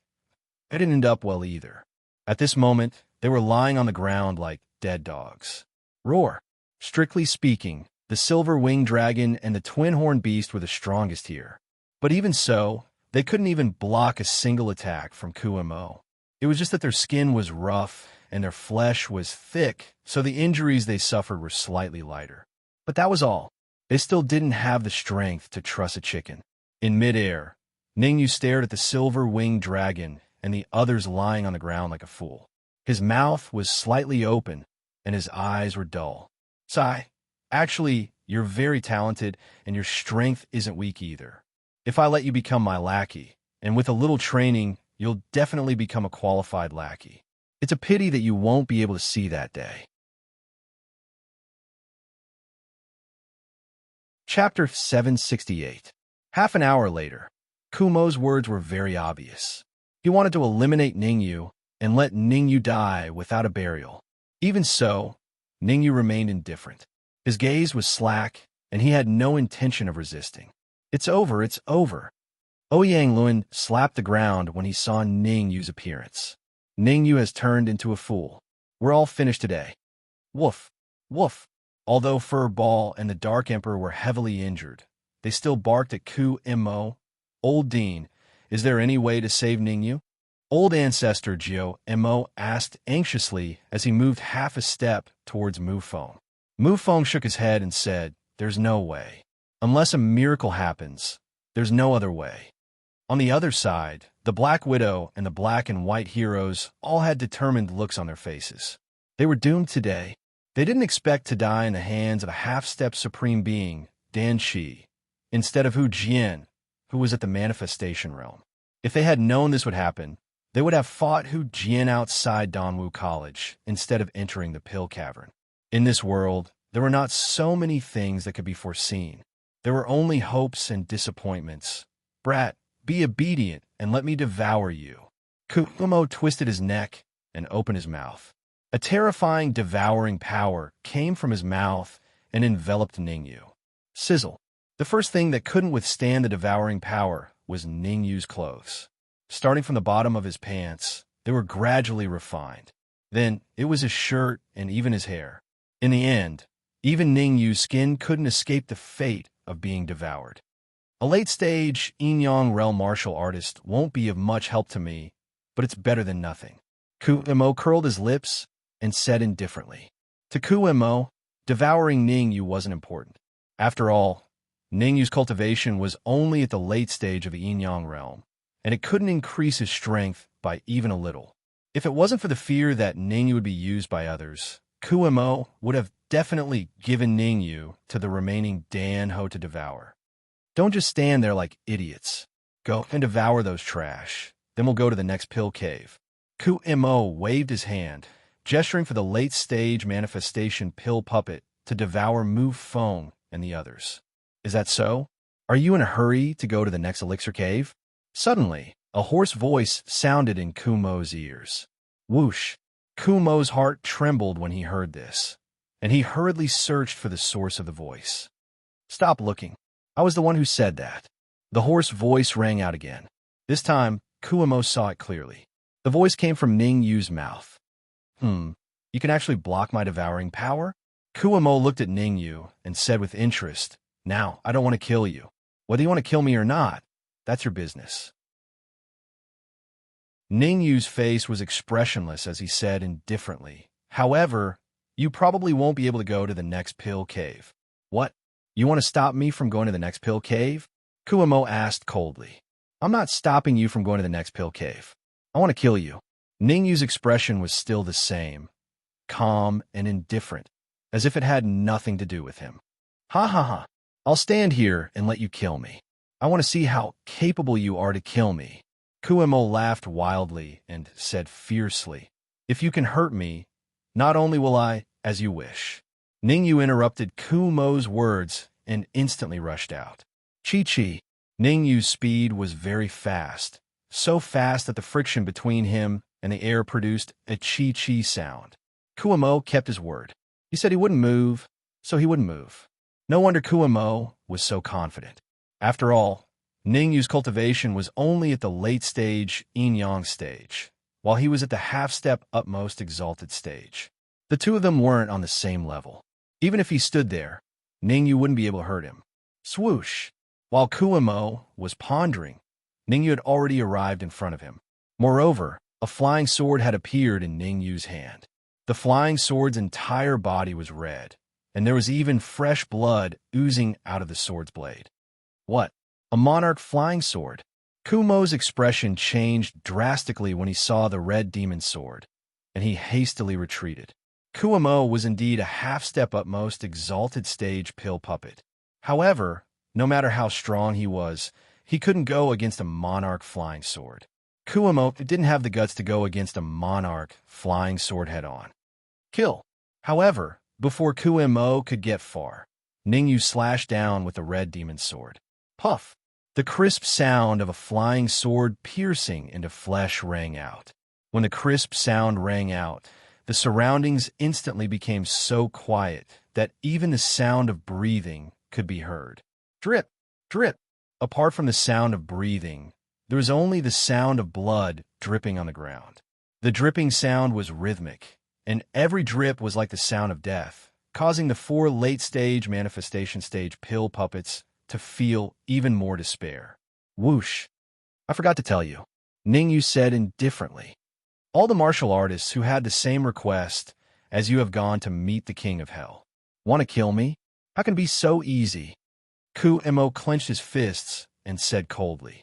it didn't end up well either. At this moment, they were lying on the ground like dead dogs. Roar! Strictly speaking, the silver-winged dragon and the twin-horned beast were the strongest here. But even so, they couldn't even block a single attack from Kumo. It was just that their skin was rough and their flesh was thick, so the injuries they suffered were slightly lighter. But that was all. They still didn't have the strength to truss a chicken. In midair, Ningyu stared at the silver-winged dragon and the others lying on the ground like a fool. His mouth was slightly open, and his eyes were dull. Sigh. Actually, you're very talented, and your strength isn't weak either. If I let you become my lackey, and with a little training, you'll definitely become a qualified lackey. It's a pity that you won't be able to see that day. Chapter 768. Half an hour later, Kumo's words were very obvious. He wanted to eliminate Ningyu and let Ningyu die without a burial. Even so, Ningyu remained indifferent. His gaze was slack, and he had no intention of resisting. It's over, it's over. Ouyang Luan slapped the ground when he saw Ningyu's appearance. Ningyu has turned into a fool. We're all finished today. Woof, woof. Although Fur Ball and the Dark Emperor were heavily injured, they still barked at Kumo. Old Dean, is there any way to save Ningyu? Old Ancestor Mo asked anxiously as he moved half a step towards Mufong. Mufong shook his head and said, there's no way. Unless a miracle happens, there's no other way. On the other side, the Black Widow and the Black and White heroes all had determined looks on their faces. They were doomed today. They didn't expect to die in the hands of a half-step supreme being, Dan Shi, instead of Hu Jian, who was at the manifestation realm. If they had known this would happen, they would have fought Hu Jian outside Donwu College instead of entering the Pill Cavern. In this world, there were not so many things that could be foreseen. There were only hopes and disappointments. Brat, be obedient and let me devour you. Kumo twisted his neck and opened his mouth. A terrifying devouring power came from his mouth and enveloped Ningyu. Sizzle. The first thing that couldn't withstand the devouring power was Ningyu's clothes. Starting from the bottom of his pants, they were gradually refined. Then it was his shirt and even his hair. In the end, even Ningyu's skin couldn't escape the fate of being devoured. A late-stage Inyang realm martial artist won't be of much help to me, but it's better than nothing. Kumo curled his lips and said indifferently. To Kumo, devouring Ningyu wasn't important. After all, Ningyu's cultivation was only at the late stage of the Inyang realm, and it couldn't increase his strength by even a little. If it wasn't for the fear that Ningyu would be used by others, Kumo would have definitely given Ningyu to the remaining Dan Ho to devour. Don't just stand there like idiots. Go and devour those trash. Then we'll go to the next pill cave. Kumo waved his hand, gesturing for the late-stage manifestation pill puppet to devour Mu Feng and the others. Is that so? Are you in a hurry to go to the next elixir cave? Suddenly, a hoarse voice sounded in Kumo's ears. Whoosh! Kumo's heart trembled when he heard this, and he hurriedly searched for the source of the voice. Stop looking. I was the one who said that. The hoarse voice rang out again. This time, Kumo saw it clearly. The voice came from Ningyu's mouth. You can actually block my devouring power? Kumo looked at Ningyu and said with interest, Now, I don't want to kill you. Whether you want to kill me or not, that's your business. Ningyu's face was expressionless as he said indifferently, However, you probably won't be able to go to the next pill cave. What? You want to stop me from going to the next pill cave? Kumo asked coldly. I'm not stopping you from going to the next pill cave. I want to kill you. Ningyu's expression was still the same, calm and indifferent, as if it had nothing to do with him. Ha ha ha. I'll stand here and let you kill me. I want to see how capable you are to kill me. Kumo laughed wildly and said fiercely, If you can hurt me, not only will I, as you wish. Ningyu interrupted Kumo's words and instantly rushed out. Chi-Chi. Ningyu's speed was very fast, so fast that the friction between him and the air produced a chi-chi sound. Kuo-mo kept his word. He said he wouldn't move, so he wouldn't move. No wonder Kuo-mo was so confident. After all, Ningyu's cultivation was only at the late-stage yin-yang stage, while he was at the half-step utmost exalted stage. The two of them weren't on the same level. Even if he stood there, Ningyu wouldn't be able to hurt him. Swoosh! While Kuo-mo was pondering, Ningyu had already arrived in front of him. Moreover, a flying sword had appeared in Ningyu's hand. The flying sword's entire body was red, and there was even fresh blood oozing out of the sword's blade. What? A monarch flying sword? Kumo's expression changed drastically when he saw the red demon sword, and he hastily retreated. Kuo-mo was indeed a half-step utmost exalted stage pill puppet. However, no matter how strong he was, he couldn't go against a monarch flying sword. Kuo-mo didn't have the guts to go against a monarch flying sword head-on. Kill. However, before Kuo-mo could get far, Ningyu slashed down with the red demon sword. Puff! The crisp sound of a flying sword piercing into flesh rang out. When the crisp sound rang out, the surroundings instantly became so quiet that even the sound of breathing could be heard. Drip! Drip! Apart from the sound of breathing, there was only the sound of blood dripping on the ground. The dripping sound was rhythmic, and every drip was like the sound of death, causing the 4 late-stage manifestation stage pill puppets to feel even more despair. Whoosh! I forgot to tell you, Ningyu said indifferently. All the martial artists who had the same request as you have gone to meet the king of hell. Want to kill me? How can it be so easy? Kuo-mo clenched his fists and said coldly,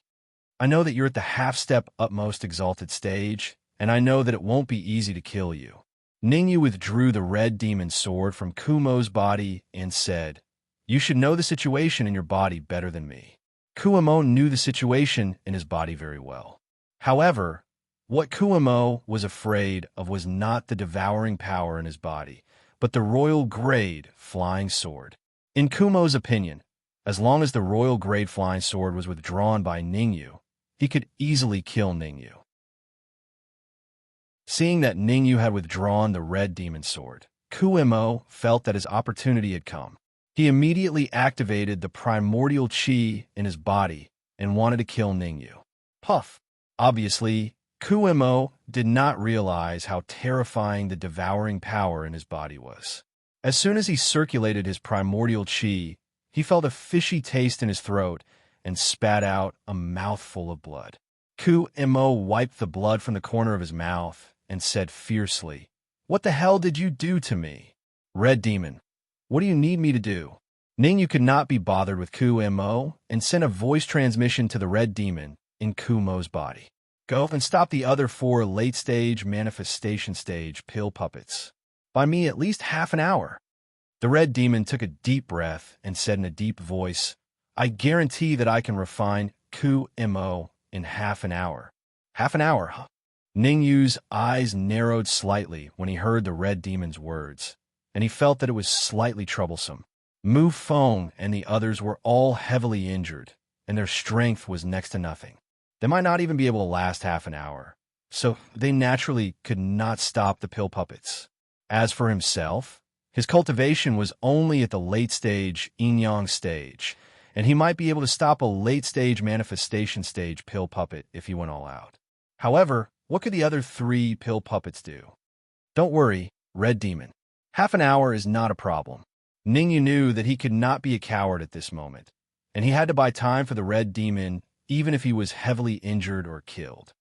I know that you're at the half-step utmost exalted stage, and I know that it won't be easy to kill you. Ningyu withdrew the red demon sword from Kumo's body and said, You should know the situation in your body better than me. Kuo-mo knew the situation in his body very well. However, what Kuo-mo was afraid of was not the devouring power in his body, but the royal-grade flying sword. In Kumo's opinion, as long as the royal-grade flying sword was withdrawn by Ningyu, he could easily kill Ningyu. Seeing that Ningyu had withdrawn the red demon sword, Kuo-mo felt that his opportunity had come. He immediately activated the primordial chi in his body and wanted to kill Ningyu. Puff! Obviously, Kuo-mo did not realize how terrifying the devouring power in his body was. As soon as he circulated his primordial chi, he felt a fishy taste in his throat and spat out a mouthful of blood. Kuo-mo wiped the blood from the corner of his mouth and said fiercely, What the hell did you do to me? Red Demon, what do you need me to do? Ningyu could not be bothered with Kuo-mo and sent a voice transmission to the Red Demon in Kumo's body. Go and stop the other 4 late-stage manifestation stage pill puppets. By me at least half an hour. The Red Demon took a deep breath and said in a deep voice, I guarantee that I can refine Kuo-mo in half an hour. Half an hour, huh? Ningyu's eyes narrowed slightly when he heard the Red Demon's words, and he felt that it was slightly troublesome. Mu Feng and the others were all heavily injured, and their strength was next to nothing. They might not even be able to last half an hour, so they naturally could not stop the pill puppets. As for himself, his cultivation was only at the late-stage yin-yang stage, and he might be able to stop a late-stage manifestation stage pill puppet if he went all out. However, what could the other 3 pill puppets do? Don't worry, Red Demon. Half an hour is not a problem. Ningyu knew that he could not be a coward at this moment, and he had to buy time for the Red Demon even if he was heavily injured or killed.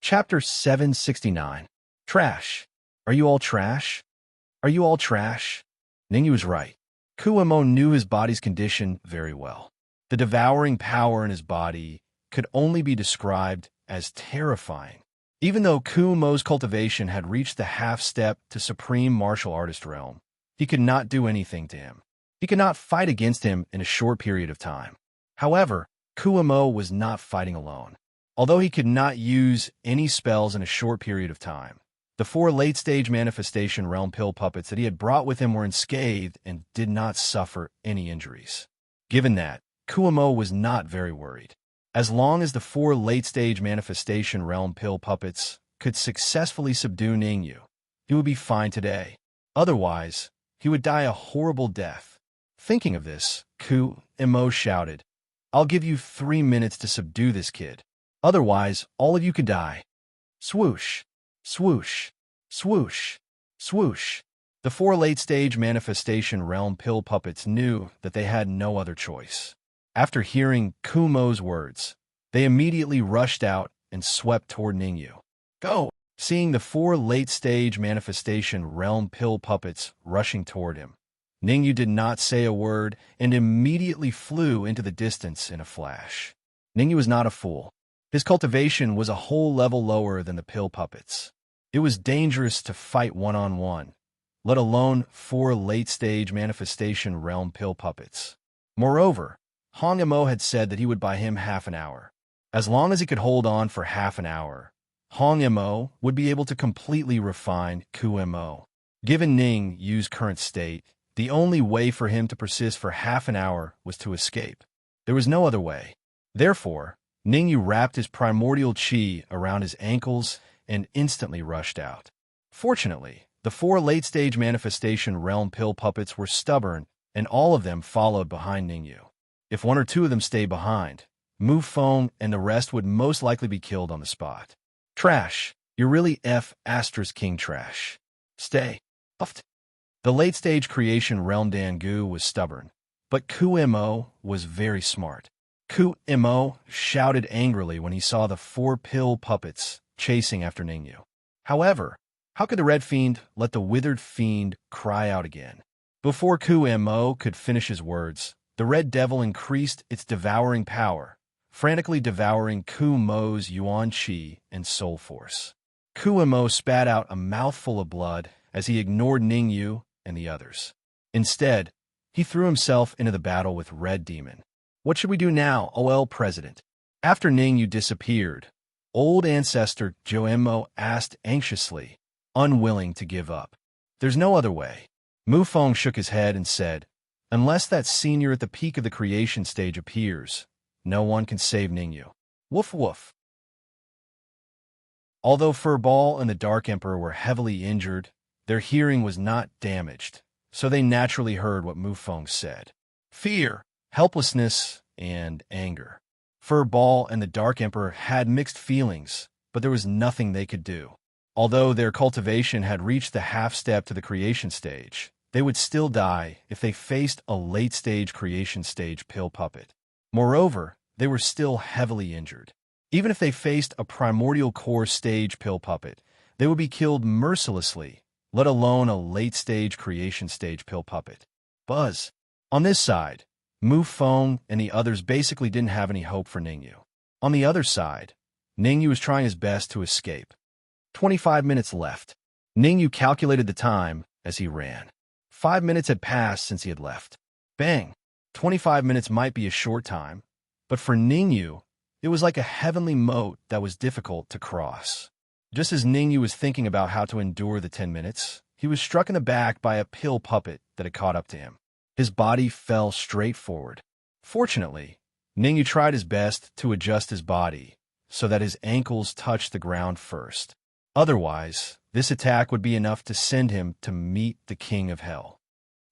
Chapter 769. Trash. Are you all trash? Are you all trash? Ningyu was right. Kuo-mo knew his body's condition very well. The devouring power in his body could only be described as terrifying. Even though Kuo-mo's cultivation had reached the half-step to supreme martial artist realm, he could not do anything to him. He could not fight against him in a short period of time. However, Kuo-mo was not fighting alone. Although he could not use any spells in a short period of time, the 4 late-stage manifestation realm pill puppets that he had brought with him were unscathed and did not suffer any injuries. Given that, Kuemo was not very worried. As long as the 4 late-stage manifestation realm pill puppets could successfully subdue Ningyu, he would be fine today. Otherwise, he would die a horrible death. Thinking of this, Kuemo shouted, "I'll give you 3 minutes to subdue this kid. Otherwise, all of you could die." Swoosh, swoosh, swoosh, swoosh. The 4 late-stage manifestation realm pill puppets knew that they had no other choice. After hearing Kumo's words, they immediately rushed out and swept toward Ningyu. Go! Seeing the 4 late-stage manifestation realm pill puppets rushing toward him, Ningyu did not say a word and immediately flew into the distance in a flash. Ningyu was not a fool. His cultivation was a whole level lower than the pill puppets. It was dangerous to fight one-on-one, let alone 4 late-stage manifestation realm pill puppets. Moreover, Hongamo had said that he would buy him half an hour. As long as he could hold on for half an hour, Hongamo would be able to completely refine Kuemo. Given Ningyu's current state, the only way for him to persist for half an hour was to escape. There was no other way. Therefore, Ningyu wrapped his primordial chi around his ankles and instantly rushed out. Fortunately, the 4 late-stage manifestation realm pill puppets were stubborn, and all of them followed behind Ningyu. If 1 or 2 of them stayed behind, Mufeng and the rest would most likely be killed on the spot. Trash. You're really King trash. Stay. Uft. The late-stage creation realm Dangu was stubborn, but Kuemo was very smart. Kuemo shouted angrily when he saw the 4 pill puppets chasing after Ningyu. However, how could the red fiend let the withered fiend cry out again? Before Kuemo could finish his words, the red devil increased its devouring power, frantically devouring Kumo's yuan chi and soul force. Kuemo spat out a mouthful of blood as he ignored Ningyu and the others. Instead, he threw himself into the battle with Red Demon. What should we do now, OL President? After Ningyu disappeared, old ancestor Joemo asked anxiously, unwilling to give up. There's no other way. Mufeng shook his head and said, unless that senior at the peak of the creation stage appears, no one can save Ningyu. Woof woof. Although Furball and the Dark Emperor were heavily injured, their hearing was not damaged, so they naturally heard what Mufeng said. Fear, helplessness, and anger. Furball and the Dark Emperor had mixed feelings, but there was nothing they could do. Although their cultivation had reached the half-step to the creation stage, they would still die if they faced a late-stage creation stage pill puppet. Moreover, they were still heavily injured. Even if they faced a primordial core stage pill puppet, they would be killed mercilessly, let alone a late-stage creation stage pill puppet. Buzz. On this side, Mufeng and the others basically didn't have any hope for Ningyu. On the other side, Ningyu was trying his best to escape. 25 minutes left. Ningyu calculated the time as he ran. 5 minutes had passed since he had left. Bang! 25 minutes might be a short time, but for Ningyu, it was like a heavenly moat that was difficult to cross. Just as Ningyu was thinking about how to endure the 10 minutes, he was struck in the back by a pill puppet that had caught up to him. His body fell straight forward. Fortunately, Ningyu tried his best to adjust his body so that his ankles touched the ground first. Otherwise, this attack would be enough to send him to meet the King of Hell.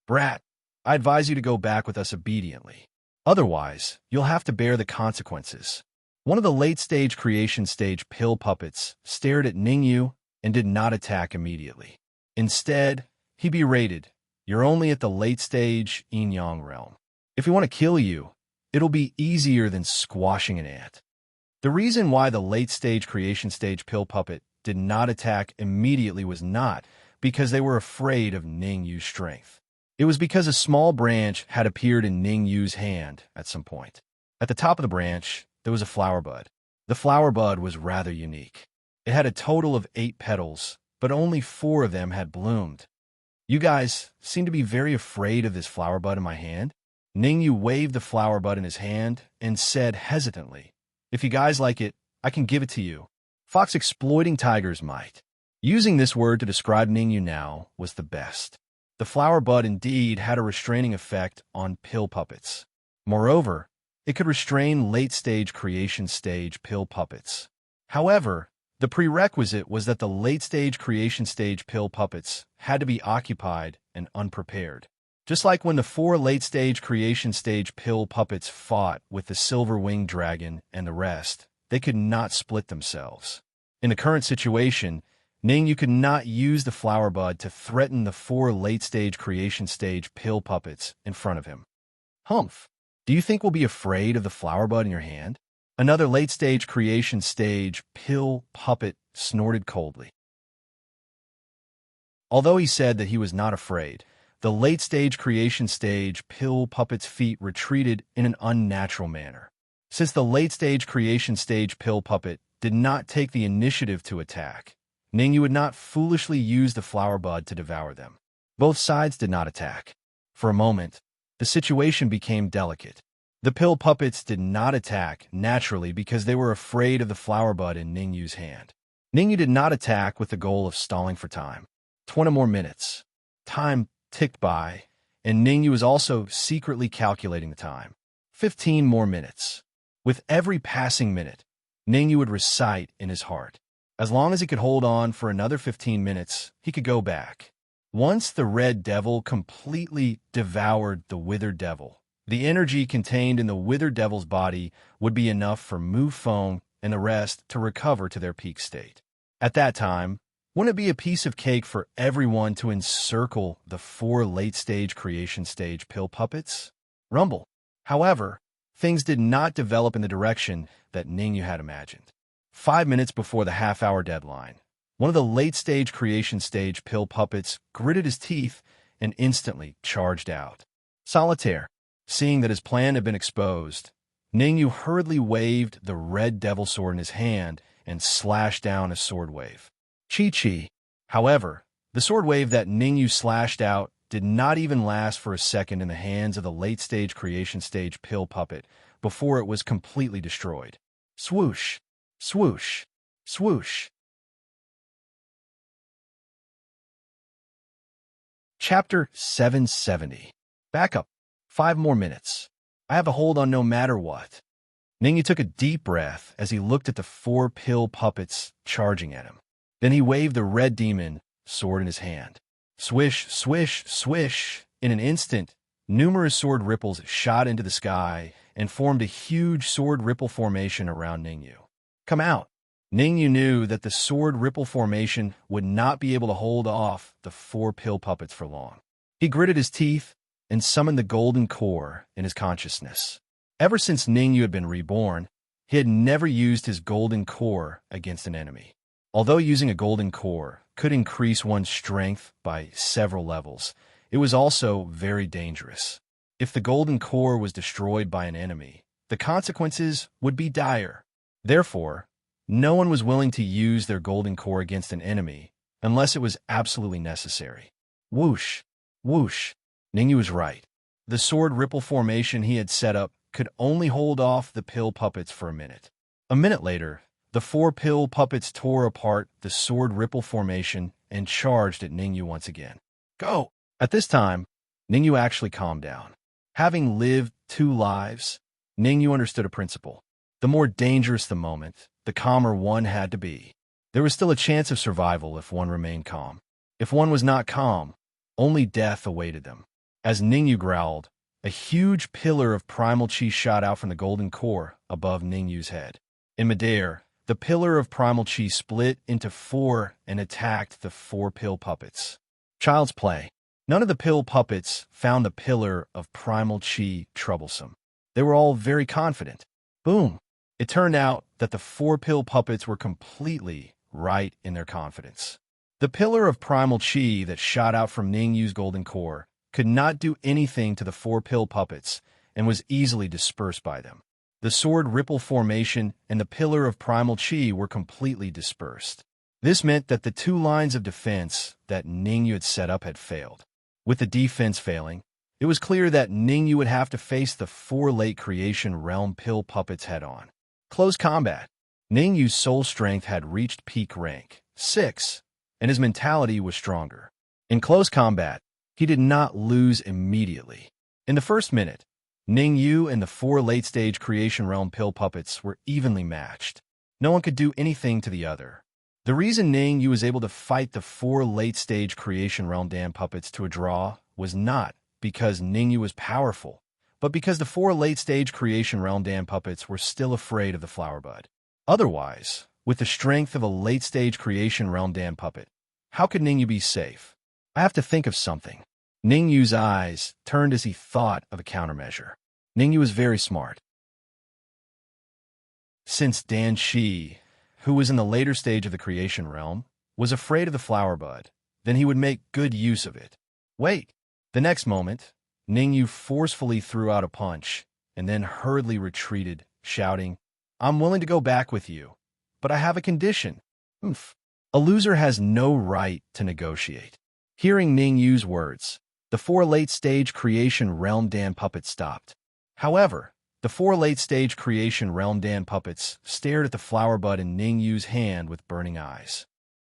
Brat, I advise you to go back with us obediently. Otherwise, you'll have to bear the consequences. One of the late-stage creation stage pill puppets stared at Ningyu and did not attack immediately. Instead, he berated, you're only at the late-stage yin-yang realm. If we want to kill you, it'll be easier than squashing an ant. The reason why the late-stage creation stage pill puppet did not attack immediately was not because they were afraid of Ningyu's strength. It was because a small branch had appeared in Ningyu's hand at some point. At the top of the branch, there was a flower bud. The flower bud was rather unique. It had a total of 8 petals, but only 4 of them had bloomed. You guys seem to be very afraid of this flower bud in my hand. Ningyu waved the flower bud in his hand and said hesitantly, if you guys like it, I can give it to you. Fox exploiting tigers might. Using this word to describe Ningyu now was the best. The flower bud indeed had a restraining effect on pill puppets. Moreover, it could restrain late-stage creation stage pill puppets. However, the prerequisite was that the late-stage creation stage pill puppets had to be occupied and unprepared. Just like when the 4 late-stage creation stage pill puppets fought with the silver-winged dragon and the rest, they could not split themselves. In the current situation, Ningyu could not use the flower bud to threaten the 4 late-stage creation stage pill puppets in front of him. Humph! Do you think we'll be afraid of the flower bud in your hand? Another late-stage creation stage pill puppet snorted coldly. Although he said that he was not afraid, the late-stage creation stage pill puppet's feet retreated in an unnatural manner. Since the late-stage creation stage pill puppet did not take the initiative to attack, Ningyu would not foolishly use the flower bud to devour them. Both sides did not attack. For a moment, the situation became delicate. The pill puppets did not attack naturally because they were afraid of the flower bud in Ningyu's hand. Ningyu did not attack with the goal of stalling for time. 20 more minutes. Time ticked by, and Ningyu was also secretly calculating the time. 15 more minutes. With every passing minute, Ningyu would recite in his heart. As long as he could hold on for another 15 minutes, he could go back. Once the red devil completely devoured the withered devil, the energy contained in the withered devil's body would be enough for Mu Feng and the rest to recover to their peak state. At that time, wouldn't it be a piece of cake for everyone to encircle the 4 late-stage creation stage pill puppets? Rumble. However, things did not develop in the direction that Ningyu had imagined. 5 minutes before the half-hour deadline, one of the late-stage creation stage pill puppets gritted his teeth and instantly charged out. Solitaire. Seeing that his plan had been exposed, Ningyu hurriedly waved the red devil sword in his hand and slashed down a sword wave. Chi-chi. However, the sword wave that Ningyu slashed out did not even last for a second in the hands of the late-stage creation stage pill puppet before it was completely destroyed. Swoosh, swoosh, swoosh. Chapter 770. Backup. 5 more minutes. I have a hold on no matter what. Ningyu took a deep breath as he looked at the 4 pill puppets charging at him. Then he waved the red demon sword in his hand. Swish, swish, swish. In an instant, numerous sword ripples shot into the sky and formed a huge sword ripple formation around Ningyu. Come out. Ningyu knew that the sword ripple formation would not be able to hold off the 4 pill puppets for long. He gritted his teeth and summoned the golden core in his consciousness. Ever since Ningyu had been reborn, he had never used his golden core against an enemy. Although using a golden core could increase one's strength by several levels, it was also very dangerous. If the golden core was destroyed by an enemy, the consequences would be dire. Therefore, no one was willing to use their golden core against an enemy unless it was absolutely necessary. Whoosh, whoosh. Ningyu was right. The sword ripple formation he had set up could only hold off the pill puppets for a minute. A minute later, the 4 pill puppets tore apart the sword ripple formation and charged at Ningyu once again. Go! At this time, Ningyu actually calmed down. Having lived 2 lives, Ningyu understood a principle. The more dangerous the moment, the calmer one had to be. There was still a chance of survival if one remained calm. If one was not calm, only death awaited them. As Ningyu growled, a huge pillar of primal chi shot out from the golden core above Ningyu's head. In midair, the pillar of primal chi split into 4 and attacked the 4 pill puppets. Child's play. None of the pill puppets found the pillar of primal chi troublesome. They were all very confident. Boom! It turned out that the 4 pill puppets were completely right in their confidence. The pillar of primal chi that shot out from Ningyu's golden core could not do anything to the 4 pill puppets and was easily dispersed by them. The sword ripple formation and the pillar of primal chi were completely dispersed. This meant that the 2 lines of defense that Ningyu had set up had failed. With the defense failing, it was clear that Ningyu would have to face the 4 late creation realm pill puppets head-on. Close combat. Ningyu's soul strength had reached peak rank 6, and his mentality was stronger. In close combat, he did not lose immediately. In the first minute, Ningyu and the four late-stage creation realm pill puppets were evenly matched. No one could do anything to the other. The reason Ningyu was able to fight the four late-stage creation realm Dan puppets to a draw was not because Ningyu was powerful, but because the four late-stage creation realm Dan puppets were still afraid of the flower bud. Otherwise, with the strength of a late-stage creation realm Dan puppet, how could Ningyu be safe? I have to think of something. Ningyu's eyes turned as he thought of a countermeasure. Ningyu was very smart. Since Dan Shi, who was in the later stage of the creation realm, was afraid of the flower bud, then he would make good use of it. Wait! The next moment, Ningyu forcefully threw out a punch, and then hurriedly retreated, shouting, "I'm willing to go back with you, but I have a condition." Oomph. A loser has no right to negotiate. Hearing Ningyu's words, the four late-stage creation realm Dan puppets stopped. However, the four late-stage creation realm Dan puppets stared at the flower bud in Ningyu's hand with burning eyes.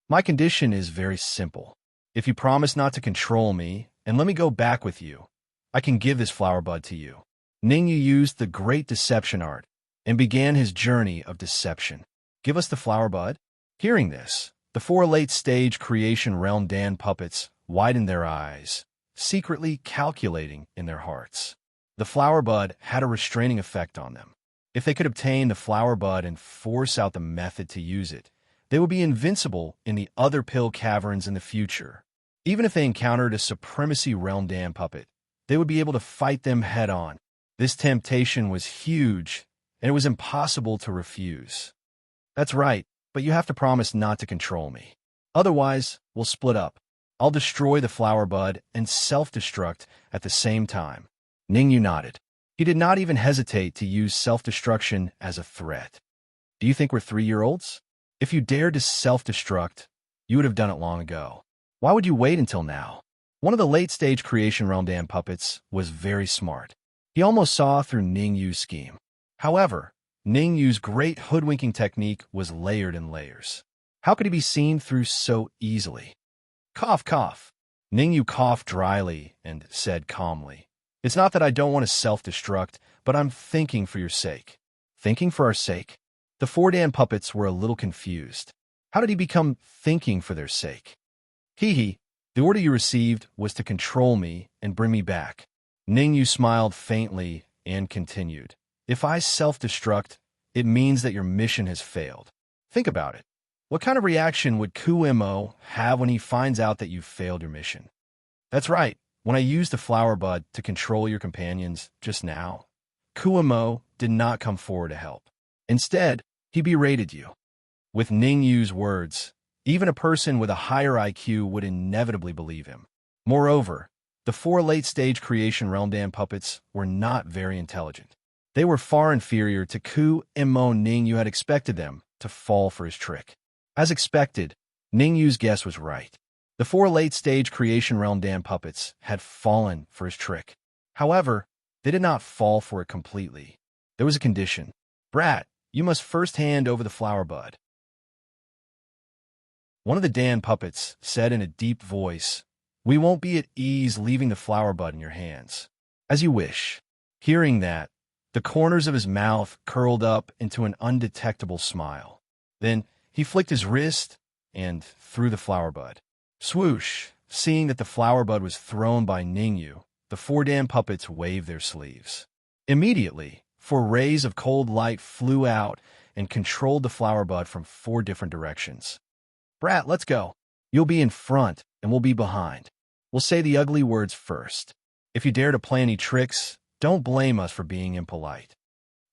My condition is very simple. If you promise not to control me and let me go back with you, I can give this flower bud to you. Ningyu used the great deception art and began his journey of deception. Give us the flower bud? Hearing this, the four late-stage creation realm Dan puppets widened their eyes, secretly calculating in their hearts. The flower bud had a restraining effect on them. If they could obtain the flower bud and force out the method to use it, they would be invincible in the other pill caverns in the future. Even if they encountered a supremacy realm Dan puppet, they would be able to fight them head-on. This temptation was huge, and it was impossible to refuse. That's right, but you have to promise not to control me. Otherwise, we'll split up. I'll destroy the flower bud and self-destruct at the same time. Ningyu nodded. He did not even hesitate to use self-destruction as a threat. Do you think we're 3-year-olds? If you dared to self-destruct, you would have done it long ago. Why would you wait until now? One of the late-stage creation realm Dan puppets was very smart. He almost saw through Ningyu's scheme. However, Ningyu's great hoodwinking technique was layered in layers. How could he be seen through so easily? Cough, cough. Ningyu coughed dryly and said calmly, "It's not that I don't want to self-destruct, but I'm thinking for your sake." Thinking for our sake? The four Dan puppets were a little confused. How did he become thinking for their sake? Hee. The order you received was to control me and bring me back. Ningyu smiled faintly and continued, "If I self-destruct, it means that your mission has failed. Think about it. What kind of reaction would Kuimo have when he finds out that you've failed your mission?" That's right. When I used the flower bud to control your companions just now, Kuimo did not come forward to help. Instead, he berated you. With Ningyu's words, even a person with a higher IQ would inevitably believe him. Moreover, the four late-stage creation realm Dan puppets were not very intelligent. They were far inferior to Kuimo. Ningyu had expected them to fall for his trick. As expected, Ningyu's guess was right. The four late-stage creation realm Dan puppets had fallen for his trick. However, they did not fall for it completely. There was a condition. "Brat, you must first hand over the flower bud." One of the Dan puppets said in a deep voice, "We won't be at ease leaving the flower bud in your hands." "As you wish." Hearing that, the corners of his mouth curled up into an undetectable smile. Then he flicked his wrist and threw the flower bud. Swoosh! Seeing that the flower bud was thrown by Ningyu, the four Dan puppets waved their sleeves. Immediately, 4 rays of cold light flew out and controlled the flower bud from 4 different directions. "Brat, let's go. You'll be in front, and we'll be behind. We'll say the ugly words first. If you dare to play any tricks, don't blame us for being impolite."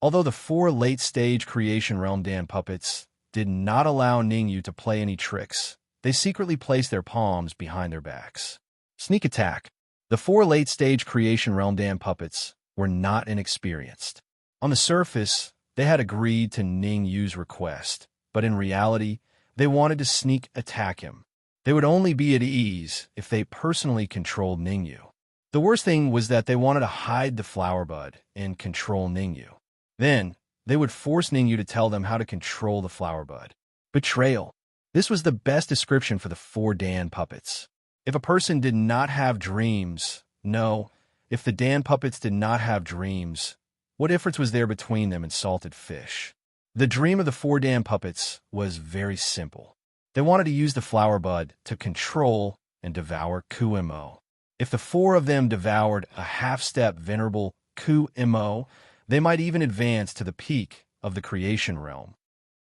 Although the 4 late-stage creation realm Dan puppets did not allow Ningyu to play any tricks, they secretly placed their palms behind their backs. Sneak attack. The 4 late-stage creation realm Dan puppets were not inexperienced. On the surface, they had agreed to Ningyu's request, but in reality, they wanted to sneak attack him. They would only be at ease if they personally controlled Ningyu. The worst thing was that they wanted to hide the flower bud and control Ningyu. Then, they would force Ningyu to tell them how to control the flower bud. Betrayal. This was the best description for the 4 Dan puppets. If a person did not have dreams, no, If the Dan puppets did not have dreams, what difference was there between them and salted fish? The dream of the 4 Dan puppets was very simple. They wanted to use the flower bud to control and devour Kumo. If the 4 of them devoured a half-step venerable Kumo, they might even advance to the peak of the creation realm.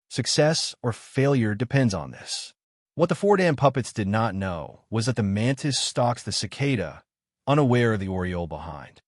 Success or failure depends on this. What the 4 Dan puppets did not know was that the mantis stalks the cicada, unaware of the oriole behind.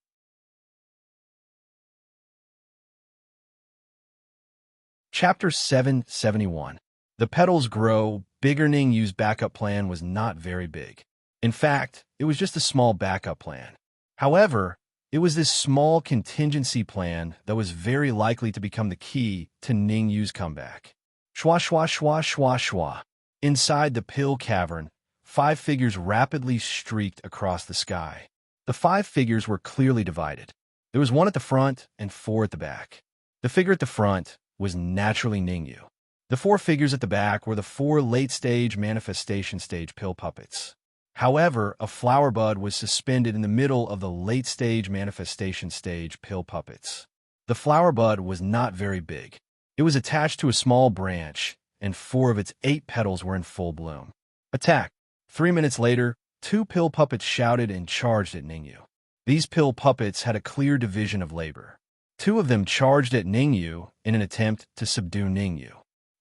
Chapter 771. The petals grow. Bigger Ningyu's backup plan was not very big. In fact, it was just a small backup plan. However, it was this small contingency plan that was very likely to become the key to Ningyu's comeback. Shwa shwa shwa shwa shwa. Inside the pill cavern, 5 figures rapidly streaked across the sky. The 5 figures were clearly divided. There was 1 at the front and 4 at the back. The figure at the front was naturally Ningyu. The 4 figures at the back were the 4 late-stage manifestation stage pill puppets. However, a flower bud was suspended in the middle of the late-stage manifestation stage pill puppets. The flower bud was not very big. It was attached to a small branch, and 4 of its 8 petals were in full bloom. Attack! 3 minutes later, 2 pill puppets shouted and charged at Ningyu. These pill puppets had a clear division of labor. 2 of them charged at Ningyu in an attempt to subdue Ningyu.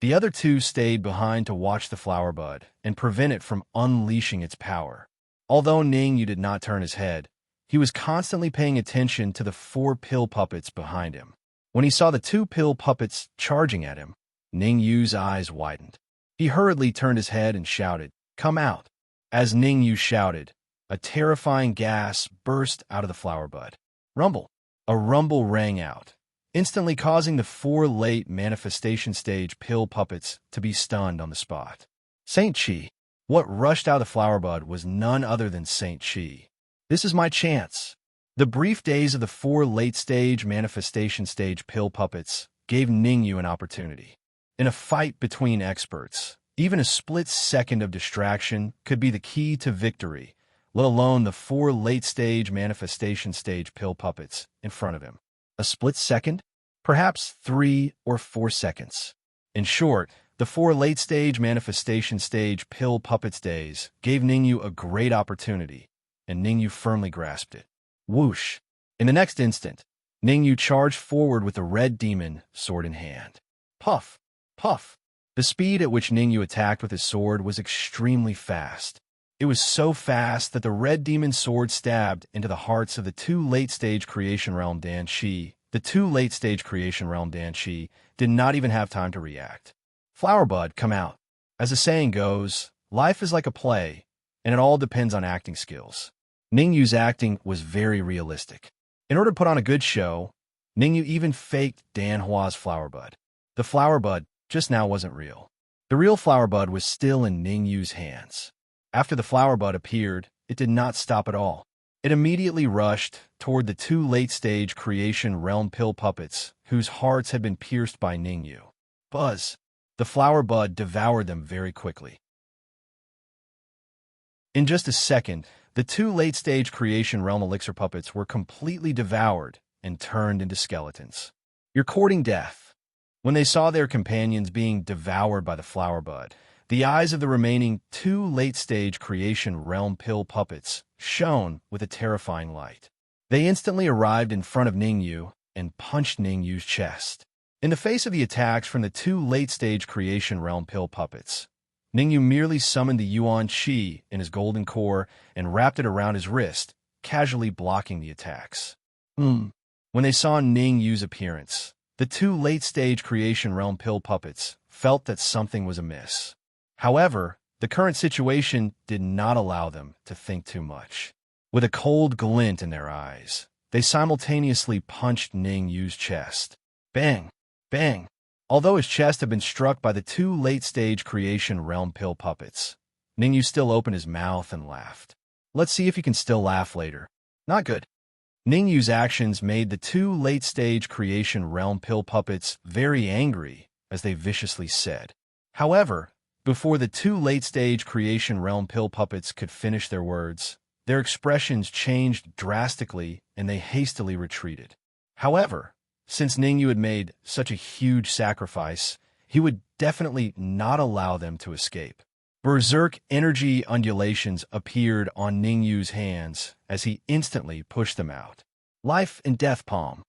The other 2 stayed behind to watch the flower bud and prevent it from unleashing its power. Although Ningyu did not turn his head, he was constantly paying attention to the 4 pill puppets behind him. When he saw the 2 pill puppets charging at him, Ningyu's eyes widened. He hurriedly turned his head and shouted, "Come out!" As Ningyu shouted, a terrifying gas burst out of the flower bud. Rumble! A rumble rang out, instantly causing the 4 late manifestation stage pill puppets to be stunned on the spot. Saint Chi! What rushed out of the flower bud was none other than Saint Chi. This is my chance. The brief days of the 4 late-stage manifestation stage pill puppets gave Ningyu an opportunity. In a fight between experts, even a split second of distraction could be the key to victory, let alone the 4 late-stage manifestation stage pill puppets in front of him. A split second? Perhaps 3 or 4 seconds. In short, the 4 late-stage manifestation stage pill puppets days gave Ningyu a great opportunity, and Ningyu firmly grasped it. Whoosh! In the next instant, Ningyu charged forward with the red demon, sword in hand. Puff! Puff! The speed at which Ningyu attacked with his sword was extremely fast. It was so fast that the red demon sword stabbed into the hearts of the 2 late-stage creation realm Dan Shi. The 2 late-stage creation realm Dan Shi did not even have time to react. Flower bud, come out. As the saying goes, life is like a play, and it all depends on acting skills. Ningyu's acting was very realistic. In order to put on a good show, Ningyu even faked Dan Hua's flower bud. The flower bud just now wasn't real. The real flower bud was still in Ningyu's hands. After the flower bud appeared, it did not stop at all. It immediately rushed toward the 2 late-stage creation realm pill puppets whose hearts had been pierced by Ningyu. Buzz! The flower bud devoured them very quickly. In just a second, the 2 late-stage creation realm elixir puppets were completely devoured and turned into skeletons. You're courting death. When they saw their companions being devoured by the flower bud, the eyes of the remaining 2 late-stage creation realm pill puppets shone with a terrifying light. They instantly arrived in front of Ningyu and punched Ningyu's chest. In the face of the attacks from the 2 late-stage creation realm pill puppets, Ningyu merely summoned the Yuan Qi in his golden core and wrapped it around his wrist, casually blocking the attacks. When they saw Ningyu's appearance, the 2 late-stage creation realm pill puppets felt that something was amiss. However, the current situation did not allow them to think too much. With a cold glint in their eyes, they simultaneously punched Ningyu's chest. Bang! Bang! Although his chest had been struck by the 2 late-stage creation realm pill puppets, Ningyu still opened his mouth and laughed. Let's see if he can still laugh later. Not good. Ningyu's actions made the 2 late-stage creation realm pill puppets very angry, as they viciously said. However, before the 2 late-stage creation realm pill puppets could finish their words, Their expressions changed drastically, and they hastily retreated. However, since Ningyu had made such a huge sacrifice, he would definitely not allow them to escape. Berserk energy undulations appeared on Ningyu's hands as he instantly pushed them out. Life and Death Palm.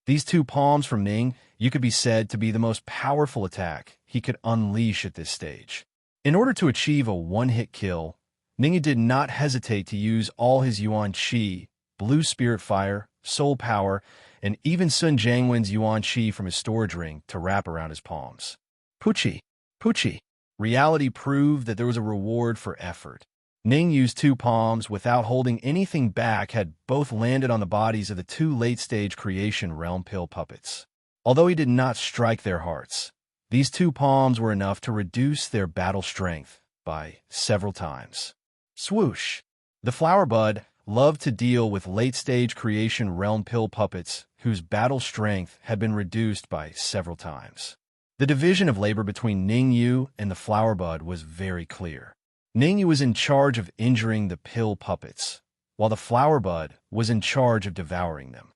These two palms from Ningyu could be said to be the most powerful attack he could unleash at this stage. In order to achieve a one-hit kill, Ningyu did not hesitate to use all his Yuan Qi, Blue Spirit Fire, Soul Power, and even Sun Jianwen's Yuan Qi from his storage ring to wrap around his palms. Puchi. Reality proved that there was a reward for effort. Ningyu's two palms, without holding anything back, had both landed on the bodies of the two late-stage creation realm pill puppets. Although he did not strike their hearts, these two palms were enough to reduce their battle strength by several times. Swoosh! The flower bud loved to deal with late-stage creation realm pill puppets whose battle strength had been reduced by several times. The division of labor between Ningyu and the flower bud was very clear. Ningyu was in charge of injuring the pill puppets, while the flower bud was in charge of devouring them.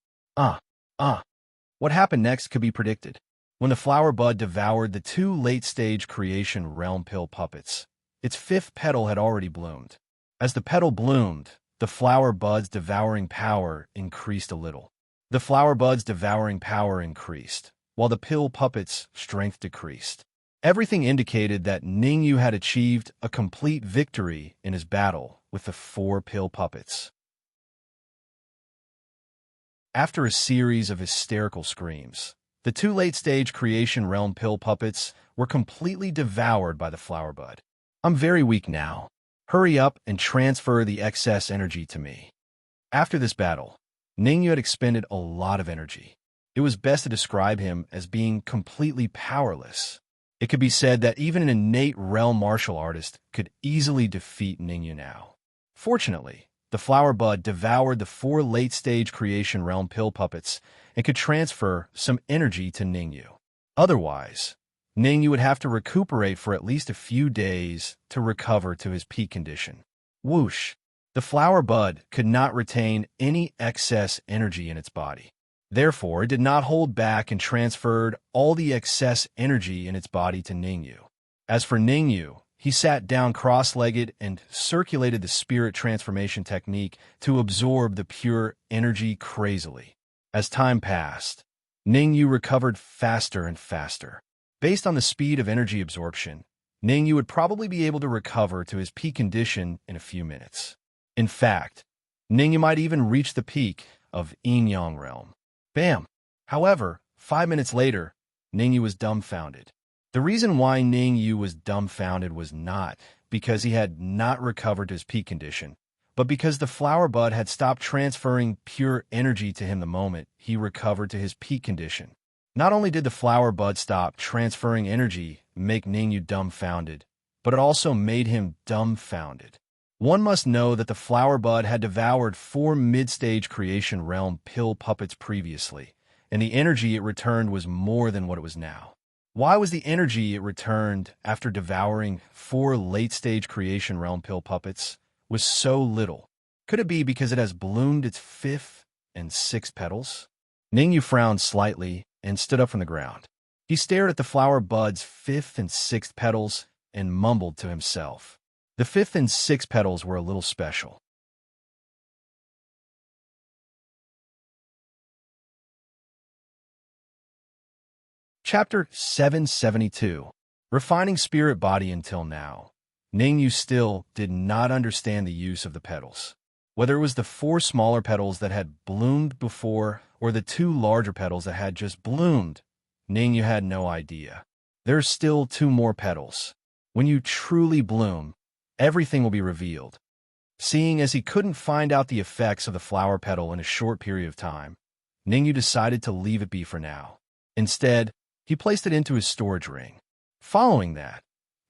What happened next could be predicted. When the flower bud devoured the two late-stage creation realm pill puppets, its fifth petal had already bloomed. As the petal bloomed, the flower bud's devouring power increased a little. The flower bud's devouring power increased, while the pill puppet's strength decreased. Everything indicated that Ningyu had achieved a complete victory in his battle with the four pill puppets. After a series of hysterical screams, the two late-stage creation realm pill puppets were completely devoured by the flower bud. I'm very weak now. Hurry up and transfer the excess energy to me. After this battle, Ningyu had expended a lot of energy. It was best to describe him as being completely powerless. It could be said that even an innate realm martial artist could easily defeat Ningyu now. Fortunately, the flower bud devoured the four late-stage creation realm pill puppets and could transfer some energy to Ningyu. Otherwise, Ningyu would have to recuperate for at least a few days to recover to his peak condition. Whoosh! The flower bud could not retain any excess energy in its body. Therefore, it did not hold back and transferred all the excess energy in its body to Ningyu. As for Ningyu, he sat down cross-legged and circulated the spirit transformation technique to absorb the pure energy crazily. As time passed, Ningyu recovered faster and faster. Based on the speed of energy absorption, Ningyu would probably be able to recover to his peak condition in a few minutes. In fact, Ningyu might even reach the peak of Yin-Yang realm. Bam! However, 5 minutes later, Ningyu was dumbfounded. The reason why Ningyu was dumbfounded was not because he had not recovered to his peak condition, but because the flower bud had stopped transferring pure energy to him the moment he recovered to his peak condition. Not only did the flower bud stop transferring energy make Ningyu dumbfounded, but it also made him dumbfounded. One must know that the flower bud had devoured 4 mid-stage creation realm pill puppets previously, and the energy it returned was more than what it was now. Why was the energy it returned after devouring 4 late-stage creation realm pill puppets was so little? Could it be because it has bloomed its 5th and 6th petals? Ningyu frowned slightly and stood up from the ground. He stared at the flower bud's 5th and 6th petals and mumbled to himself. The 5th and 6th petals were a little special. Chapter 772. Refining Spirit Body. Until now, Ningyu still did not understand the use of the petals. Whether it was the 4 smaller petals that had bloomed before or the 2 larger petals that had just bloomed, Ningyu had no idea. There are still 2 more petals. When you truly bloom, everything will be revealed. Seeing as he couldn't find out the effects of the flower petal in a short period of time, Ningyu decided to leave it be for now. Instead, he placed it into his storage ring. Following that,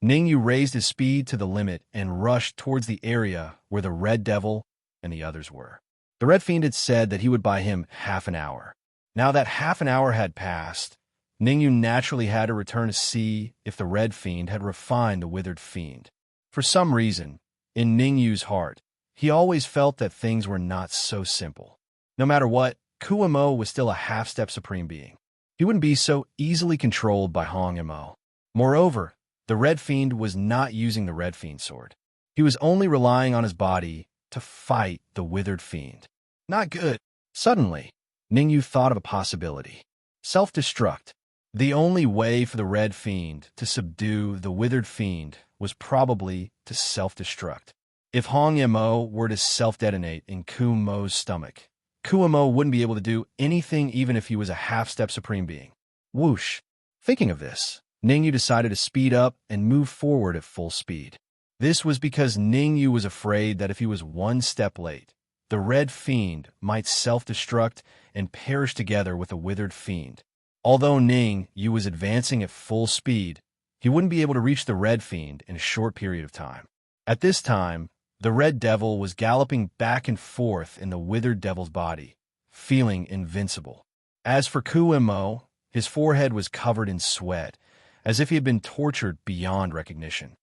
Ningyu raised his speed to the limit and rushed towards the area where the Red Devil and the others were. The Red Fiend had said that he would buy him half an hour. Now that half an hour had passed, Ningyu naturally had to return to see if the Red Fiend had refined the Withered Fiend. For some reason, in Ningyu's heart, he always felt that things were not so simple. No matter what, Kuo was still a half-step supreme being. He wouldn't be so easily controlled by Hong Mo. Moreover, the Red Fiend was not using the Red Fiend sword. He was only relying on his body to fight the Withered Fiend. Not good. Suddenly, Ningyu thought of a possibility. Self-destruct. The only way for the Red Fiend to subdue the Withered Fiend was probably to self-destruct. If Hong Mo were to self-detonate in Kuo-mo's stomach, Kuo-mo wouldn't be able to do anything even if he was a half-step supreme being. Whoosh. Thinking of this, Ningyu decided to speed up and move forward at full speed. This was because Ningyu was afraid that if he was one step late, the Red Fiend might self-destruct and perish together with the Withered Fiend. Although Ningyu was advancing at full speed, he wouldn't be able to reach the Red Fiend in a short period of time. At this time, the Red Devil was galloping back and forth in the Withered Devil's body, feeling invincible. As for Kuo-mo, his forehead was covered in sweat, as if he had been tortured beyond recognition.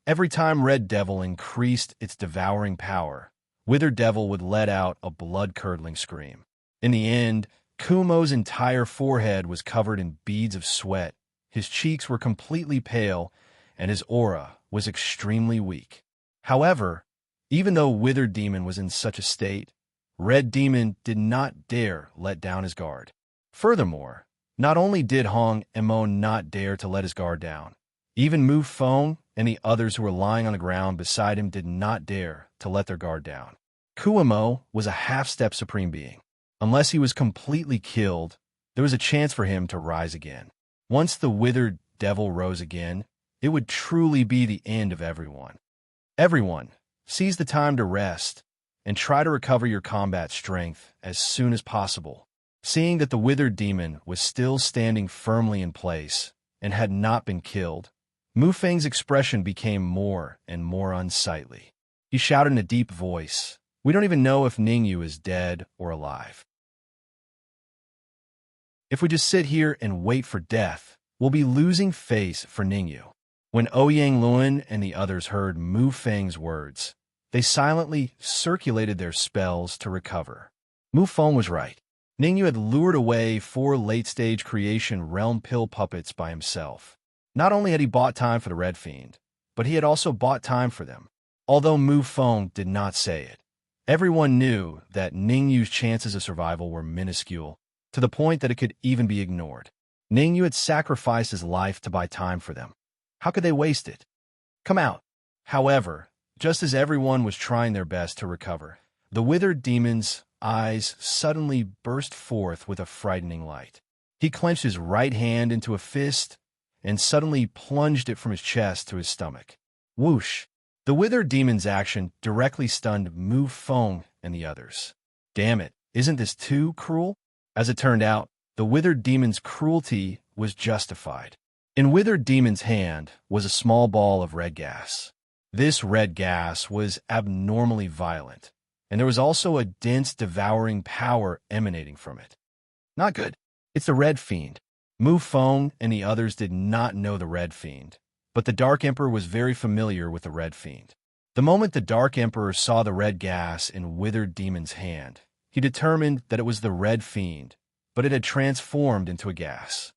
Every time Red Devil increased its devouring power, Withered Devil would let out a blood-curdling scream. In the end, Kuo-mo's entire forehead was covered in beads of sweat, his cheeks were completely pale, and his aura was extremely weak. However, even though Withered Demon was in such a state, Red Demon did not dare let down his guard. Furthermore, not only did Hong Mo not dare to let his guard down, even Mu Feng and the others who were lying on the ground beside him did not dare to let their guard down. Kuo-mo was a half-step supreme being. Unless he was completely killed, there was a chance for him to rise again. Once the Withered Devil rose again, it would truly be the end of everyone. Everyone, seize the time to rest and try to recover your combat strength as soon as possible. Seeing that the Withered Demon was still standing firmly in place and had not been killed, Mu Feng's expression became more and more unsightly. He shouted in a deep voice, "We don't even know if Ningyu is dead or alive. If we just sit here and wait for death, we'll be losing face for Ningyu." When Ouyang Luan and the others heard Mu Feng's words, they silently circulated their spells to recover. Mu Feng was right. Ningyu had lured away 4 late-stage creation realm pill puppets by himself. Not only had he bought time for the Red Fiend, but he had also bought time for them. Although Mu Feng did not say it, everyone knew that Ningyu's chances of survival were minuscule, to the point that it could even be ignored. Ningyu had sacrificed his life to buy time for them. How could they waste it? Come out. However, just as everyone was trying their best to recover, the Withered Demon's eyes suddenly burst forth with a frightening light. He clenched his right hand into a fist and suddenly plunged it from his chest to his stomach. Whoosh! The Withered Demon's action directly stunned Mu Feng and the others. Damn it, isn't this too cruel? As it turned out, the Withered Demon's cruelty was justified. In Withered Demon's hand was a small ball of red gas. This red gas was abnormally violent, and there was also a dense devouring power emanating from it. Not good. It's the Red Fiend. Mu Feng and the others did not know the Red Fiend, but the Dark Emperor was very familiar with the Red Fiend. The moment the Dark Emperor saw the red gas in Withered Demon's hand, he determined that it was the Red Fiend, but it had transformed into a gas.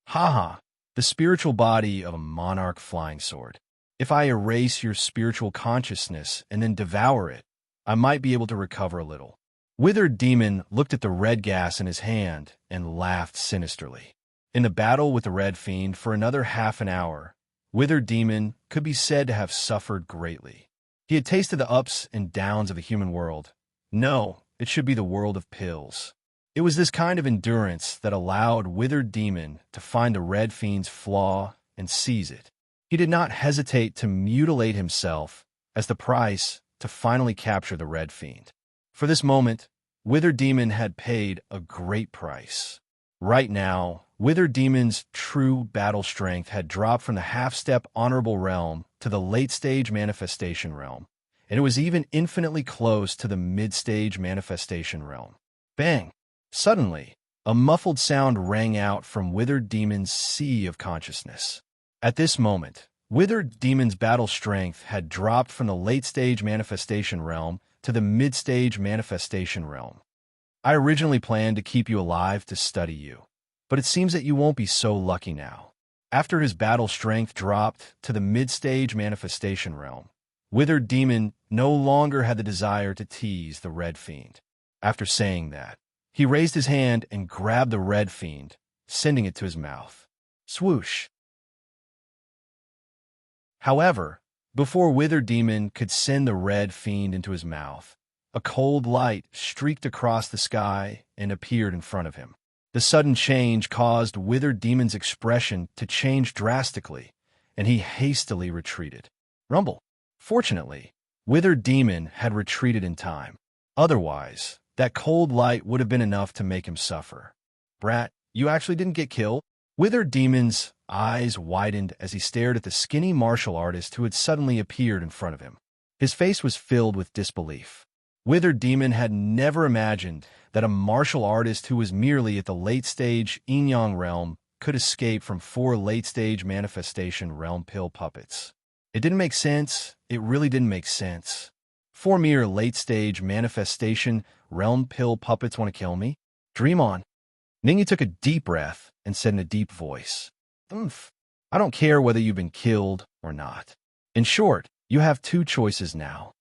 Ha! The spiritual body of a monarch flying sword. If I erase your spiritual consciousness and then devour it, I might be able to recover a little. Withered Demon looked at the red gas in his hand and laughed sinisterly. In the battle with the Red Fiend for another half an hour, Withered Demon could be said to have suffered greatly. He had tasted the ups and downs of the human world. No, it should be the world of pills. It was this kind of endurance that allowed Withered Demon to find the Red Fiend's flaw and seize it. He did not hesitate to mutilate himself as the price to finally capture the Red Fiend. For this moment, Withered Demon had paid a great price. Right now, Withered Demon's true battle strength had dropped from the half-step honorable realm to the late-stage manifestation realm, and it was even infinitely close to the mid-stage manifestation realm. Bang! Suddenly, a muffled sound rang out from Withered Demon's sea of consciousness. At this moment, Withered Demon's battle strength had dropped from the late-stage manifestation realm to the mid-stage manifestation realm. I originally planned to keep you alive to study you, but it seems that you won't be so lucky now. After his battle strength dropped to the mid-stage manifestation realm, Withered Demon no longer had the desire to tease the Red Fiend. After saying that, he raised his hand and grabbed the Red Fiend, sending it to his mouth. Swoosh! However, before Withered Demon could send the Red Fiend into his mouth, a cold light streaked across the sky and appeared in front of him. The sudden change caused Withered Demon's expression to change drastically, and he hastily retreated. Rumble. Fortunately, Withered Demon had retreated in time. Otherwise, that cold light would have been enough to make him suffer. Brat, you actually didn't get killed? Withered Demon's eyes widened as he stared at the skinny martial artist who had suddenly appeared in front of him. His face was filled with disbelief. Withered Demon had never imagined that a martial artist who was merely at the late-stage yin-yang realm could escape from 4 late-stage manifestation realm pill puppets. It didn't make sense. It really didn't make sense. 4 mere late-stage manifestation realm pill puppets want to kill me? Dream on. Ningyu took a deep breath and said in a deep voice, "Oomph. I don't care whether you've been killed or not. In short, you have 2 choices now."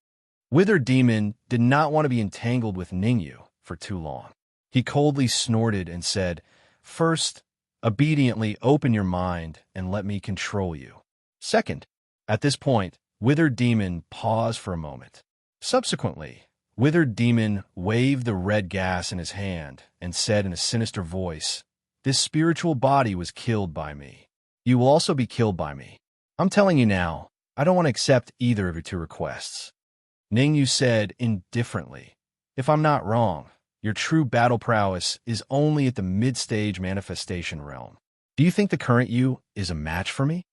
Withered Demon did not want to be entangled with Ningyu for too long. He coldly snorted and said, "First, obediently open your mind and let me control you. Second." At this point, Withered Demon paused for a moment. Subsequently, Withered Demon waved the red gas in his hand and said in a sinister voice, "This spiritual body was killed by me. You will also be killed by me. I'm telling you now, I don't want to accept either of your 2 requests." Ningyu said indifferently, "If I'm not wrong, your true battle prowess is only at the mid-stage manifestation realm. Do you think the current you is a match for me?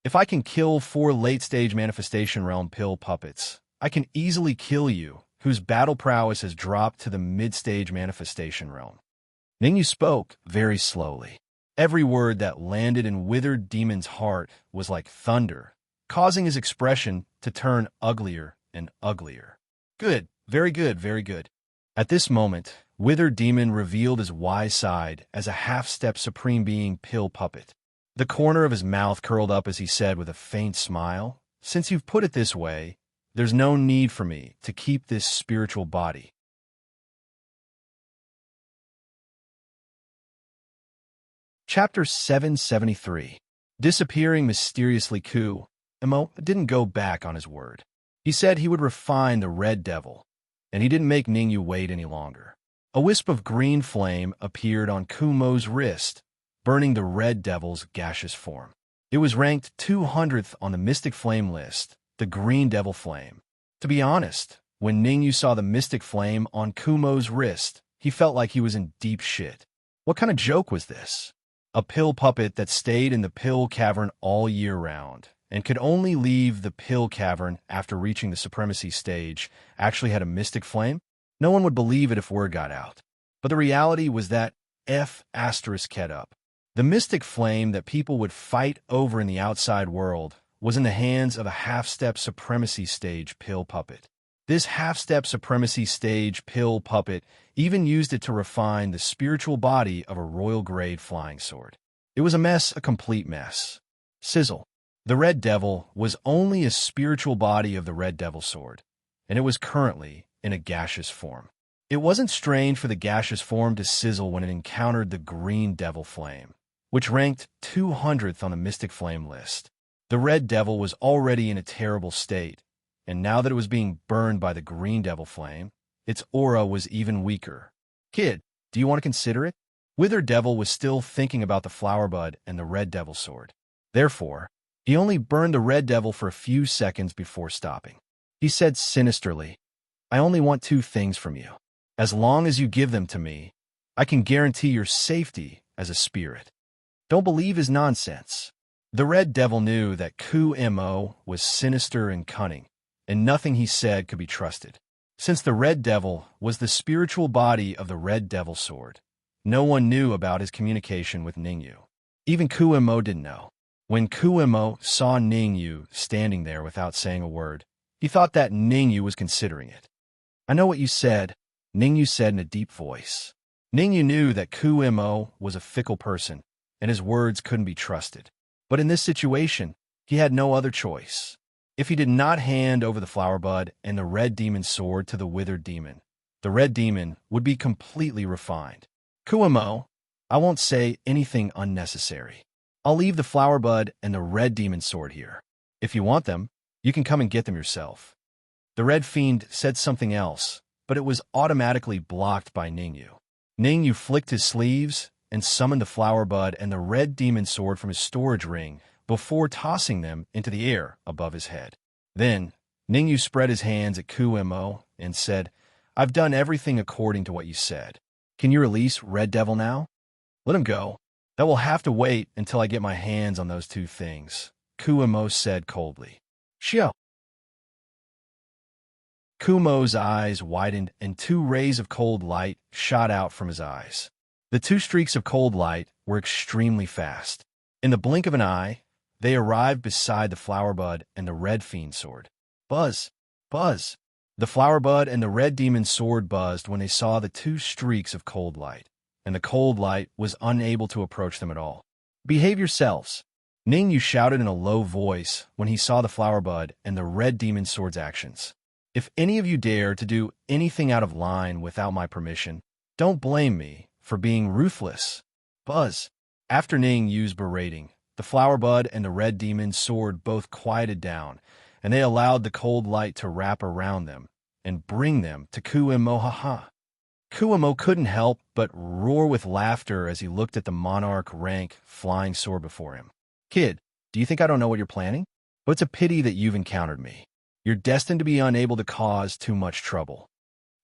If I can kill 4 late-stage manifestation realm pill puppets, I can easily kill you, whose battle prowess has dropped to the mid-stage manifestation realm." Ningyu spoke very slowly. Every word that landed in Withered Demon's heart was like thunder, causing his expression to turn uglier and uglier. "Good, very good, very good." At this moment, Withered Demon revealed his wise side as a half-step Supreme Being pill puppet. The corner of his mouth curled up as he said with a faint smile, "Since you've put it this way, there's no need for me to keep this spiritual body." Chapter 773. Disappearing mysteriously, Emo didn't go back on his word. He said he would refine the Red Devil, and he didn't make Ningyu wait any longer. A wisp of green flame appeared on Kumo's wrist, burning the Red Devil's gaseous form. It was ranked 200th on the Mystic Flame list, the Green Devil Flame. To be honest, when Ningyu saw the Mystic Flame on Kumo's wrist, he felt like he was in deep shit. What kind of joke was this? A pill puppet that stayed in the pill cavern all year round and could only leave the pill cavern after reaching the supremacy stage actually had a Mystic Flame? No one would believe it if word got out. But the reality was that F** kept up. The Mystic Flame that people would fight over in the outside world was in the hands of a half-step supremacy stage pill puppet. This half-step supremacy stage pill puppet even used it to refine the spiritual body of a royal-grade flying sword. It was a mess, a complete mess. Sizzle. The Red Devil was only a spiritual body of the Red Devil sword, and it was currently in a gaseous form. It wasn't strange for the gaseous form to sizzle when it encountered the Green Devil Flame, which ranked 200th on the Mystic Flame list. The Red Devil was already in a terrible state, and now that it was being burned by the Green Devil Flame, its aura was even weaker. "Kid, do you want to consider it?" Withered Devil was still thinking about the Flower Bud and the Red Devil sword. Therefore, he only burned the Red Devil for a few seconds before stopping. He said sinisterly, "I only want 2 things from you. As long as you give them to me, I can guarantee your safety as a spirit." Don't believe his nonsense. The Red Devil knew that Mo was sinister and cunning, and nothing he said could be trusted. Since the Red Devil was the spiritual body of the Red Devil sword, no one knew about his communication with Ningyu. Even Mo didn't know. When Kuimo saw Ningyu standing there without saying a word, he thought that Ningyu was considering it. "I know what you said," Ningyu said in a deep voice. Ningyu knew that Kuimo was a fickle person, and his words couldn't be trusted. But in this situation, he had no other choice. If he did not hand over the flower bud and the red demon sword to the withered demon, the red demon would be completely refined. "Kuimo, I won't say anything unnecessary. I'll leave the flower bud and the red demon sword here. If you want them, you can come and get them yourself." The red fiend said something else, but it was automatically blocked by Ningyu. Ningyu flicked his sleeves and summoned the flower bud and the red demon sword from his storage ring before tossing them into the air above his head. Then, Ningyu spread his hands at Kuimo and said, "I've done everything according to what you said. Can you release Red Devil now?" "Let him go. That will have to wait until I get my hands on those two things," Kuimo said coldly. "Shio." Kumo's eyes widened and 2 rays of cold light shot out from his eyes. The 2 streaks of cold light were extremely fast. In the blink of an eye, they arrived beside the flower bud and the red fiend sword. Buzz! Buzz! The flower bud and the red demon sword buzzed when they saw the 2 streaks of cold light, and the cold light was unable to approach them at all. "Behave yourselves!" Ningyu shouted in a low voice when he saw the flower bud and the red demon sword's actions. "If any of you dare to do anything out of line without my permission, don't blame me for being ruthless." Buzz! After Ningyu's berating, the flower bud and the red demon sword both quieted down, and they allowed the cold light to wrap around them and bring them to Kuimo. Ha. Kuimo couldn't help but roar with laughter as he looked at the monarch rank flying sword before him. "Kid, do you think I don't know what you're planning? But it's a pity that you've encountered me. You're destined to be unable to cause too much trouble."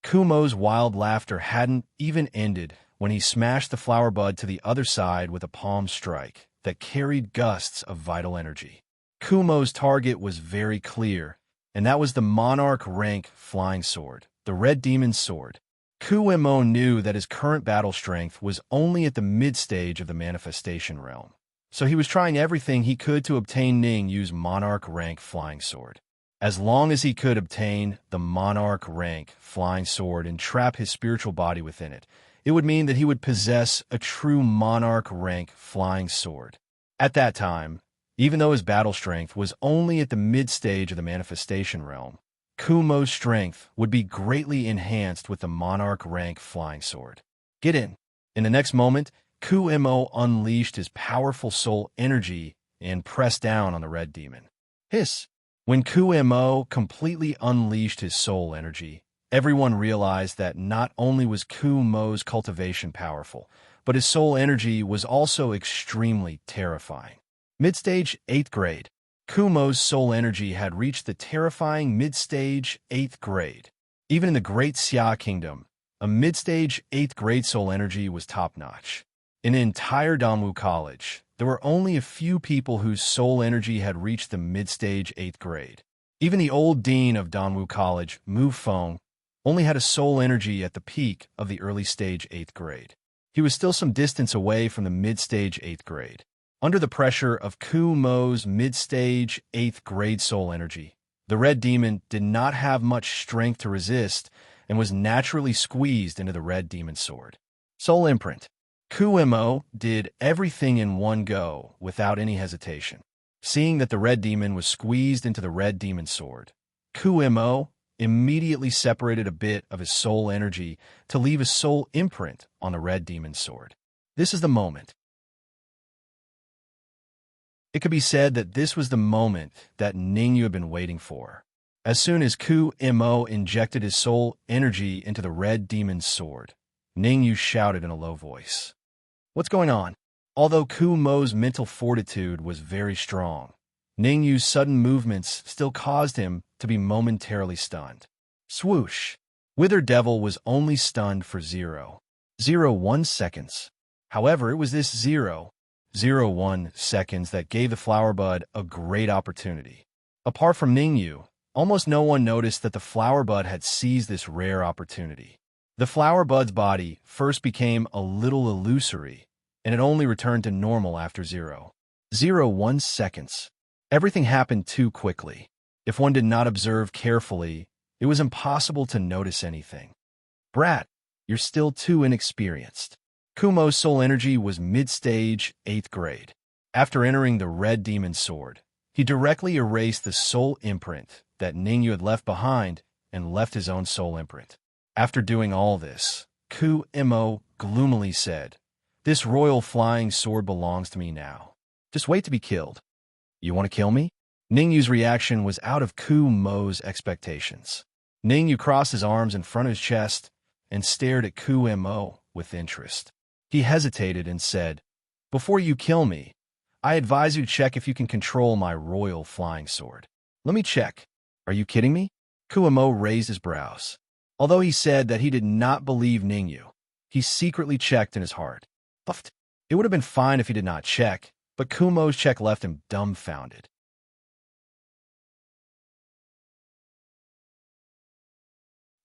Kumo's wild laughter hadn't even ended when he smashed the flower bud to the other side with a palm strike that carried gusts of vital energy. Kumo's target was very clear, and that was the monarch rank flying sword, the red demon's sword. Kuimo knew that his current battle strength was only at the mid-stage of the manifestation realm, so he was trying everything he could to obtain Ningyu's monarch rank flying sword. As long as he could obtain the monarch rank flying sword and trap his spiritual body within it, it would mean that he would possess a true monarch rank flying sword. At that time, even though his battle strength was only at the mid-stage of the manifestation realm, Kumo's strength would be greatly enhanced with the monarch rank flying sword. "Get in." In the next moment, Kumo unleashed his powerful soul energy and pressed down on the red demon. Hiss! When Kumo completely unleashed his soul energy, everyone realized that not only was Kumo's cultivation powerful, but his soul energy was also extremely terrifying. Mid-stage 8th grade. Kumo's soul energy had reached the terrifying mid-stage 8th grade. Even in the Great Xia Kingdom, a mid-stage 8th grade soul energy was top-notch. In the entire Danwu College, there were only a few people whose soul energy had reached the mid-stage 8th grade. Even the old dean of Danwu College, Mu Feng, only had a soul energy at the peak of the early stage 8th grade. He was still some distance away from the mid-stage 8th grade. Under the pressure of Kumo's mid-stage 8th grade soul energy, the red demon did not have much strength to resist and was naturally squeezed into the red demon sword. Soul imprint. Kumo did everything in one go without any hesitation. Seeing that the red demon was squeezed into the red demon sword, Kumo immediately separated a bit of his soul energy to leave a soul imprint on the red demon sword. This is the moment. It could be said that this was the moment that Ningyu had been waiting for. As soon as Kumo injected his soul energy into the red demon's sword, Ningyu shouted in a low voice, "What's going on?" Although Kumo's mental fortitude was very strong, Ningyu's sudden movements still caused him to be momentarily stunned. Swoosh! Withered Devil was only stunned for 0.01 seconds. However, it was this 0.01 seconds that gave the flower bud a great opportunity. Apart from Ningyu, almost no one noticed that the flower bud had seized this rare opportunity. The flower bud's body first became a little illusory, and it only returned to normal after 0.01 0.01 seconds. Everything happened too quickly. If one did not observe carefully, it was impossible to notice anything. Brat, you're still too inexperienced. Kumo's soul energy was mid-stage, 8th grade. After entering the Red Demon Sword, he directly erased the soul imprint that Ningyu had left behind and left his own soul imprint. After doing all this, Kumo gloomily said, "This royal flying sword belongs to me now. Just wait to be killed." "You want to kill me?" Ningyu's reaction was out of Kumo's expectations. Ningyu crossed his arms in front of his chest and stared at Kumo with interest. He hesitated and said, "Before you kill me, I advise you to check if you can control my royal flying sword." "Let me check. Are you kidding me?" Kumo raised his brows. Although he said that he did not believe Ningyu, he secretly checked in his heart. Puffed. It would have been fine if he did not check, but Kumo's check left him dumbfounded.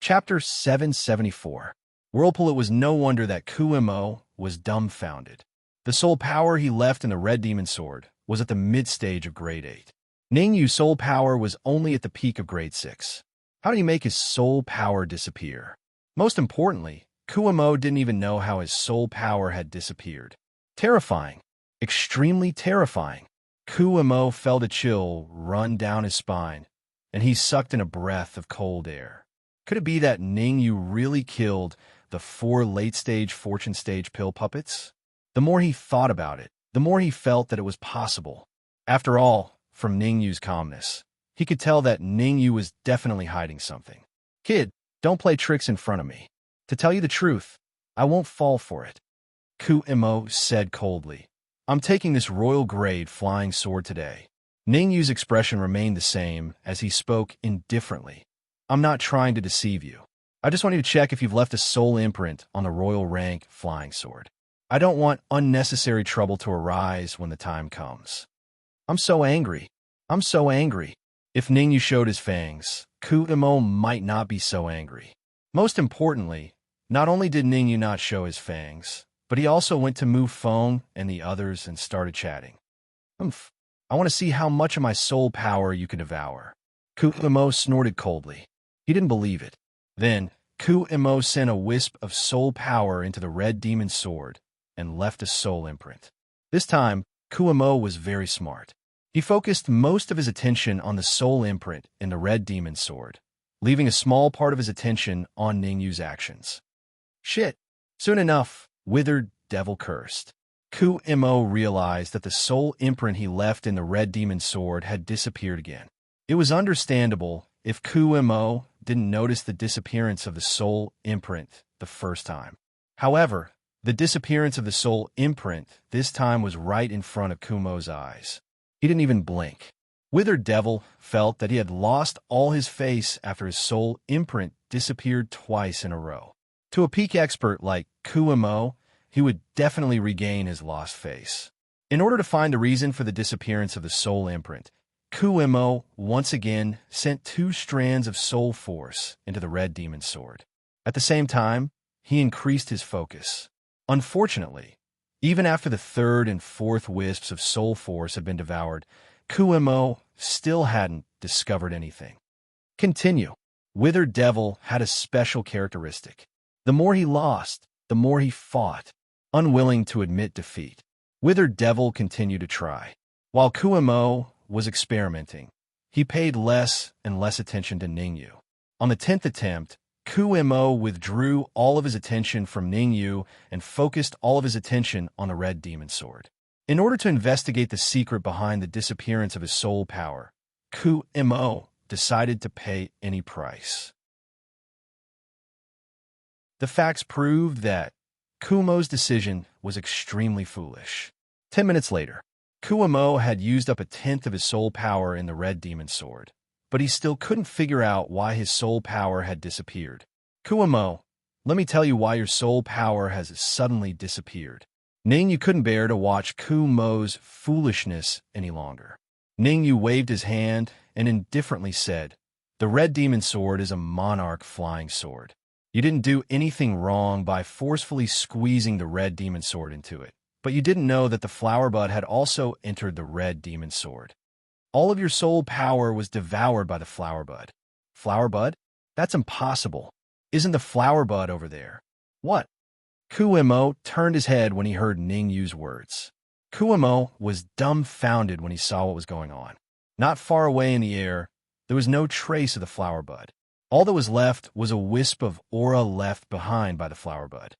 Chapter 774. Whirlpool. It was no wonder that Kumo was dumbfounded. The soul power he left in the Red Demon Sword was at the mid-stage of Grade 8. Ningyu's soul power was only at the peak of Grade 6. How did he make his soul power disappear? Most importantly, Kumo didn't even know how his soul power had disappeared. Terrifying. Extremely terrifying. Kumo felt a chill run down his spine, and he sucked in a breath of cold air. Could it be that Ningyu really killed the 4 late-stage fortune stage pill puppets? The more he thought about it, the more he felt that it was possible. After all, from Ningyu's calmness, he could tell that Ningyu was definitely hiding something. "Kid, don't play tricks in front of me. To tell you the truth, I won't fall for it," Kumo said coldly. "I'm taking this royal grade flying sword today." Ningyu's expression remained the same as he spoke indifferently. "I'm not trying to deceive you. I just want you to check if you've left a soul imprint on the royal rank flying sword. I don't want unnecessary trouble to arise when the time comes." I'm so angry. I'm so angry. If Ningyu showed his fangs, Kumo might not be so angry. Most importantly, not only did Ningyu not show his fangs, but he also went to Mu Feng and the others and started chatting. "Humph. I want to see how much of my soul power you can devour." Kumo snorted coldly. He didn't believe it. Then, Kumo sent a wisp of soul power into the Red Demon Sword and left a soul imprint. This time, Kumo was very smart. He focused most of his attention on the soul imprint in the Red Demon Sword, leaving a small part of his attention on Ningyu's actions. Shit. Soon enough, withered devil cursed. Kumo realized that the soul imprint he left in the Red Demon Sword had disappeared again. It was understandable if Kumo didn't notice the disappearance of the soul imprint the first time. However, the disappearance of the soul imprint this time was right in front of Kumo's eyes. He didn't even blink. Withered Devil felt that he had lost all his face after his soul imprint disappeared twice in a row. To a peak expert like Kumo, he would definitely regain his lost face. In order to find the reason for the disappearance of the soul imprint, Kumo once again sent 2 strands of soul force into the Red Demon Sword. At the same time, he increased his focus. Unfortunately, even after the 3rd and 4th wisps of soul force had been devoured, Kumo still hadn't discovered anything. Continue. Withered Devil had a special characteristic. The more he lost, the more he fought, unwilling to admit defeat. Withered Devil continued to try. While Kumo was experimenting, he paid less and less attention to Ningyu. On the 10th attempt, Kumo withdrew all of his attention from Ningyu and focused all of his attention on the Red Demon Sword. In order to investigate the secret behind the disappearance of his soul power, Kumo decided to pay any price. The facts proved that Kumo's decision was extremely foolish. 10 minutes later, Kumo had used up 1/10 of his soul power in the Red Demon Sword, but he still couldn't figure out why his soul power had disappeared. Kumo, let me tell you why your soul power has suddenly disappeared. Ningyu couldn't bear to watch Kumo's foolishness any longer. Ningyu waved his hand and indifferently said, "The Red Demon Sword is a monarch flying sword. You didn't do anything wrong by forcefully squeezing the Red Demon Sword into it. but you didn't know that the flower bud had also entered the red demon sword. All of your soul power was devoured by the flower bud. Flower bud? That's impossible. Isn't the flower bud over there? What? Kuimo turned his head when he heard Ning Yu's words. Kuimo was dumbfounded when he saw what was going on. Not far away in the air, there was no trace of the flower bud. All that was left was a wisp of aura left behind by the flower bud.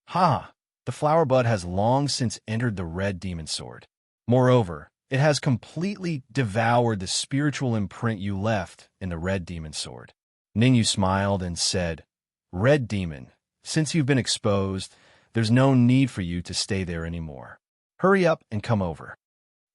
Ha! The flower bud has long since entered the red demon sword. Moreover, it has completely devoured the spiritual imprint you left in the red demon sword. Ningyu smiled and said, Red demon, since you've been exposed, there's no need for you to stay there anymore. Hurry up and come over.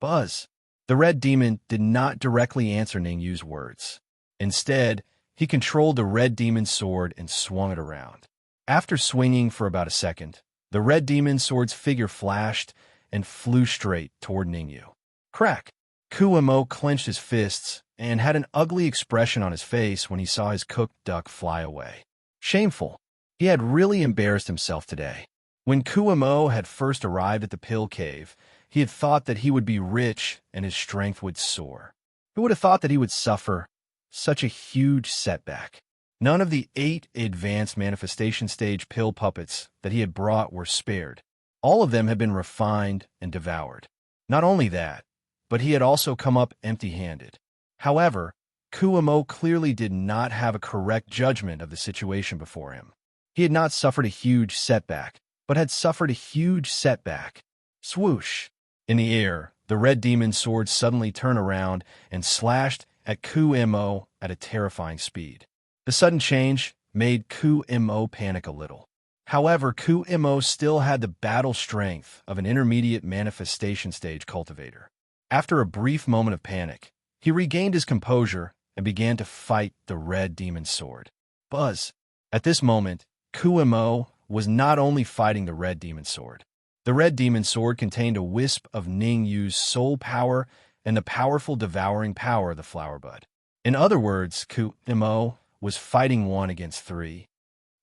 Buzz. The red demon did not directly answer Ningyu's words. Instead, he controlled the red demon's sword and swung it around. After swinging for about a second, the red demon sword's figure flashed and flew straight toward Ningyu. Crack! Kuimo clenched his fists and had an ugly expression on his face when he saw his cooked duck fly away. Shameful. He had really embarrassed himself today. When Kuimo had first arrived at the pill cave, he had thought that he would be rich and his strength would soar. Who would have thought that he would suffer such a huge setback? None of the 8 advanced manifestation stage pill puppets that he had brought were spared. All of them had been refined and devoured. Not only that, but he had also come up empty-handed. However, Kuimo clearly did not have a correct judgment of the situation before him. He had not suffered a huge setback, but had suffered a huge setback. Swoosh! In the air, the red demon's sword suddenly turned around and slashed at Kuimo at a terrifying speed. The sudden change made Kuimo panic a little. However, Kuimo still had the battle strength of an intermediate manifestation stage cultivator. After a brief moment of panic, he regained his composure and began to fight the red demon's sword. Buzz! At this moment, Kuimo was not only fighting the red demon sword. The red demon sword contained a wisp of Ningyu's soul power and the powerful devouring power of the flower bud. In other words, Kuimo was fighting 1 against 3.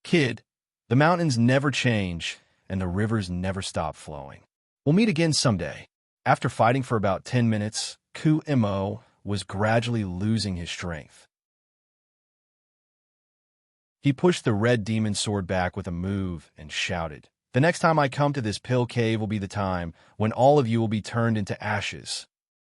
Kid, the mountains never change and the rivers never stop flowing. We'll meet again someday. After fighting for about 10 minutes, Kuimo was gradually losing his strength. He pushed the red demon sword back with a move and shouted, The next time I come to this pill cave will be the time when all of you will be turned into ashes.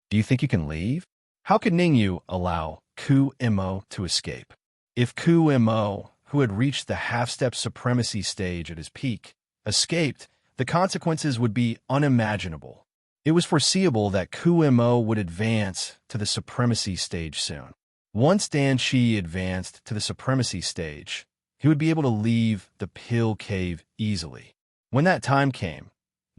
Do you think you can leave? How could Ningyu allow Kuimo to escape? If Kuimo, who had reached the half-step supremacy stage at his peak, escaped, the consequences would be unimaginable. It was foreseeable that Kuimo would advance to the supremacy stage soon. Once Dan Shi advanced to the supremacy stage, he would be able to leave the pill cave easily. When that time came,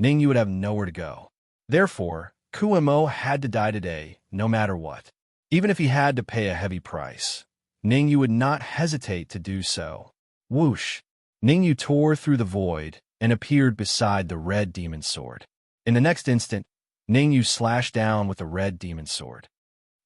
Ningyu would have nowhere to go. Therefore, Kuimo had to die today, no matter what. Even if he had to pay a heavy price, Ningyu would not hesitate to do so. Whoosh! Ningyu tore through the void and appeared beside the red demon sword. In the next instant, Ningyu slashed down with the red demon sword.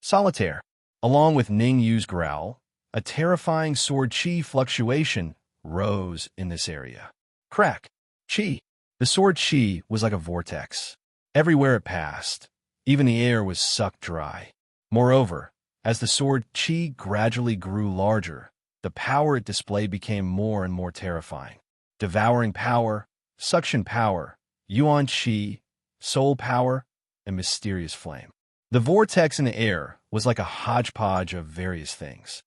Solitaire. Along with Ningyu's growl, a terrifying sword chi fluctuation rose in this area. Crack! Chi! The sword chi was like a vortex. Everywhere it passed, even the air was sucked dry. Moreover, as the sword chi gradually grew larger, the power it displayed became more and more terrifying. Devouring power, suction power, yuan chi, soul power, and mysterious flame. The vortex in the air was like a hodgepodge of various things.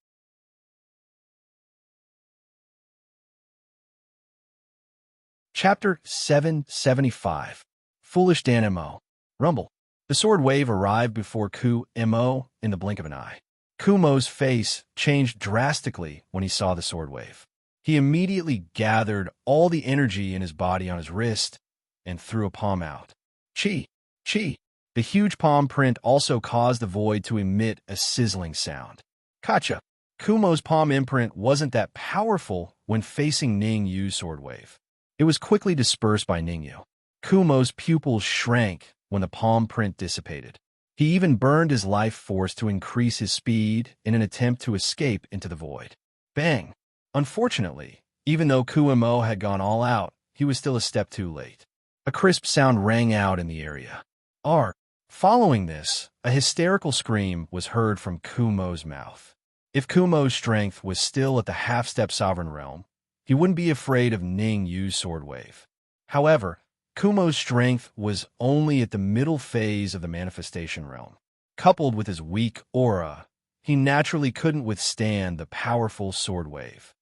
Chapter 775. Foolish Danimo. Rumble. The sword wave arrived before Kuimo in the blink of an eye. Kumo's face changed drastically when he saw the sword wave. He immediately gathered all the energy in his body on his wrist and threw a palm out. Chi! Chi! The huge palm print also caused the void to emit a sizzling sound. Kacha! Kumo's palm imprint wasn't that powerful when facing Ningyu's sword wave. It was quickly dispersed by Ningyu. Kumo's pupils shrank when the palm print dissipated. He even burned his life force to increase his speed in an attempt to escape into the void. Bang! Unfortunately, even though Kuimo had gone all out, he was still a step too late. A crisp sound rang out in the area. Ark. Following this, a hysterical scream was heard from Kumo's mouth. If Kumo's strength was still at the half-step sovereign realm, he wouldn't be afraid of Ning Yu's sword wave. However, Kumo's strength was only at the middle phase of the manifestation realm. Coupled with his weak aura, he naturally couldn't withstand the powerful sword wave.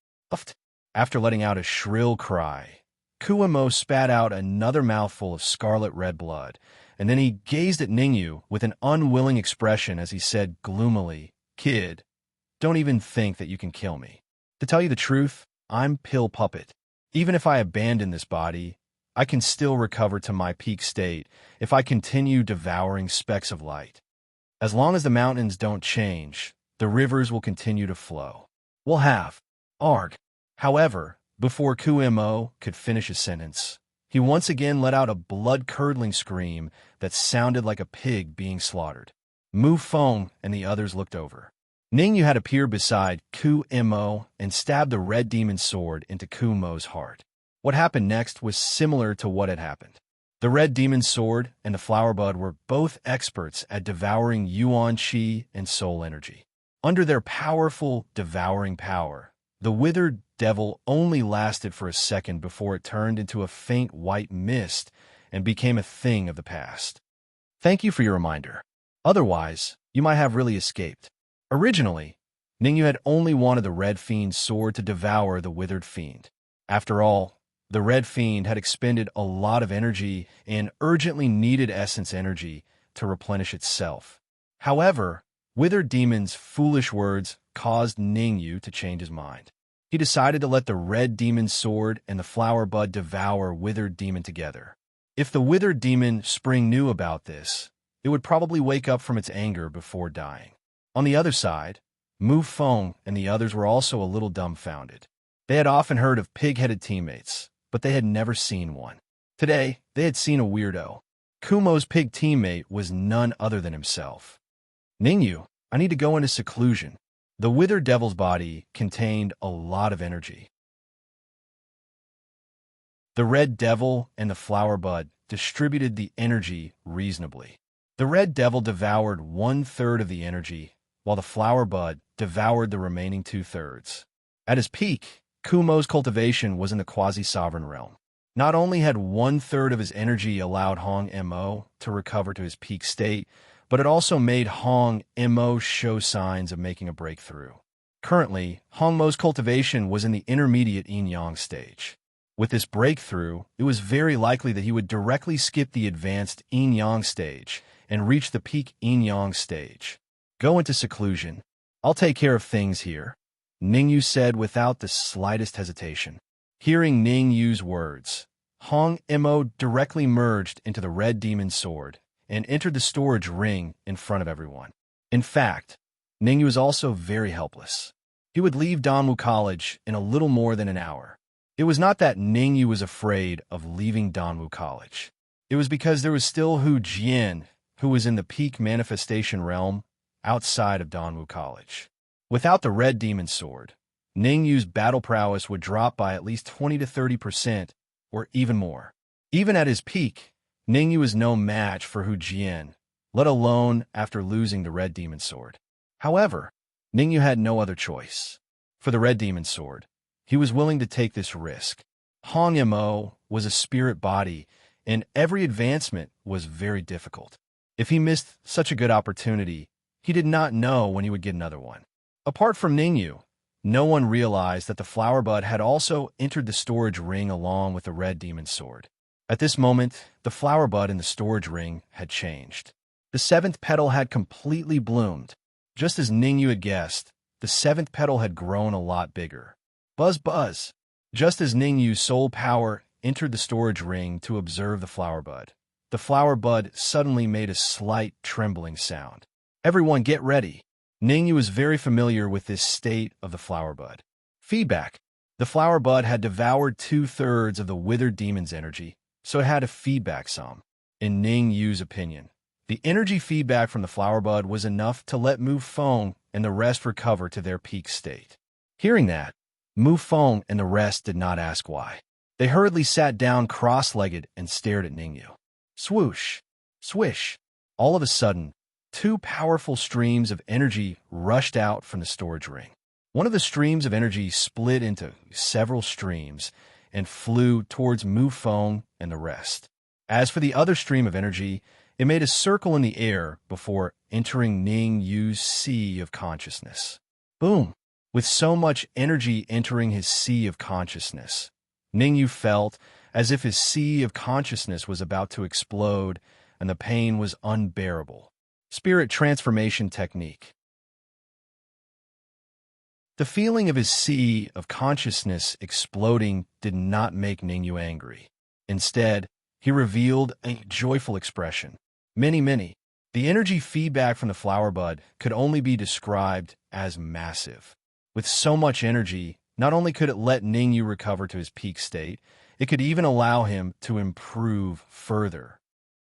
After letting out a shrill cry, Kumo spat out another mouthful of scarlet red blood, and then he gazed at Ningyu with an unwilling expression as he said gloomily, "Kid, don't even think that you can kill me. To tell you the truth, I'm Pill Puppet. Even if I abandon this body, I can still recover to my peak state if I continue devouring specks of light. As long as the mountains don't change, the rivers will continue to flow. We'll have Arg." However, before Kumo could finish his sentence, he once again let out a blood-curdling scream that sounded like a pig being slaughtered. Mu Feng and the others looked over. Ningyu had appeared beside Kumo and stabbed the red demon sword into Kumo's heart. What happened next was similar to what had happened. The red demon sword and the flower bud were both experts at devouring Yuan Qi and soul energy. Under their powerful, devouring power, the withered devil only lasted for a second before it turned into a faint white mist and became a thing of the past. Thank you for your reminder. Otherwise, you might have really escaped. Originally, Ningyu had only wanted the Red Fiend's sword to devour the withered fiend. After all, the Red Fiend had expended a lot of energy and urgently needed essence energy to replenish itself. However, Withered Demon's foolish words caused Ningyu to change his mind. He decided to let the Red Demon's sword and the Flower Bud devour Withered Demon together. If the Withered Demon Spring knew about this, it would probably wake up from its anger before dying. On the other side, Mu Feng and the others were also a little dumbfounded. They had often heard of pig-headed teammates, but they had never seen one. Today, they had seen a weirdo. Kumo's pig teammate was none other than himself. Ningyu, I need to go into seclusion. The withered devil's body contained a lot of energy. The red devil and the flower bud distributed the energy reasonably. The red devil devoured 1/3 of the energy, while the flower bud devoured the remaining 2/3. At his peak, Kumo's cultivation was in the quasi-sovereign realm. Not only had 1/3 of his energy allowed Hong Mo to recover to his peak state, but it also made Hong Mo show signs of making a breakthrough. Currently, Hong Mo's cultivation was in the intermediate yin-yang stage. With this breakthrough, it was very likely that he would directly skip the advanced yin-yang stage and reach the peak yin-yang stage. Go into seclusion. I'll take care of things here, Ningyu said without the slightest hesitation. Hearing Ningyu's words, Hong Mo directly merged into the red demon sword and entered the storage ring in front of everyone. In fact, Ningyu was also very helpless. He would leave Danwu College in a little more than an hour. It was not that Ningyu was afraid of leaving Danwu College. It was because there was still Hu Jian, who was in the peak manifestation realm outside of Danwu College. Without the red demon sword, Ningyu's battle prowess would drop by at least 20 to 30%, or even more. Even at his peak, Ningyu was no match for Hu Jian, let alone after losing the red demon sword. However, Ningyu had no other choice. For the red demon sword, he was willing to take this risk. Hong Mo was a spirit body, and every advancement was very difficult. If he missed such a good opportunity, he did not know when he would get another one. Apart from Ningyu, no one realized that the flower bud had also entered the storage ring along with the red demon sword. At this moment, the flower bud in the storage ring had changed. The 7th petal had completely bloomed. Just as Ningyu had guessed, the 7th petal had grown a lot bigger. Buzz buzz! Just as Ningyu's soul power entered the storage ring to observe the flower bud suddenly made a slight trembling sound. Everyone get ready! Ningyu was very familiar with this state of the flower bud. Feedback. The flower bud had devoured 2/3 of the withered demon's energy, so it had a feedback some. In Ningyu's opinion, the energy feedback from the flower bud was enough to let Mu Feng and the rest recover to their peak state. Hearing that, Mu Feng and the rest did not ask why. They hurriedly sat down cross-legged and stared at Ningyu. Swoosh! Swish! All of a sudden, two powerful streams of energy rushed out from the storage ring. One of the streams of energy split into several streams and flew towards Mufeng and the rest. As for the other stream of energy, it made a circle in the air before entering Ning Yu's sea of consciousness. Boom! With so much energy entering his sea of consciousness, Ning Yu felt as if his sea of consciousness was about to explode and the pain was unbearable. Spirit Transformation Technique. The feeling of his sea of consciousness exploding did not make Ning Yu angry. Instead, he revealed a joyful expression. Many. The energy feedback from the flower bud could only be described as massive. With so much energy, not only could it let Ning Yu recover to his peak state, it could even allow him to improve further.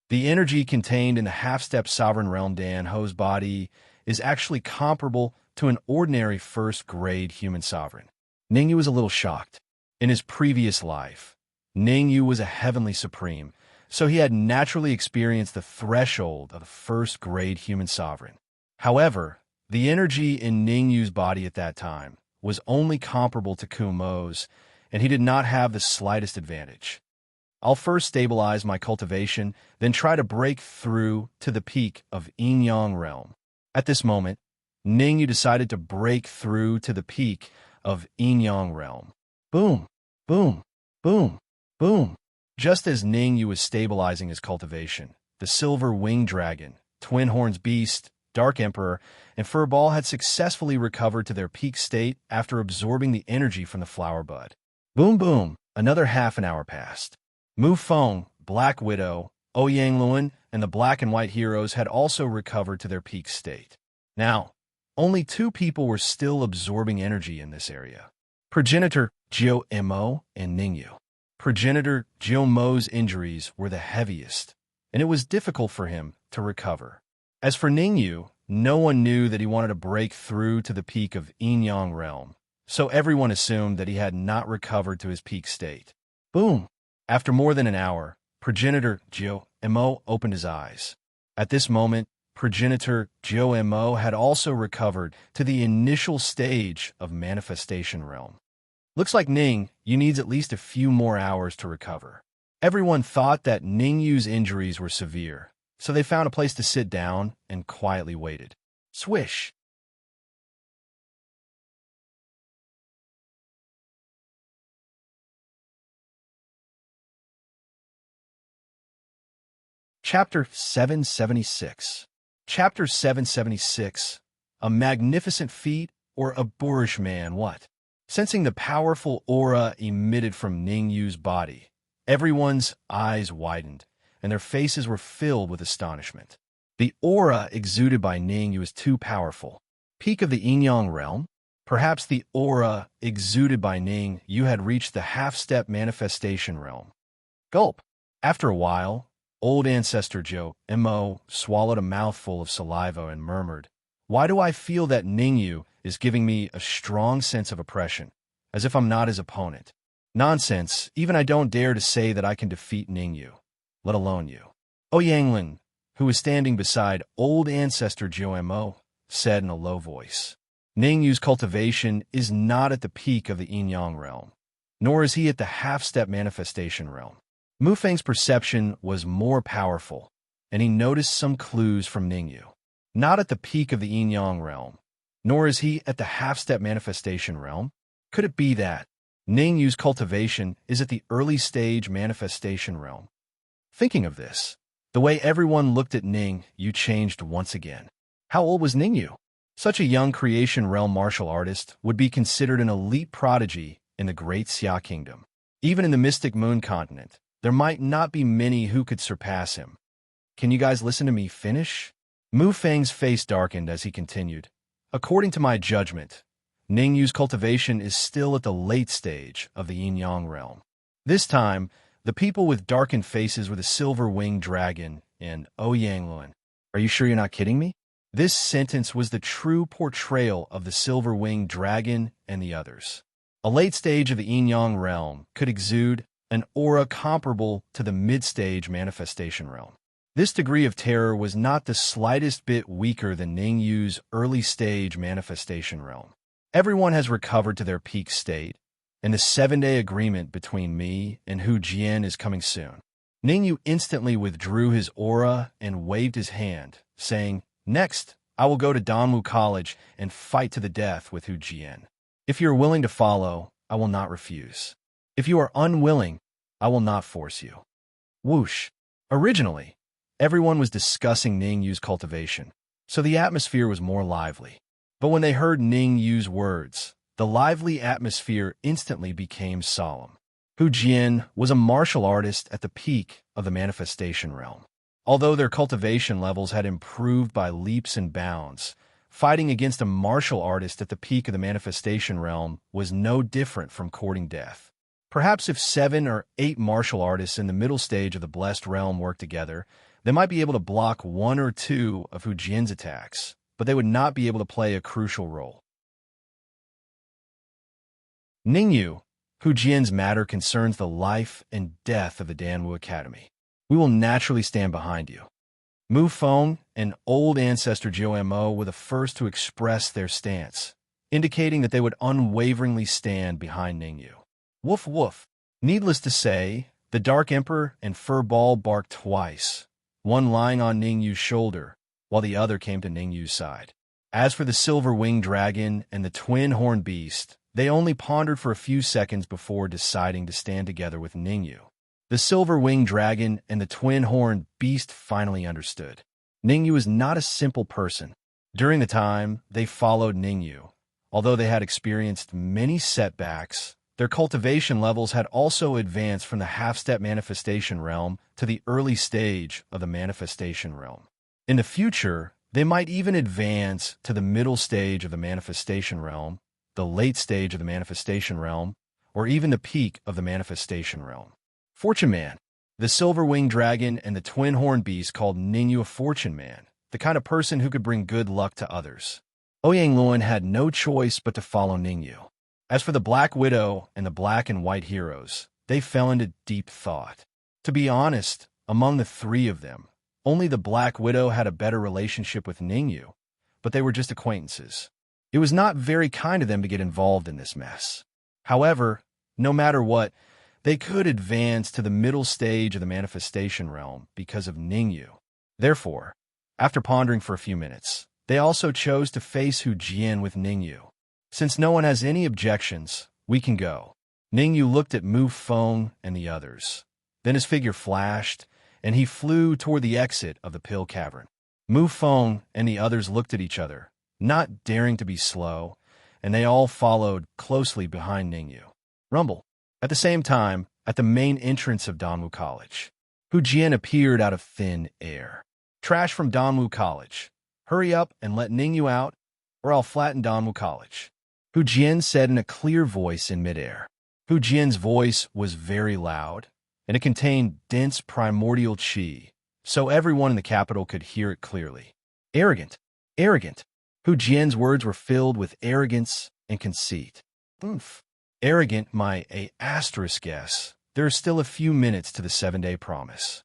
The energy contained in the half-step sovereign realm Dan Ho's body is actually comparable to an ordinary first-grade human sovereign. Ning Yu was a little shocked. In his previous life, Ning Yu was a heavenly supreme, so he had naturally experienced the threshold of the first-grade human sovereign. However, the energy in Ning Yu's body at that time was only comparable to Kumo's, and he did not have the slightest advantage. I'll first stabilize my cultivation, then try to break through to the peak of Yin-Yang realm. At this moment, Ning Yu decided to break through to the peak of Yin-Yang realm. Boom, boom, boom, boom. Just as Ning Yu was stabilizing his cultivation, the silver-winged dragon, twin horns beast, Dark Emperor, and Furball had successfully recovered to their peak state after absorbing the energy from the flower bud. Boom, boom, another half an hour passed. Mufeng, Black Widow, Ouyang Luan, and the black and white heroes had also recovered to their peak state. Now, only two people were still absorbing energy in this area. Progenitor Jiu Mo and Ning Yu. Progenitor Jiu Mo's injuries were the heaviest, and it was difficult for him to recover. As for Ning Yu, no one knew that he wanted to break through to the peak of Yin-Yang realm, so everyone assumed that he had not recovered to his peak state. Boom! After more than an hour, Progenitor Jiu Mo opened his eyes. At this moment, Progenitor Jiu Mo had also recovered to the initial stage of manifestation realm. Looks like Ning Yu needs at least a few more hours to recover. Everyone thought that Ning Yu's injuries were severe, so they found a place to sit down and quietly waited. Swish! Chapter 776. Chapter 776. A magnificent feat or a boorish man, what? Sensing the powerful aura emitted from Ning Yu's body, everyone's eyes widened, and their faces were filled with astonishment. The aura exuded by Ning Yu was too powerful. Peak of the Yin-Yang realm? Perhaps the aura exuded by Ning Yu had reached the half-step manifestation realm. Gulp! After a while, old ancestor Jiu Mo swallowed a mouthful of saliva and murmured, "Why do I feel that Ning Yu is giving me a strong sense of oppression, as if I'm not his opponent? Nonsense, even I don't dare to say that I can defeat Ning Yu, let alone you." Ouyang Lin, who was standing beside old ancestor Jiu Mo, said in a low voice, "Ning Yu's cultivation is not at the peak of the Yin-Yang realm, nor is he at the half-step manifestation realm." Mufeng's perception was more powerful, and he noticed some clues from Ning Yu. Not at the peak of the Yin-Yang realm, nor is he at the half-step manifestation realm. Could it be that Ning Yu's cultivation is at the early stage manifestation realm? Thinking of this, the way everyone looked at Ning Yu changed once again. How old was Ning Yu? Such a young creation realm martial artist would be considered an elite prodigy in the Great Xia Kingdom. Even in the Mystic Moon continent, there might not be many who could surpass him. Can you guys listen to me finish? Mu Feng's face darkened as he continued. According to my judgment, Ning Yu's cultivation is still at the late stage of the Yin-Yang realm. This time, the people with darkened faces were the silver-winged dragon and Ouyang Luan. Are you sure you're not kidding me? This sentence was the true portrayal of the silver-winged dragon and the others. A late stage of the Yin-Yang realm could exude an aura comparable to the mid-stage manifestation realm. This degree of terror was not the slightest bit weaker than Ningyu's early-stage manifestation realm. Everyone has recovered to their peak state, and the 7-day agreement between me and Hu Jian is coming soon. Ningyu instantly withdrew his aura and waved his hand, saying, "Next, I will go to Danwu College and fight to the death with Hu Jian. If you are willing to follow, I will not refuse. If you are unwilling, I will not force you." Whoosh. Originally, everyone was discussing Ningyu's cultivation, so the atmosphere was more lively. But when they heard Ningyu's words, the lively atmosphere instantly became solemn. Hu Jian was a martial artist at the peak of the manifestation realm. Although their cultivation levels had improved by leaps and bounds, fighting against a martial artist at the peak of the manifestation realm was no different from courting death. Perhaps if 7 or 8 martial artists in the middle stage of the blessed realm worked together, they might be able to block 1 or 2 of Hu Jian's attacks, but they would not be able to play a crucial role. Ningyu, Hu Jian's matter concerns the life and death of the Danwu Academy. We will naturally stand behind you. Mu Feng and old ancestor Jiu Mo were the first to express their stance, indicating that they would unwaveringly stand behind Ningyu. Woof woof. Needless to say, the Dark Emperor and Fur Ball barked twice, one lying on Ningyu's shoulder, while the other came to Ningyu's side. As for the silver-winged dragon and the twin-horned beast, they only pondered for a few seconds before deciding to stand together with Ningyu. The silver-winged dragon and the twin-horned beast finally understood. Ningyu is not a simple person. During the time they followed Ningyu, although they had experienced many setbacks, their cultivation levels had also advanced from the half-step manifestation realm to the early stage of the manifestation realm. In the future, they might even advance to the middle stage of the manifestation realm, the late stage of the manifestation realm, or even the peak of the manifestation realm. Fortune Man. The silver-winged dragon and the twin-horned beast called Ningyu a fortune man, the kind of person who could bring good luck to others. Ouyang Luan had no choice but to follow Ningyu. As for the Black Widow and the Black and White heroes, they fell into deep thought. To be honest, among the 3 of them, only the Black Widow had a better relationship with Ningyu, but they were just acquaintances. It was not very kind of them to get involved in this mess. However, no matter what, they could advance to the middle stage of the manifestation realm because of Ningyu. Therefore, after pondering for a few minutes, they also chose to face Hu Jian with Ningyu. Since no one has any objections, we can go. Ningyu looked at Mu Feng and the others. Then his figure flashed, and he flew toward the exit of the pill cavern. Mu Feng and the others looked at each other, not daring to be slow, and they all followed closely behind Ningyu. Rumble. At the same time, at the main entrance of Danwu College, Hu Jian appeared out of thin air. Trash from Danwu College. Hurry up and let Ningyu out, or I'll flatten Danwu College. Hu Jian said in a clear voice in midair. Hu Jian's voice was very loud, and it contained dense primordial qi, so everyone in the capital could hear it clearly. Arrogant. Arrogant. Hu Jian's words were filled with arrogance and conceit. Oomph. Arrogant, my asterisk guess. There are still a few minutes to the 7-day promise.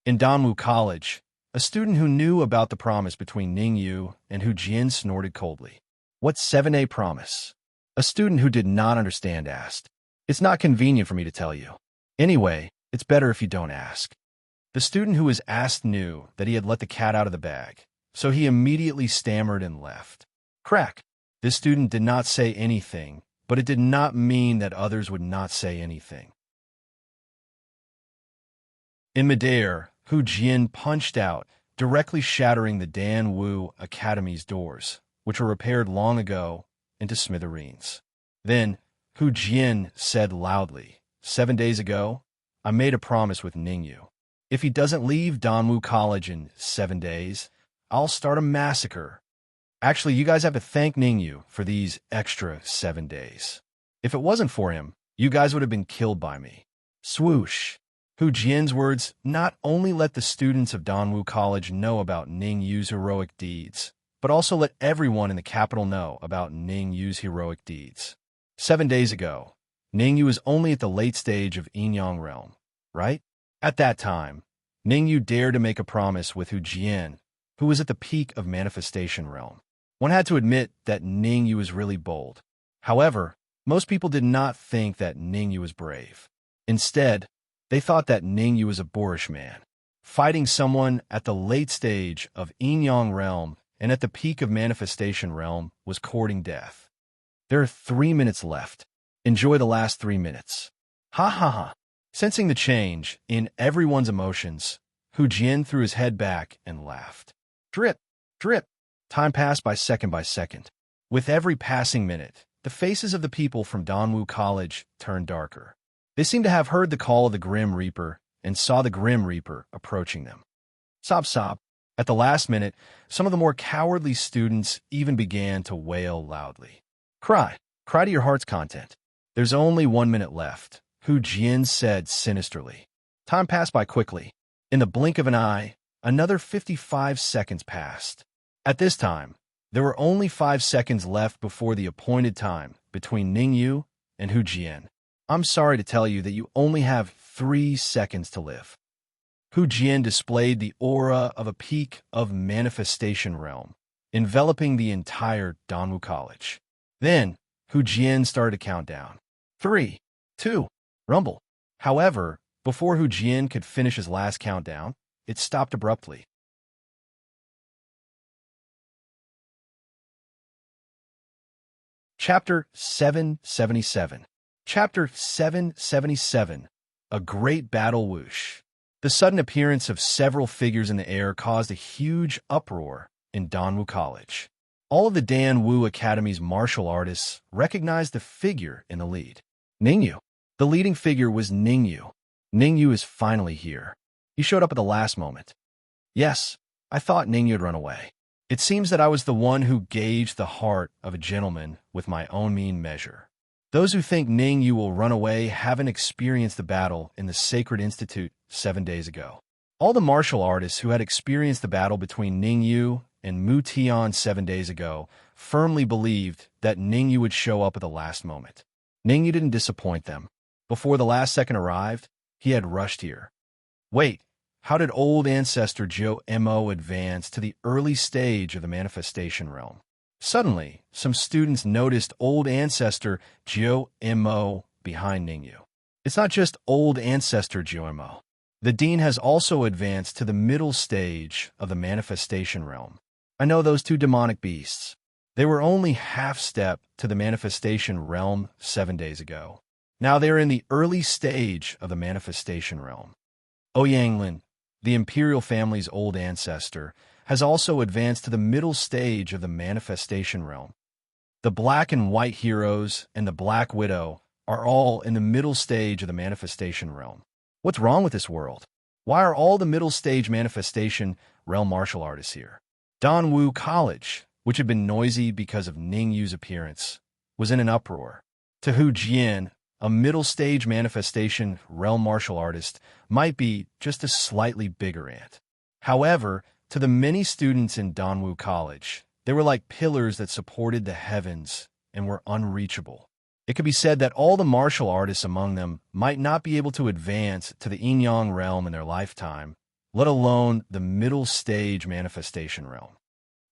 In Danwu College, a student who knew about the promise between Ningyu and Hu Jian snorted coldly. What 7-day promise? A student who did not understand asked. It's not convenient for me to tell you. Anyway, it's better if you don't ask. The student who was asked knew that he had let the cat out of the bag, so he immediately stammered and left. Crack. This student did not say anything, but it did not mean that others would not say anything. In midair, Hu Jian punched out, directly shattering the Danwu Academy's doors, which were repaired long ago, into smithereens. Then, Hu Jian said loudly, 7 days ago, I made a promise with Ningyu. If he doesn't leave Danwu College in 7 days, I'll start a massacre. Actually, you guys have to thank Ningyu for these extra 7 days. If it wasn't for him, you guys would have been killed by me. Swoosh. Hu Jian's words not only let the students of Danwu College know about Ningyu's heroic deeds, but also let everyone in the capital know about Ningyu's heroic deeds. 7 days ago, Ningyu is only at the late stage of Yin-Yang realm, right? At that time, Ningyu dared to make a promise with Hu Jian, who was at the peak of manifestation realm. One had to admit that Ningyu was really bold. However, most people did not think that Ningyu was brave. Instead, they thought that Ningyu was a boorish man, fighting someone at the late stage of Yin-Yang realm and at the peak of manifestation realm was courting death. There are 3 minutes left. Enjoy the last 3 minutes. Ha ha ha. Sensing the change in everyone's emotions, Hu Jian threw his head back and laughed. Drip, drip. Time passed by second. With every passing minute, the faces of the people from Danwu College turned darker. They seemed to have heard the call of the Grim Reaper and saw the Grim Reaper approaching them. Sob sob. At the last minute, some of the more cowardly students even began to wail loudly. Cry to your heart's content. There's only 1 minute left, Hu Jian said sinisterly. Time passed by quickly. In the blink of an eye, another 55 seconds passed. At this time, there were only 5 seconds left before the appointed time between Ningyu and Hu Jian. I'm sorry to tell you that you only have 3 seconds to live. Hu Jian displayed the aura of a peak of manifestation realm, enveloping the entire Danwu College. Then, Hu Jian started to count down. 3, 2, rumble. However, before Hu Jian could finish his last countdown, it stopped abruptly. Chapter 777. Chapter 777. A Great Battle Whoosh. The sudden appearance of several figures in the air caused a huge uproar in Danwu College. All of the Danwu Academy's martial artists recognized the figure in the lead. Ningyu. The leading figure was Ningyu. Ningyu is finally here. He showed up at the last moment. Yes, I thought Ningyu had run away. It seems that I was the one who gauged the heart of a gentleman with my own mean measure. Those who think Ningyu will run away haven't experienced the battle in the Sacred Institute 7 days ago. All the martial artists who had experienced the battle between Ningyu and Mu Tian 7 days ago firmly believed that Ningyu would show up at the last moment. Ningyu didn't disappoint them. Before the last second arrived, he had rushed here. Wait, how did old ancestor Jiu Mo advance to the early stage of the manifestation realm? Suddenly, some students noticed old ancestor Jiu Mo behind Ningyu. It's not just old ancestor Jiu Mo. The dean has also advanced to the middle stage of the manifestation realm. I know those two demonic beasts. They were only half-step to the manifestation realm 7 days ago. Now they are in the early stage of the manifestation realm. Oyanglin, the imperial family's old ancestor, has also advanced to the middle stage of the manifestation realm. The Black and White Heroes and the Black Widow are all in the middle stage of the manifestation realm. What's wrong with this world? Why are all the middle stage manifestation realm martial artists here? Danwu College, which had been noisy because of Ningyu's appearance, was in an uproar. To Hu Jian, a middle stage manifestation realm martial artist might be just a slightly bigger ant. However, to the many students in Danwu College, they were like pillars that supported the heavens and were unreachable. It could be said that all the martial artists among them might not be able to advance to the Yin-Yang realm in their lifetime, let alone the middle stage manifestation realm.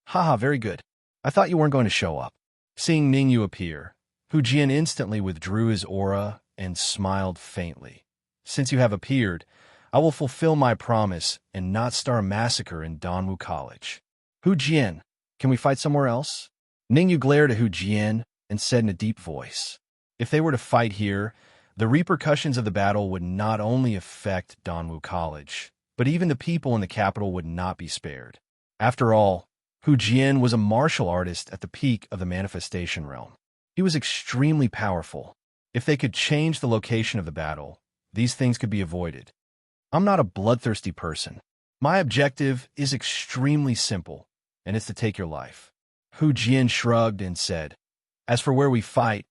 Haha, very good. I thought you weren't going to show up. Seeing Ningyu appear, Hu Jian instantly withdrew his aura and smiled faintly. Since you have appeared, I will fulfill my promise and not start a massacre in Danwu College. Hu Jian, can we fight somewhere else? Ningyu glared at Hu Jian and said in a deep voice, if they were to fight here, the repercussions of the battle would not only affect Danwu College, but even the people in the capital would not be spared. After all, Hu Jian was a martial artist at the peak of the manifestation realm. He was extremely powerful. If they could change the location of the battle, these things could be avoided. I'm not a bloodthirsty person. My objective is extremely simple, and it's to take your life. Hu Jian shrugged and said, as for where we fight,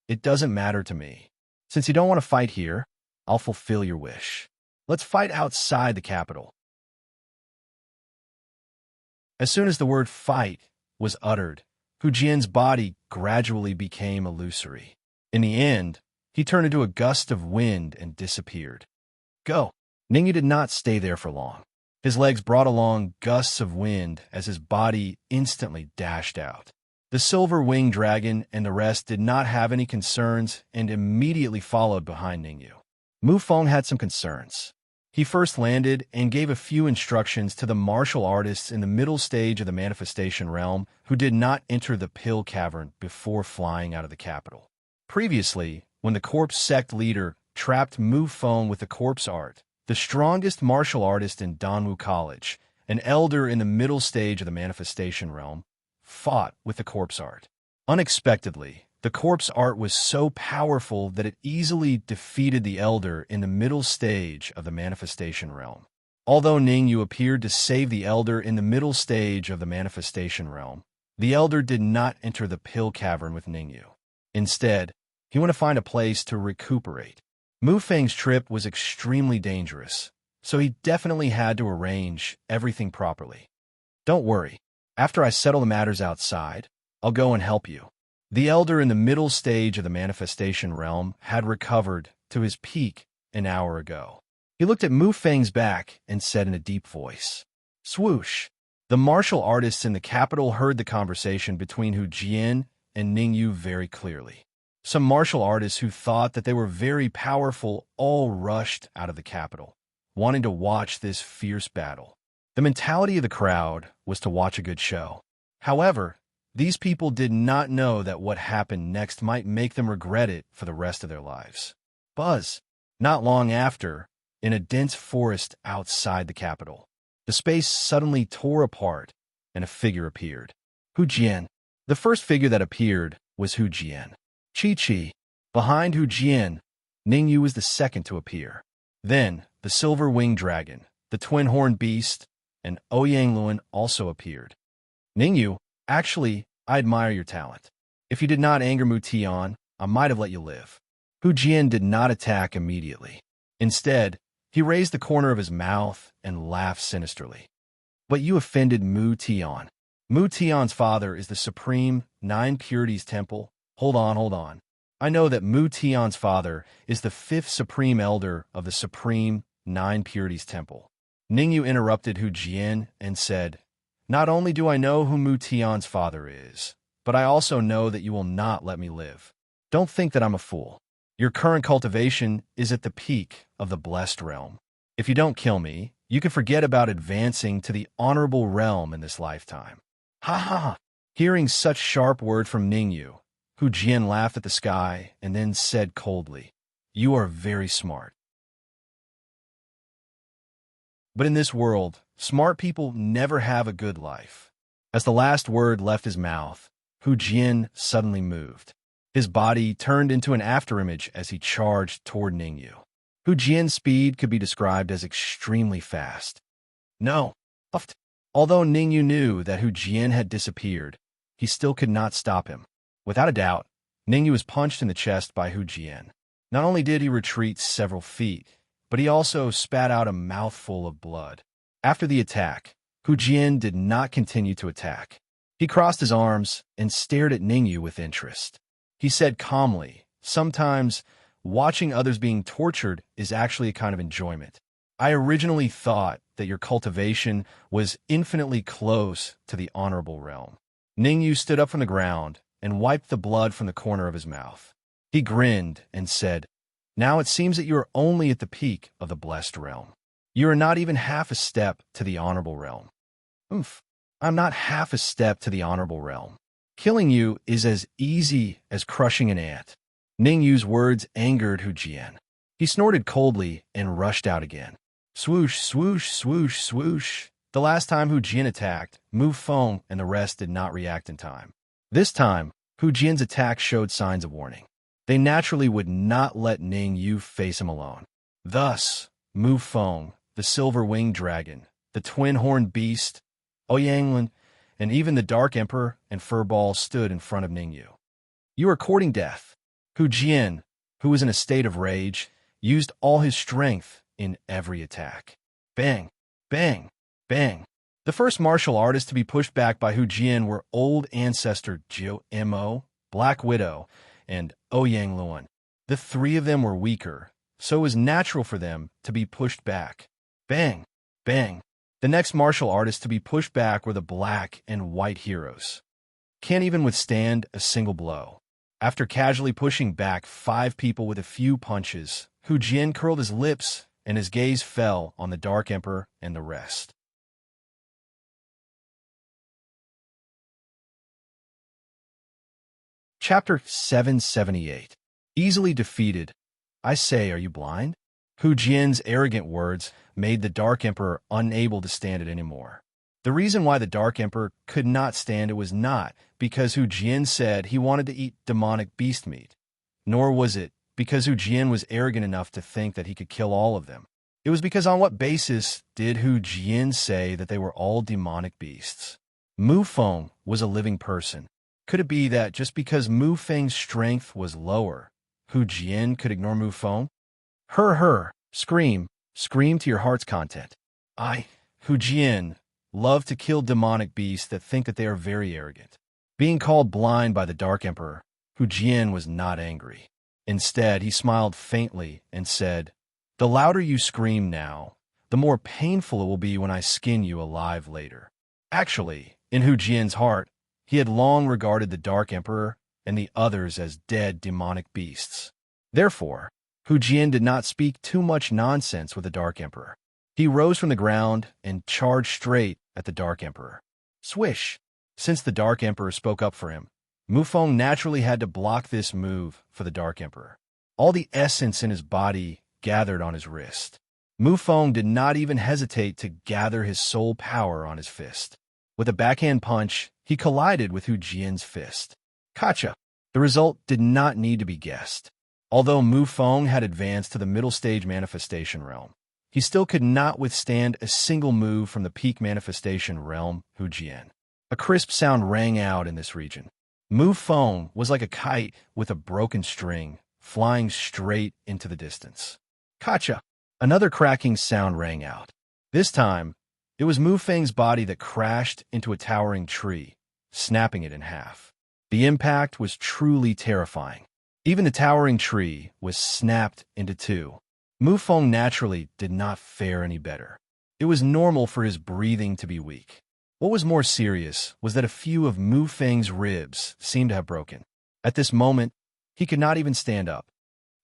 it doesn't matter to me. Since you don't want to fight here, I'll fulfill your wish. Let's fight outside the capital. As soon as the word fight was uttered, Hu Jian's body gradually became illusory. In the end, he turned into a gust of wind and disappeared. Go! Ningyu did not stay there for long. His legs brought along gusts of wind as his body instantly dashed out. The silver-winged dragon and the rest did not have any concerns and immediately followed behind Ningyu. Mu Feng had some concerns. He first landed and gave a few instructions to the martial artists in the middle stage of the manifestation realm who did not enter the pill cavern before flying out of the capital. Previously, when the corpse sect leader trapped Mu Feng with the corpse art, the strongest martial artist in Danwu College, an elder in the middle stage of the manifestation realm, fought with the corpse art. Unexpectedly, the corpse art was so powerful that it easily defeated the elder in the middle stage of the manifestation realm. Although Ningyu appeared to save the elder in the middle stage of the manifestation realm, the elder did not enter the pill cavern with Ningyu. Instead, he went to find a place to recuperate. Mu Feng's trip was extremely dangerous, so he definitely had to arrange everything properly. Don't worry. After I settle the matters outside, I'll go and help you. The elder in the middle stage of the manifestation realm had recovered to his peak an hour ago. He looked at Mu Feng's back and said in a deep voice, "Swoosh." The martial artists in the capital heard the conversation between Hu Jian and Ningyu very clearly. Some martial artists who thought that they were very powerful all rushed out of the capital, wanting to watch this fierce battle. The mentality of the crowd was to watch a good show. However, these people did not know that what happened next might make them regret it for the rest of their lives. Buzz. Not long after, in a dense forest outside the capital, the space suddenly tore apart and a figure appeared. Hu Jian. The first figure that appeared was Hu Jian. Chi-Chi. Behind Hu Jian, Ningyu was the second to appear. Then, the silver-winged dragon, the twin-horned beast, and Ouyang Luan also appeared. Ningyu, actually, I admire your talent. If you did not anger Mu Tian, I might have let you live. Hu Jian did not attack immediately. Instead, he raised the corner of his mouth and laughed sinisterly. But you offended Mu Tian. Mu Tian's father is the Supreme Nine Purities Temple. Hold on. I know that Mu Tian's father is the 5th Supreme Elder of the Supreme Nine Purities Temple. Ningyu interrupted Hu Jian and said, "Not only do I know who Mu Tian's father is, but I also know that you will not let me live. Don't think that I'm a fool. Your current cultivation is at the peak of the blessed realm. If you don't kill me, you can forget about advancing to the honorable realm in this lifetime." Ha ha ha! Hearing such sharp word from Ningyu, Hu Jian laughed at the sky and then said coldly, "You are very smart. But in this world, smart people never have a good life." As the last word left his mouth, Hu Jian suddenly moved. His body turned into an afterimage as he charged toward Ningyu. Hu Jian's speed could be described as extremely fast. No. Although Ningyu knew that Hu Jian had disappeared, he still could not stop him. Without a doubt, Ningyu was punched in the chest by Hu Jian. Not only did he retreat several feet, but he also spat out a mouthful of blood. After the attack, Hu Jian did not continue to attack. He crossed his arms and stared at Ningyu with interest. He said calmly, "Sometimes, watching others being tortured is actually a kind of enjoyment. I originally thought that your cultivation was infinitely close to the honorable realm." Ningyu stood up from the ground and wiped the blood from the corner of his mouth. He grinned and said, "Now it seems that you are only at the peak of the blessed realm. You are not even half a step to the honorable realm." "Oomph, I'm not half a step to the honorable realm. Killing you is as easy as crushing an ant." Ningyu's words angered Hu Jian. He snorted coldly and rushed out again. Swoosh, swoosh, swoosh, swoosh. The last time Hu Jian attacked, Mu Feng and the rest did not react in time. This time, Hu Jian's attack showed signs of warning. They naturally would not let Ningyu face him alone. Thus, Mu Feng, the silver-winged dragon, the twin-horned beast, Ouyang Luan, and even the Dark Emperor and Furball stood in front of Ningyu. "You are courting death." Hu Jian, who was in a state of rage, used all his strength in every attack. Bang, bang, bang. The first martial artists to be pushed back by Hu Jian were Old Ancestor Jiu Mo, Black Widow, and Ouyang Luan. The three of them were weaker, so it was natural for them to be pushed back. Bang! Bang! The next martial artists to be pushed back were the black and white heroes. Can't even withstand a single blow. After casually pushing back 5 people with a few punches, Hu Jin curled his lips and his gaze fell on the Dark Emperor and the rest. Chapter 778. Easily defeated. I say, are you blind? Hu Jin's arrogant words made the Dark Emperor unable to stand it anymore. The reason why the Dark Emperor could not stand it was not because Hu Jin said he wanted to eat demonic beast meat, nor was it because Hu Jin was arrogant enough to think that he could kill all of them. It was because on what basis did Hu Jin say that they were all demonic beasts? Mu Feng was a living person. Could it be that just because Mu Feng's strength was lower, Hu Jin could ignore Mu Feng? Scream to your heart's content. I, Hu Jin, love to kill demonic beasts that think that they are very arrogant. Being called blind by the Dark Emperor, Hu Jin was not angry. Instead, he smiled faintly and said, "The louder you scream now, the more painful it will be when I skin you alive later." Actually, in Hu Jin's heart, he had long regarded the Dark Emperor and the others as dead demonic beasts. Therefore, Hu Jin did not speak too much nonsense with the Dark Emperor. He rose from the ground and charged straight at the Dark Emperor. Swish! Since the Dark Emperor spoke up for him, Mu Feng naturally had to block this move for the Dark Emperor. All the essence in his body gathered on his wrist. Mu Feng did not even hesitate to gather his soul power on his fist. With a backhand punch, he collided with Hu Jin's fist. Kacha! The result did not need to be guessed. Although Mu Feng had advanced to the middle stage manifestation realm, he still could not withstand a single move from the peak manifestation realm, Hu Jin. A crisp sound rang out in this region. Mu Feng was like a kite with a broken string, flying straight into the distance. Kacha! Another cracking sound rang out. This time, it was Mu Feng's body that crashed into a towering tree, snapping it in half. The impact was truly terrifying. Even the towering tree was snapped into 2. Mu Feng naturally did not fare any better. It was normal for his breathing to be weak. What was more serious was that a few of Mu Feng's ribs seemed to have broken. At this moment, he could not even stand up.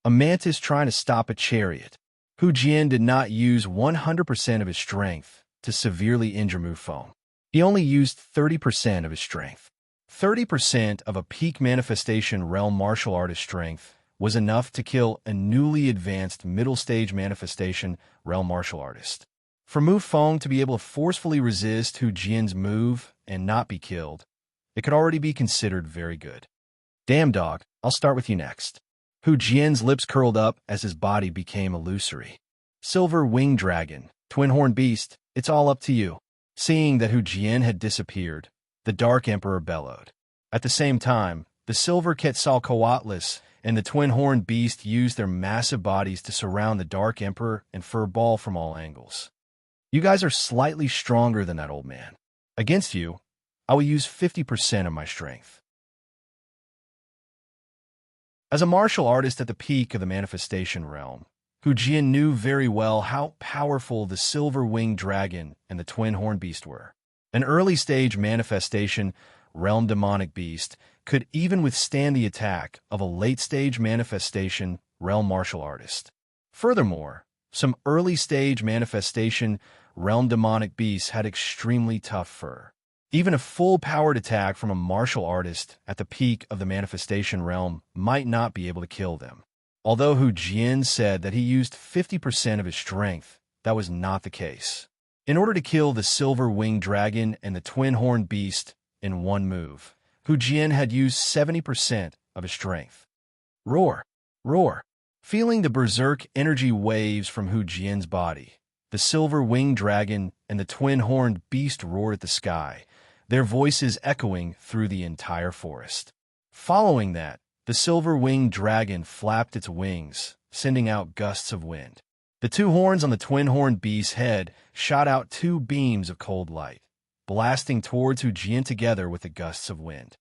A mantis trying to stop a chariot. Hu Jin did not use 100% of his strength to severely injure Mu Feng. He only used 30% of his strength. 30% of a peak manifestation realm martial artist strength was enough to kill a newly advanced middle stage manifestation realm martial artist. For Mu Feng to be able to forcefully resist Hu Jin's move and not be killed, it could already be considered very good. Damn dog, I'll start with you next. Hu Jin's lips curled up as his body became illusory. Silver winged dragon, twin-horned beast, it's all up to you. Seeing that Hu Jin had disappeared, the Dark Emperor bellowed. At the same time, the silver Quetzalcoatlus and the twin-horned beast used their massive bodies to surround the Dark Emperor and furball from all angles. You guys are slightly stronger than that old man. Against you, I will use 50% of my strength. As a martial artist at the peak of the manifestation realm, Hu Jin knew very well how powerful the silver-winged dragon and the twin-horned beast were. An early-stage manifestation realm demonic beast could even withstand the attack of a late-stage manifestation realm martial artist. Furthermore, some early-stage manifestation realm demonic beasts had extremely tough fur. Even a full-powered attack from a martial artist at the peak of the manifestation realm might not be able to kill them. Although Hu Jin said that he used 50% of his strength, that was not the case. In order to kill the silver-winged dragon and the twin-horned beast in one move, Hu Jin had used 70% of his strength. Roar! Roar! Feeling the berserk energy waves from Hu Jin's body, the silver-winged dragon and the twin-horned beast roared at the sky, their voices echoing through the entire forest. Following that, the silver-winged dragon flapped its wings, sending out gusts of wind. The 2 horns on the twin-horned beast's head shot out 2 beams of cold light, blasting towards Hu Jin together with the gusts of wind.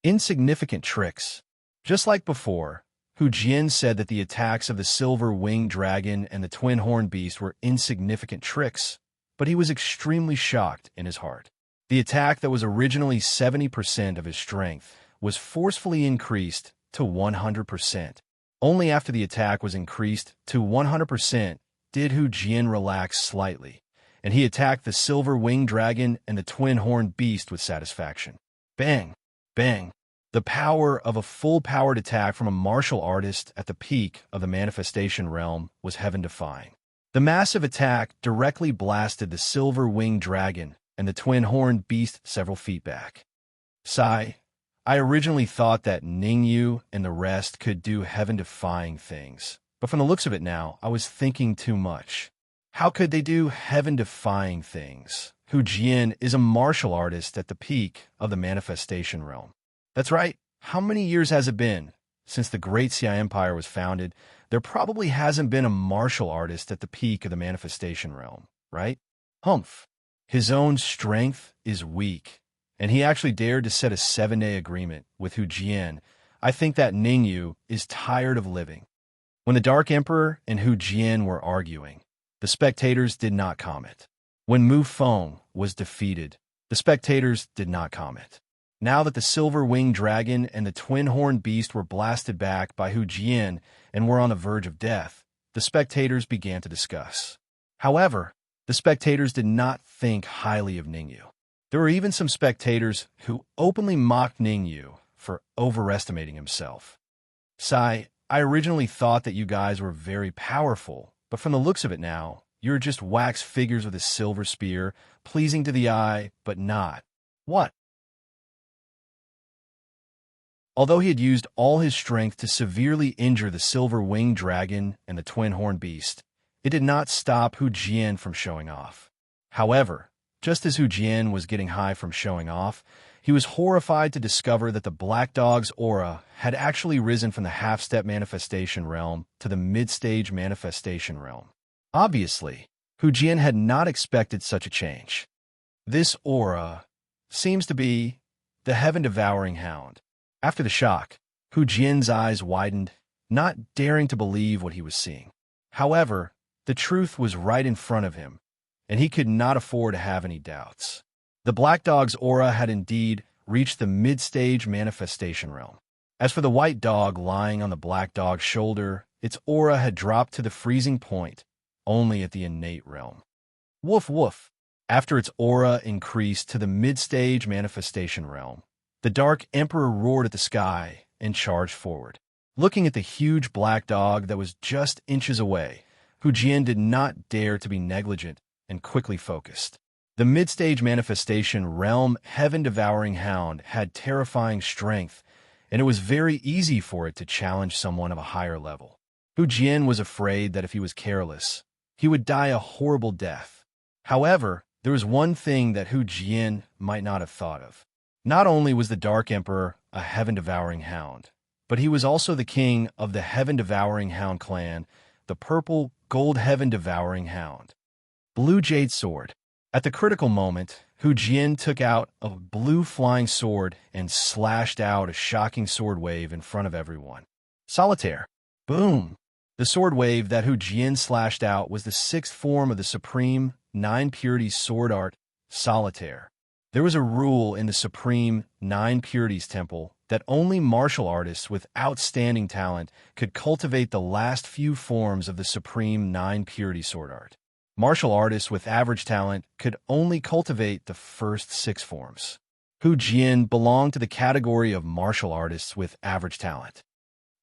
Insignificant tricks. Just like before, Hu Jian said that the attacks of the silver-winged dragon and the twin-horned beast were insignificant tricks, but he was extremely shocked in his heart. The attack that was originally 70% of his strength was forcefully increased to 100%. Only after the attack was increased to 100% did Hu Jian relax slightly, and he attacked the silver-winged dragon and the twin-horned beast with satisfaction. Bang! Bang! The power of a full-powered attack from a martial artist at the peak of the manifestation realm was heaven-defying. The massive attack directly blasted the silver-winged dragon and the twin-horned beast several feet back. Sigh. I originally thought that Ningyu and the rest could do heaven-defying things, but from the looks of it now, I was thinking too much. How could they do heaven-defying things? Hu Jian is a martial artist at the peak of the manifestation realm. That's right. How many years has it been since the Great Xia Empire was founded? There probably hasn't been a martial artist at the peak of the manifestation realm, right? Humph. His own strength is weak, and he actually dared to set a 7-day agreement with Hu Jian. I think that Ningyu is tired of living. When the Dark Emperor and Hu Jian were arguing, the spectators did not comment. When Mu Feng was defeated, the spectators did not comment. Now that the silver-winged dragon and the twin-horned beast were blasted back by Hu Jian and were on the verge of death, the spectators began to discuss. However, the spectators did not think highly of Ningyu. There were even some spectators who openly mocked Ningyu for overestimating himself. Sai, I originally thought that you guys were very powerful, but from the looks of it now, you're just wax figures with a silver spear, pleasing to the eye, but not. What? Although he had used all his strength to severely injure the silver-winged dragon and the twin-horned beast, it did not stop Hu Jian from showing off. However, just as Hu Jian was getting high from showing off, he was horrified to discover that the black dog's aura had actually risen from the half-step manifestation realm to the mid-stage manifestation realm. Obviously, Hu Jian had not expected such a change. This aura seems to be the heaven-devouring hound. After the shock, Hu Jian's eyes widened, not daring to believe what he was seeing. However, the truth was right in front of him, and he could not afford to have any doubts. The black dog's aura had indeed reached the mid-stage manifestation realm. As for the white dog lying on the black dog's shoulder, its aura had dropped to the freezing point, only at the innate realm. Woof woof. After its aura increased to the mid-stage manifestation realm, the Dark Emperor roared at the sky and charged forward. Looking at the huge black dog that was just inches away, Hu Jian did not dare to be negligent and quickly focused. The mid-stage manifestation realm heaven-devouring hound had terrifying strength, and it was very easy for it to challenge someone of a higher level. Hu Jian was afraid that if he was careless, he would die a horrible death. However, there was one thing that Hu Jian might not have thought of. Not only was the Dark Emperor a heaven-devouring hound, but he was also the king of the heaven-devouring hound clan, the purple gold heaven-devouring hound. Blue Jade Sword. At the critical moment, Hu Jian took out a blue flying sword and slashed out a shocking sword wave in front of everyone. Solitaire. Boom! The sword wave that Hu Jian slashed out was the 6th form of the supreme 9 purities sword art, Solitaire. There was a rule in the Supreme 9 Purities Temple that only martial artists with outstanding talent could cultivate the last few forms of the Supreme 9 Purity Sword Art. Martial artists with average talent could only cultivate the first 6 forms. Hu Jian belonged to the category of martial artists with average talent.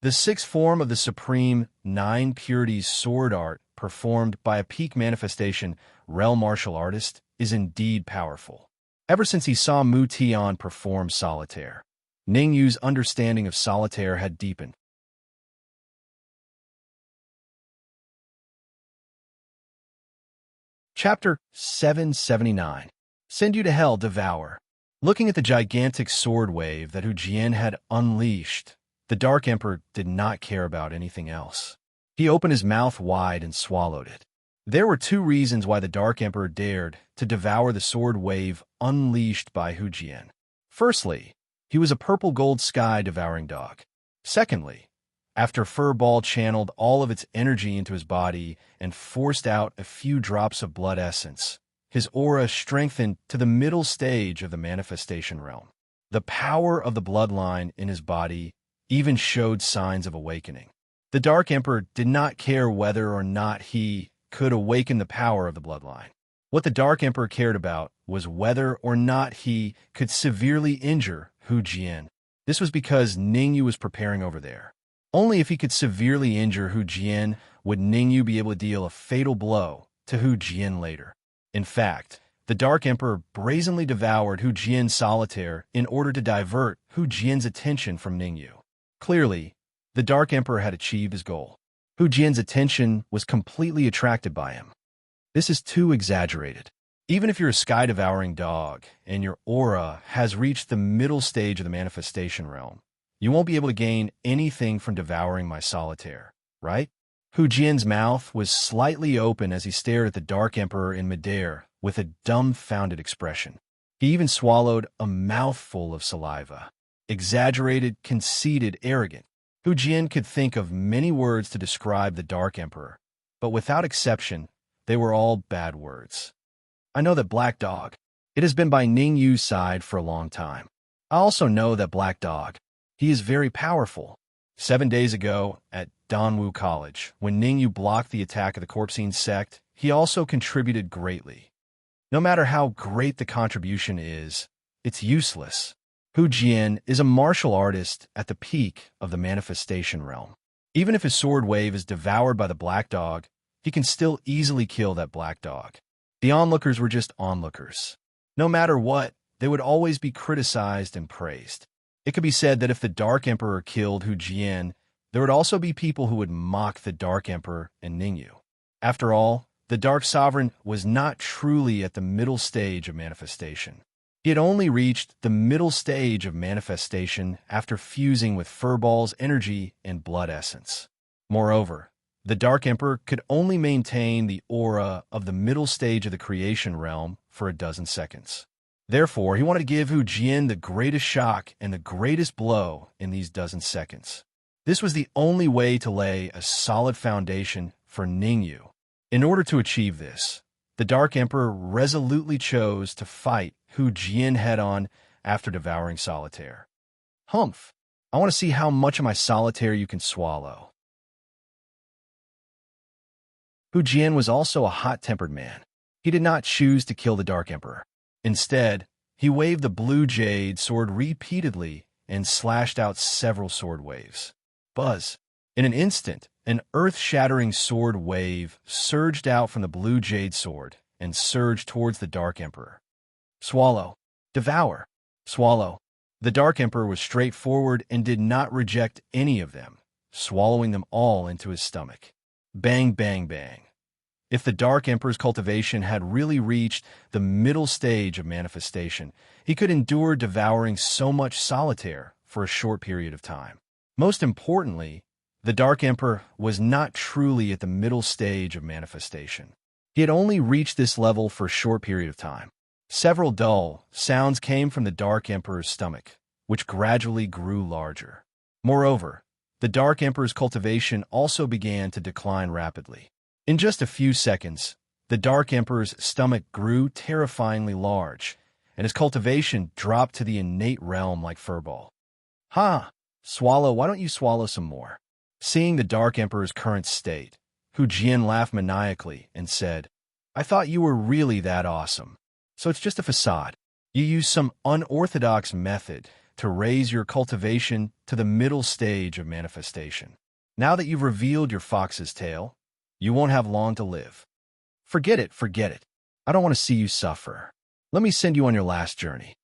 The 6th form of the Supreme 9 Purities Sword Art, performed by a peak manifestation realm martial artist, is indeed powerful. Ever since he saw Mu Tian perform Solitaire, Ningyu's understanding of Solitaire had deepened. Chapter 779. Send You to Hell, Devour. Looking at the gigantic sword wave that Hu Jian had unleashed, the Dark Emperor did not care about anything else. He opened his mouth wide and swallowed it. There were 2 reasons why the Dark Emperor dared to devour the sword wave unleashed by Hu Jian. Firstly, he was a purple gold sky devouring dog. Secondly, After Furball channeled all of its energy into his body and forced out a few drops of blood essence, his aura strengthened to the middle stage of the manifestation realm. The power of the bloodline in his body even showed signs of awakening. The Dark Emperor did not care whether or not he could awaken the power of the bloodline. What the Dark Emperor cared about was whether or not he could severely injure Hu Jian. This was because Ningyu was preparing over there. Only if he could severely injure Hu Jian would Ningyu be able to deal a fatal blow to Hu Jian later. In fact, the Dark Emperor brazenly devoured Hu Jian's solitaire in order to divert Hu Jian's attention from Ningyu. Clearly, the Dark Emperor had achieved his goal. Hu Jian's attention was completely attracted by him. This is too exaggerated. Even if you're a sky-devouring dog and your aura has reached the middle stage of the manifestation realm, you won't be able to gain anything from devouring my solitaire, right? Hu Jian's mouth was slightly open as he stared at the Dark Emperor in midair with a dumbfounded expression. He even swallowed a mouthful of saliva. Exaggerated, conceited, arrogant. Hu Jian could think of many words to describe the Dark Emperor, but without exception, they were all bad words. I know that Black Dog. It has been by Ningyu's side for a long time. I also know that Black Dog. He is very powerful. 7 days ago, at Danwu College, when Ningyu blocked the attack of the Corpsine sect, he also contributed greatly. No matter how great the contribution is, it's useless. Hu Jian is a martial artist at the peak of the manifestation realm. Even if his sword wave is devoured by the Black Dog, he can still easily kill that Black Dog. The onlookers were just onlookers. No matter what, they would always be criticized and praised. It could be said that if the Dark Emperor killed Hu Jian, there would also be people who would mock the Dark Emperor and Ningyu. After all, the Dark Sovereign was not truly at the middle stage of manifestation. He had only reached the middle stage of manifestation after fusing with Furball's energy and blood essence. Moreover, the Dark Emperor could only maintain the aura of the middle stage of the creation realm for a dozen seconds. Therefore, he wanted to give Hu Jian the greatest shock and the greatest blow in these dozen seconds. This was the only way to lay a solid foundation for Ningyu. In order to achieve this, the Dark Emperor resolutely chose to fight Hu Jian head-on after devouring solitaire. Humph! I want to see how much of my solitaire you can swallow. Hu Jian was also a hot-tempered man. He did not choose to kill the Dark Emperor. Instead, he waved the blue jade sword repeatedly and slashed out several sword waves. Buzz! In an instant, an earth-shattering sword wave surged out from the blue jade sword and surged towards the Dark Emperor. Swallow. Devour. Swallow. The Dark Emperor was straightforward and did not reject any of them, swallowing them all into his stomach. Bang, bang, bang. If the Dark Emperor's cultivation had really reached the middle stage of manifestation, he could endure devouring so much solitaire for a short period of time. Most importantly, the Dark Emperor was not truly at the middle stage of manifestation. He had only reached this level for a short period of time. Several dull sounds came from the Dark Emperor's stomach, which gradually grew larger. Moreover, the Dark Emperor's cultivation also began to decline rapidly. In just a few seconds, the Dark Emperor's stomach grew terrifyingly large, and his cultivation dropped to the innate realm like Furball. Ha! Swallow, why don't you swallow some more? Seeing the Dark Emperor's current state, Hu Jian laughed maniacally and said, I thought you were really that awesome. So it's just a facade. You use some unorthodox method to raise your cultivation to the middle stage of manifestation. Now that you've revealed your fox's tail, you won't have long to live. Forget it, forget it. I don't want to see you suffer. Let me send you on your last journey.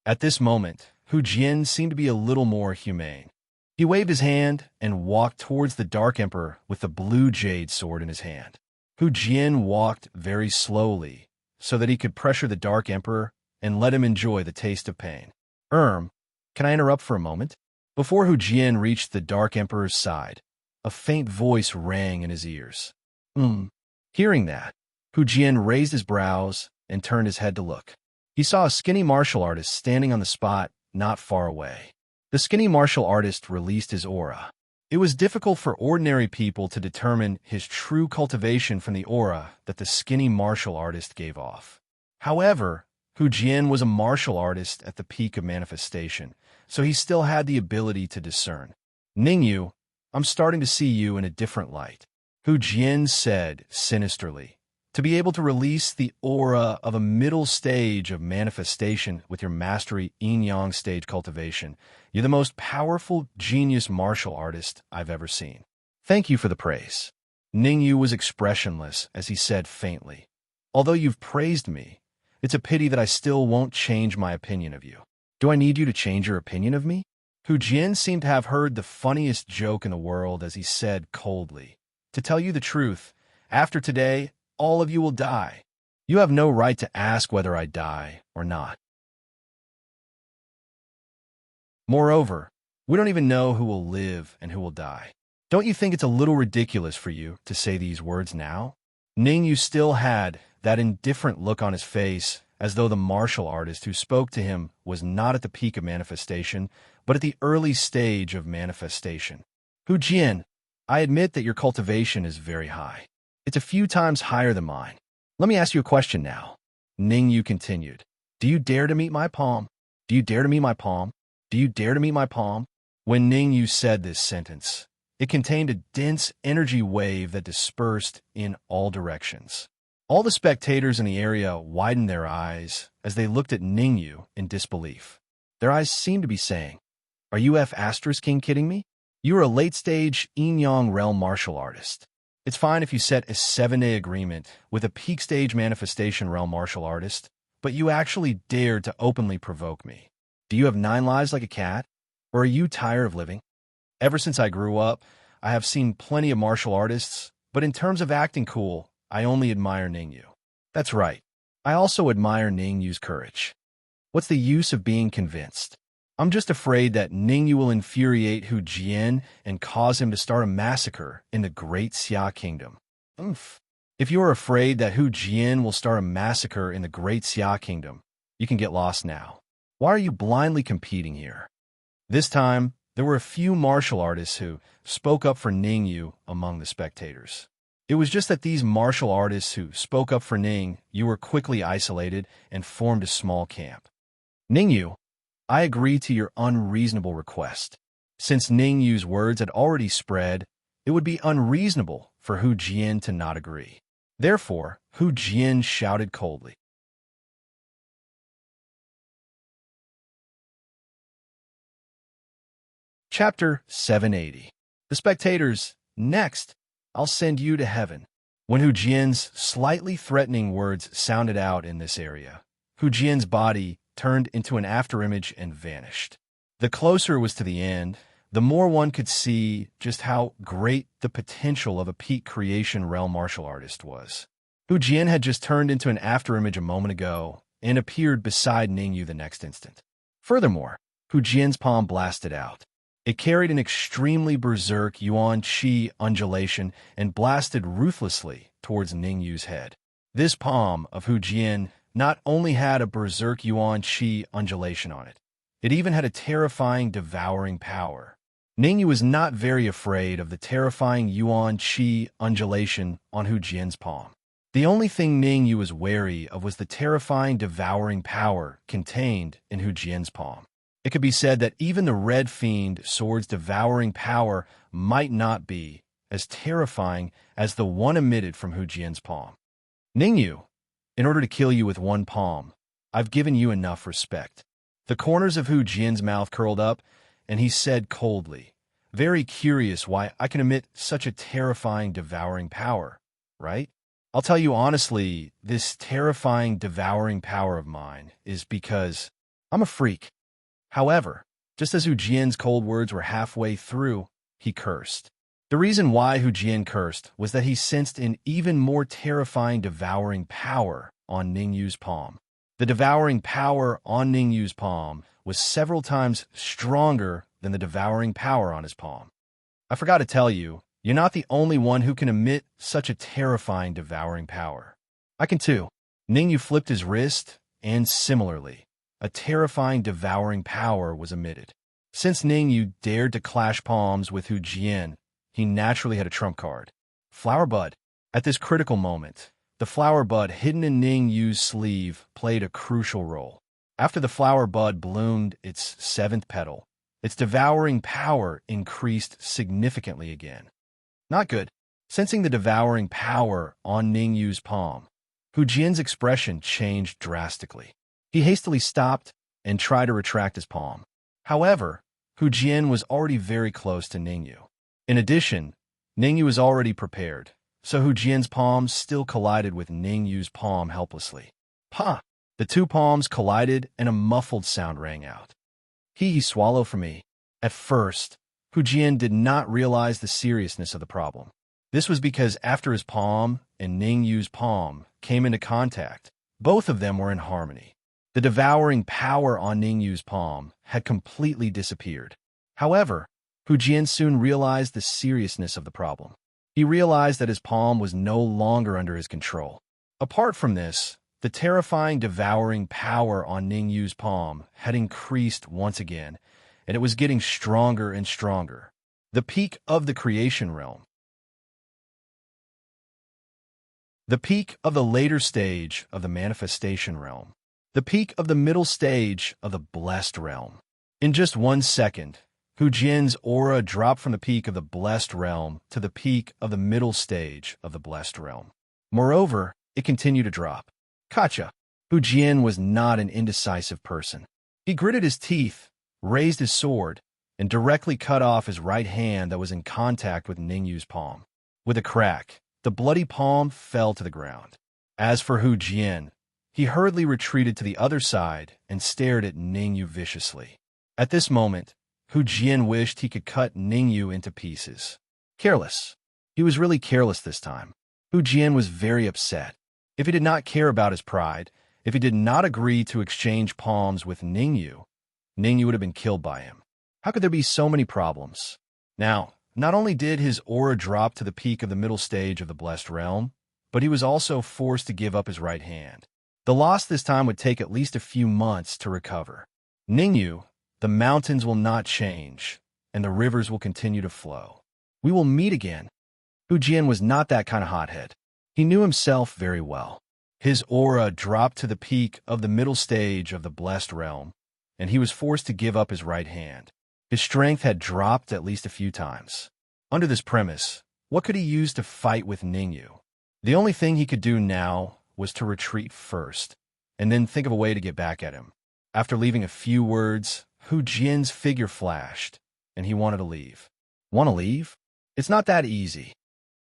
At this moment, Hu Jian seemed to be a little more humane. He waved his hand and walked towards the Dark Emperor with the blue jade sword in his hand. Hu Jian walked very slowly so that he could pressure the Dark Emperor and let him enjoy the taste of pain. Can I interrupt for a moment? Before Hu Jian reached the Dark Emperor's side, a faint voice rang in his ears. Hearing that, Hu Jian raised his brows and turned his head to look. He saw a skinny martial artist standing on the spot not far away. The skinny martial artist released his aura. It was difficult for ordinary people to determine his true cultivation from the aura that the skinny martial artist gave off. However, Hu Jian was a martial artist at the peak of manifestation, so he still had the ability to discern. Ningyu, I'm starting to see you in a different light, Hu Jian said sinisterly. To be able to release the aura of a middle stage of manifestation with your mastery yin-yang stage cultivation, you're the most powerful genius martial artist I've ever seen. Thank you for the praise. Ningyu was expressionless as he said faintly, although you've praised me, it's a pity that I still won't change my opinion of you. Do I need you to change your opinion of me? Hu Jian seemed to have heard the funniest joke in the world as he said coldly, to tell you the truth, after today, all of you will die. You have no right to ask whether I die or not. Moreover, we don't even know who will live and who will die. Don't you think it's a little ridiculous for you to say these words now? Ningyu still had that indifferent look on his face, as though the martial artist who spoke to him was not at the peak of manifestation, but at the early stage of manifestation. Hu Jian, I admit that your cultivation is very high. It's a few times higher than mine. Let me ask you a question now. Ningyu continued. Do you dare to meet my palm? Do you dare to meet my palm? Do you dare to meet my palm? When Ningyu said this sentence, it contained a dense energy wave that dispersed in all directions. All the spectators in the area widened their eyes as they looked at Ningyu in disbelief. Their eyes seemed to be saying, Are you King kidding me? You are a late-stage yin-yang realm martial artist. It's fine if you set a 7-day agreement with a peak-stage manifestation realm martial artist, but you actually dared to openly provoke me. Do you have 9 lives like a cat? Or are you tired of living? Ever since I grew up, I have seen plenty of martial artists, but in terms of acting cool, I only admire Ningyu. That's right. I also admire Ningyu's courage. What's the use of being convinced? I'm just afraid that Ningyu will infuriate Hu Jian and cause him to start a massacre in the Great Xia Kingdom. Oof. If you are afraid that Hu Jian will start a massacre in the Great Xia Kingdom, you can get lost now. Why are you blindly competing here? This time, there were a few martial artists who spoke up for Ningyu among the spectators. It was just that these martial artists who spoke up for Ningyu were quickly isolated and formed a small camp. Ningyu, I agree to your unreasonable request. Since Ningyu's words had already spread, it would be unreasonable for Hu Jian to not agree. Therefore, Hu Jian shouted coldly. Chapter 780. The spectators, next, I'll send you to heaven. When Hu Jian's slightly threatening words sounded out in this area, Hu Jian's body turned into an afterimage and vanished. The closer it was to the end, the more one could see just how great the potential of a peak creation realm martial artist was. Hu Jian had just turned into an afterimage a moment ago and appeared beside Ningyu the next instant. Furthermore, Hu Jian's palm blasted out. It carried an extremely berserk yuan qi undulation and blasted ruthlessly towards Ningyu's head. This palm of Hu Jian not only had a berserk yuan qi undulation on it, it even had a terrifying devouring power. Ningyu was not very afraid of the terrifying yuan qi undulation on Hu Jian's palm. The only thing Ningyu was wary of was the terrifying devouring power contained in Hu Jian's palm. It could be said that even the Red Fiend sword's devouring power might not be as terrifying as the one emitted from Hu Jian's palm. Ningyu, in order to kill you with one palm, I've given you enough respect. The corners of Hu Jian's mouth curled up, and he said coldly, very curious why I can emit such a terrifying devouring power, right? I'll tell you honestly, this terrifying devouring power of mine is because I'm a freak. However, just as Hu Jian's cold words were halfway through, he cursed. The reason why Hu Jian cursed was that he sensed an even more terrifying devouring power on Ningyu's palm. The devouring power on Ningyu's palm was several times stronger than the devouring power on his palm. I forgot to tell you, you're not the only one who can emit such a terrifying devouring power. I can too. Ningyu flipped his wrist, and similarly, a terrifying devouring power was emitted. Since Ning Yu dared to clash palms with Hu Jian, he naturally had a trump card. Flower bud. At this critical moment, the flower bud hidden in Ning Yu's sleeve played a crucial role. After the flower bud bloomed its seventh petal, its devouring power increased significantly again. Not good. Sensing the devouring power on Ning Yu's palm, Hu Jian's expression changed drastically. He hastily stopped and tried to retract his palm. However, Hu Jian was already very close to Ning Yu. In addition, Ning Yu was already prepared, so Hu Jian's palm still collided with Ning Yu's palm helplessly. Pa! The two palms collided and a muffled sound rang out. He swallow for me. At first, Hu Jian did not realize the seriousness of the problem. This was because after his palm and Ning Yu's palm came into contact, both of them were in harmony. The devouring power on Ning Yu's palm had completely disappeared. However, Hu Jian soon realized the seriousness of the problem. He realized that his palm was no longer under his control. Apart from this, the terrifying devouring power on Ning Yu's palm had increased once again, and it was getting stronger and stronger. The peak of the creation realm. The peak of the later stage of the manifestation realm. The peak of the middle stage of the blessed realm. In just 1 second, Hu Jian's aura dropped from the peak of the blessed realm to the peak of the middle stage of the blessed realm. Moreover, it continued to drop. Gotcha. Hu Jian was not an indecisive person. He gritted his teeth, raised his sword, and directly cut off his right hand that was in contact with Ning Yu's palm. With a crack, the bloody palm fell to the ground. As for Hu Jian, he hurriedly retreated to the other side and stared at Ning Yu viciously. At this moment, Hu Jian wished he could cut Ning Yu into pieces. Careless. He was really careless this time. Hu Jian was very upset. If he did not care about his pride, if he did not agree to exchange palms with Ning Yu would have been killed by him. How could there be so many problems? Now, not only did his aura drop to the peak of the middle stage of the blessed realm, but he was also forced to give up his right hand. The loss this time would take at least a few months to recover. Ning Yu, the mountains will not change, and the rivers will continue to flow. We will meet again. Hu Jian was not that kind of hothead. He knew himself very well. His aura dropped to the peak of the middle stage of the blessed realm, and he was forced to give up his right hand. His strength had dropped at least a few times. Under this premise, what could he use to fight with Ning Yu? The only thing he could do now was to retreat first, and then think of a way to get back at him. After leaving a few words, Hu Jian's figure flashed, and he wanted to leave. Want to leave? It's not that easy.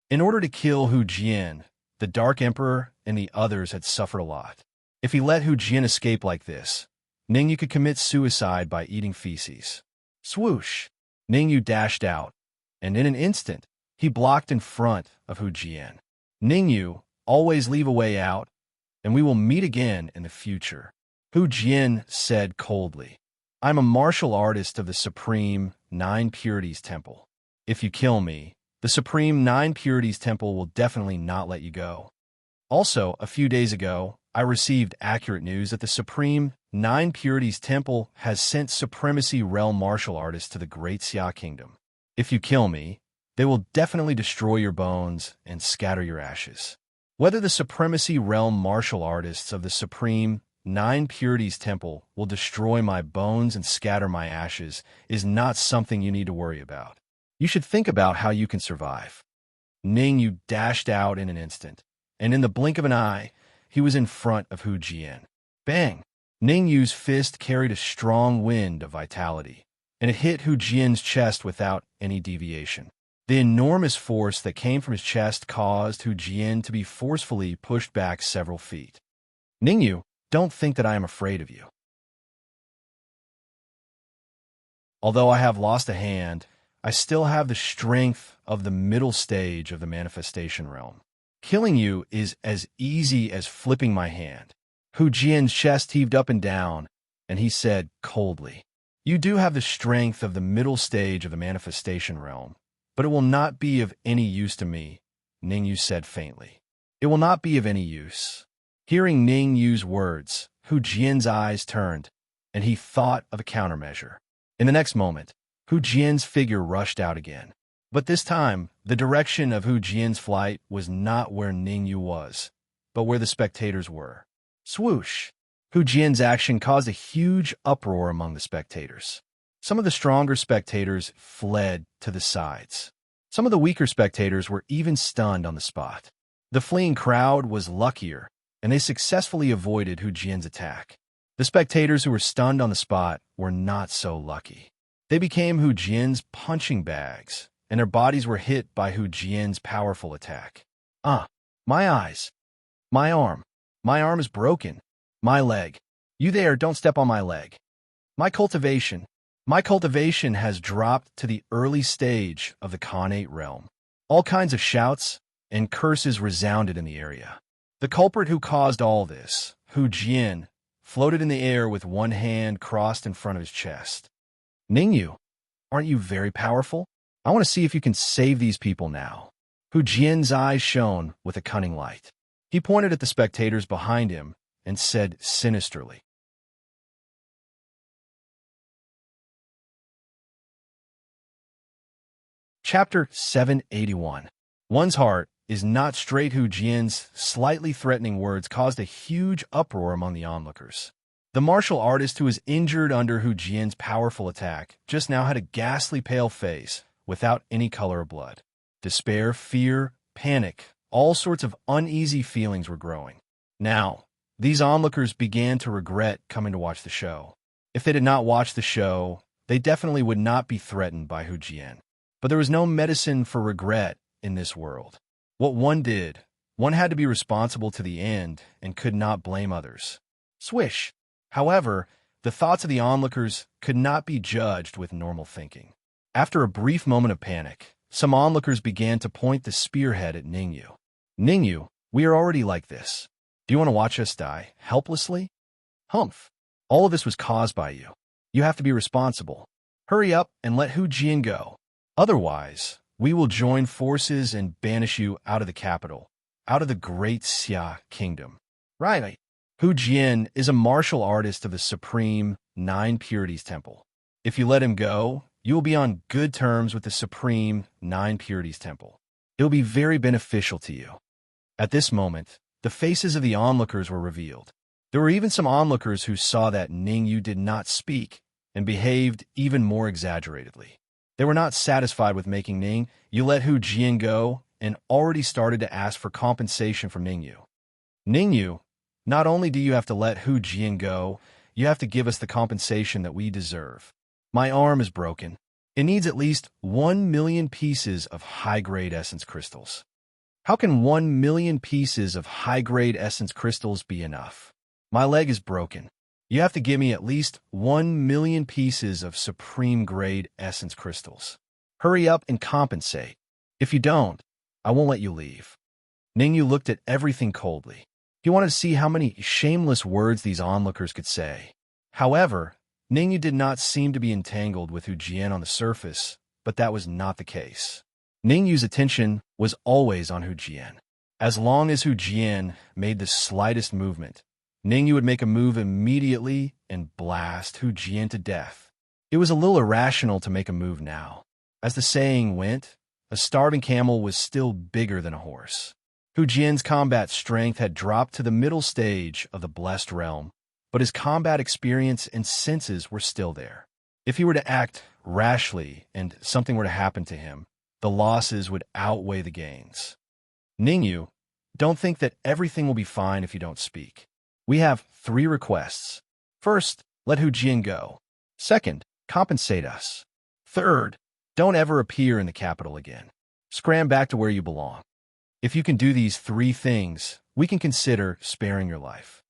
In order to kill Hu Jian, the Dark Emperor and the others had suffered a lot. If he let Hu Jian escape like this, Ning Yu could commit suicide by eating feces. Swoosh! Ning Yu dashed out, and in an instant, he blocked in front of Hu Jian. Ning Yu, always leave a way out, and we will meet again in the future. Hu Jian said coldly, I'm a martial artist of the Supreme Nine Purities Temple. If you kill me, the Supreme Nine Purities Temple will definitely not let you go. Also, a few days ago, I received accurate news that the Supreme Nine Purities Temple has sent Supremacy Realm martial artists to the Great Xia Kingdom. If you kill me, they will definitely destroy your bones and scatter your ashes. Whether the Supremacy Realm martial artists of the Supreme Nine Purities Temple will destroy my bones and scatter my ashes is not something you need to worry about. You should think about how you can survive. Ning Yu dashed out in an instant, and in the blink of an eye, he was in front of Hu Jian. Bang! Ning Yu's fist carried a strong wind of vitality, and it hit Hu Jian's chest without any deviation. The enormous force that came from his chest caused Hu Jian to be forcefully pushed back several feet. Ning Yu, don't think that I am afraid of you. Although I have lost a hand, I still have the strength of the middle stage of the manifestation realm. Killing you is as easy as flipping my hand. Hu Jian's chest heaved up and down, and he said coldly, You do have the strength of the middle stage of the manifestation realm, but it will not be of any use to me, Ning Yu said faintly. It will not be of any use. Hearing Ning Yu's words, Hu Jian's eyes turned, and he thought of a countermeasure. In the next moment, Hu Jian's figure rushed out again. But this time, the direction of Hu Jian's flight was not where Ningyu was, but where the spectators were. Swoosh! Hu Jian's action caused a huge uproar among the spectators. Some of the stronger spectators fled to the sides. Some of the weaker spectators were even stunned on the spot. The fleeing crowd was luckier, and they successfully avoided Hu Jian's attack. The spectators who were stunned on the spot were not so lucky. They became Hu Jian's punching bags, and their bodies were hit by Hu Jian's powerful attack. My eyes. My arm. My arm is broken. My leg. You there, don't step on my leg. My cultivation has dropped to the early stage of the Khanate realm. All kinds of shouts and curses resounded in the area. The culprit who caused all this, Hu Jian, floated in the air with one hand crossed in front of his chest. Ningyu, aren't you very powerful? I want to see if you can save these people now. Hu Jian's eyes shone with a cunning light. He pointed at the spectators behind him and said sinisterly, Chapter 781. One's heart is not straight. Hu Jian's slightly threatening words caused a huge uproar among the onlookers. The martial artist who was injured under Hu Jian's powerful attack just now had a ghastly pale face without any color of blood. Despair, fear, panic, all sorts of uneasy feelings were growing. Now, these onlookers began to regret coming to watch the show. If they did not watch the show, they definitely would not be threatened by Hu Jian. But there was no medicine for regret in this world. What one did, one had to be responsible to the end and could not blame others. Swish! However, the thoughts of the onlookers could not be judged with normal thinking. After a brief moment of panic, some onlookers began to point the spearhead at Ningyu. Ningyu, we are already like this. Do you want to watch us die, helplessly? Humph! All of this was caused by you. You have to be responsible. Hurry up and let Hu Jian go. Otherwise, we will join forces and banish you out of the capital, out of the great Xia kingdom. Right. Hu Jian is a martial artist of the Supreme Nine Purities Temple. If you let him go, you will be on good terms with the Supreme Nine Purities Temple. It will be very beneficial to you. At this moment, the faces of the onlookers were revealed. There were even some onlookers who saw that Ningyu did not speak and behaved even more exaggeratedly. They were not satisfied with making Ningyu let Hu Jian go and already started to ask for compensation from Ningyu. Ningyu, not only do you have to let Hu Jian go, you have to give us the compensation that we deserve. My arm is broken. It needs at least 1 million pieces of high-grade essence crystals. How can 1 million pieces of high-grade essence crystals be enough? My leg is broken. You have to give me at least 1 million pieces of supreme-grade essence crystals. Hurry up and compensate. If you don't, I won't let you leave. Ningyu looked at everything coldly. He wanted to see how many shameless words these onlookers could say. However, Ningyu did not seem to be entangled with Hu Jian on the surface, but that was not the case. Ningyu's attention was always on Hu Jian. As long as Hu Jian made the slightest movement, Ningyu would make a move immediately and blast Hu Jian to death. It was a little irrational to make a move now. As the saying went, a starving camel was still bigger than a horse. Hu Jian's combat strength had dropped to the middle stage of the blessed realm, but his combat experience and senses were still there. If he were to act rashly and something were to happen to him, the losses would outweigh the gains. Ningyu, don't think that everything will be fine if you don't speak. We have 3 requests. First, let Hu Jian go. Second, compensate us. Third, don't ever appear in the capital again. Scram back to where you belong. If you can do these 3 things, we can consider sparing your life.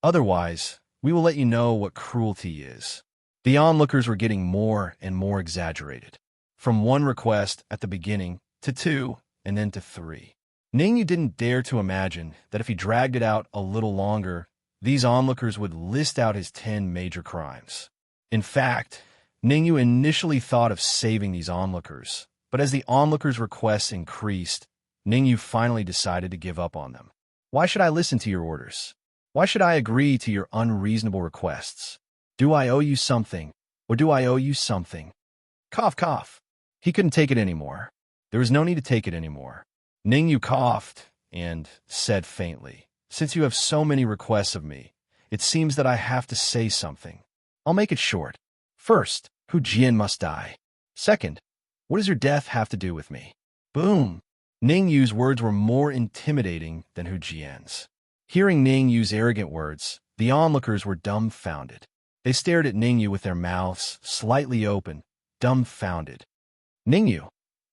Otherwise, we will let you know what cruelty is. The onlookers were getting more and more exaggerated, from 1 request at the beginning to 2 and then to 3. Ningyu didn't dare to imagine that if he dragged it out a little longer, these onlookers would list out his 10 major crimes. In fact, Ningyu initially thought of saving these onlookers, but as the onlookers' requests increased, Ningyu finally decided to give up on them. Why should I listen to your orders? Why should I agree to your unreasonable requests? Do I owe you something? Or do I owe you something? Cough, cough. He couldn't take it anymore. There was no need to take it anymore. Ningyu coughed and said faintly, "Since you have so many requests of me, it seems that I have to say something. I'll make it short. First, Hu Jian must die. Second, what does your death have to do with me?" Boom! Ningyu's words were more intimidating than Hu Jian's. Hearing Ningyu's arrogant words, the onlookers were dumbfounded. They stared at Ningyu with their mouths slightly open, dumbfounded. "Ningyu,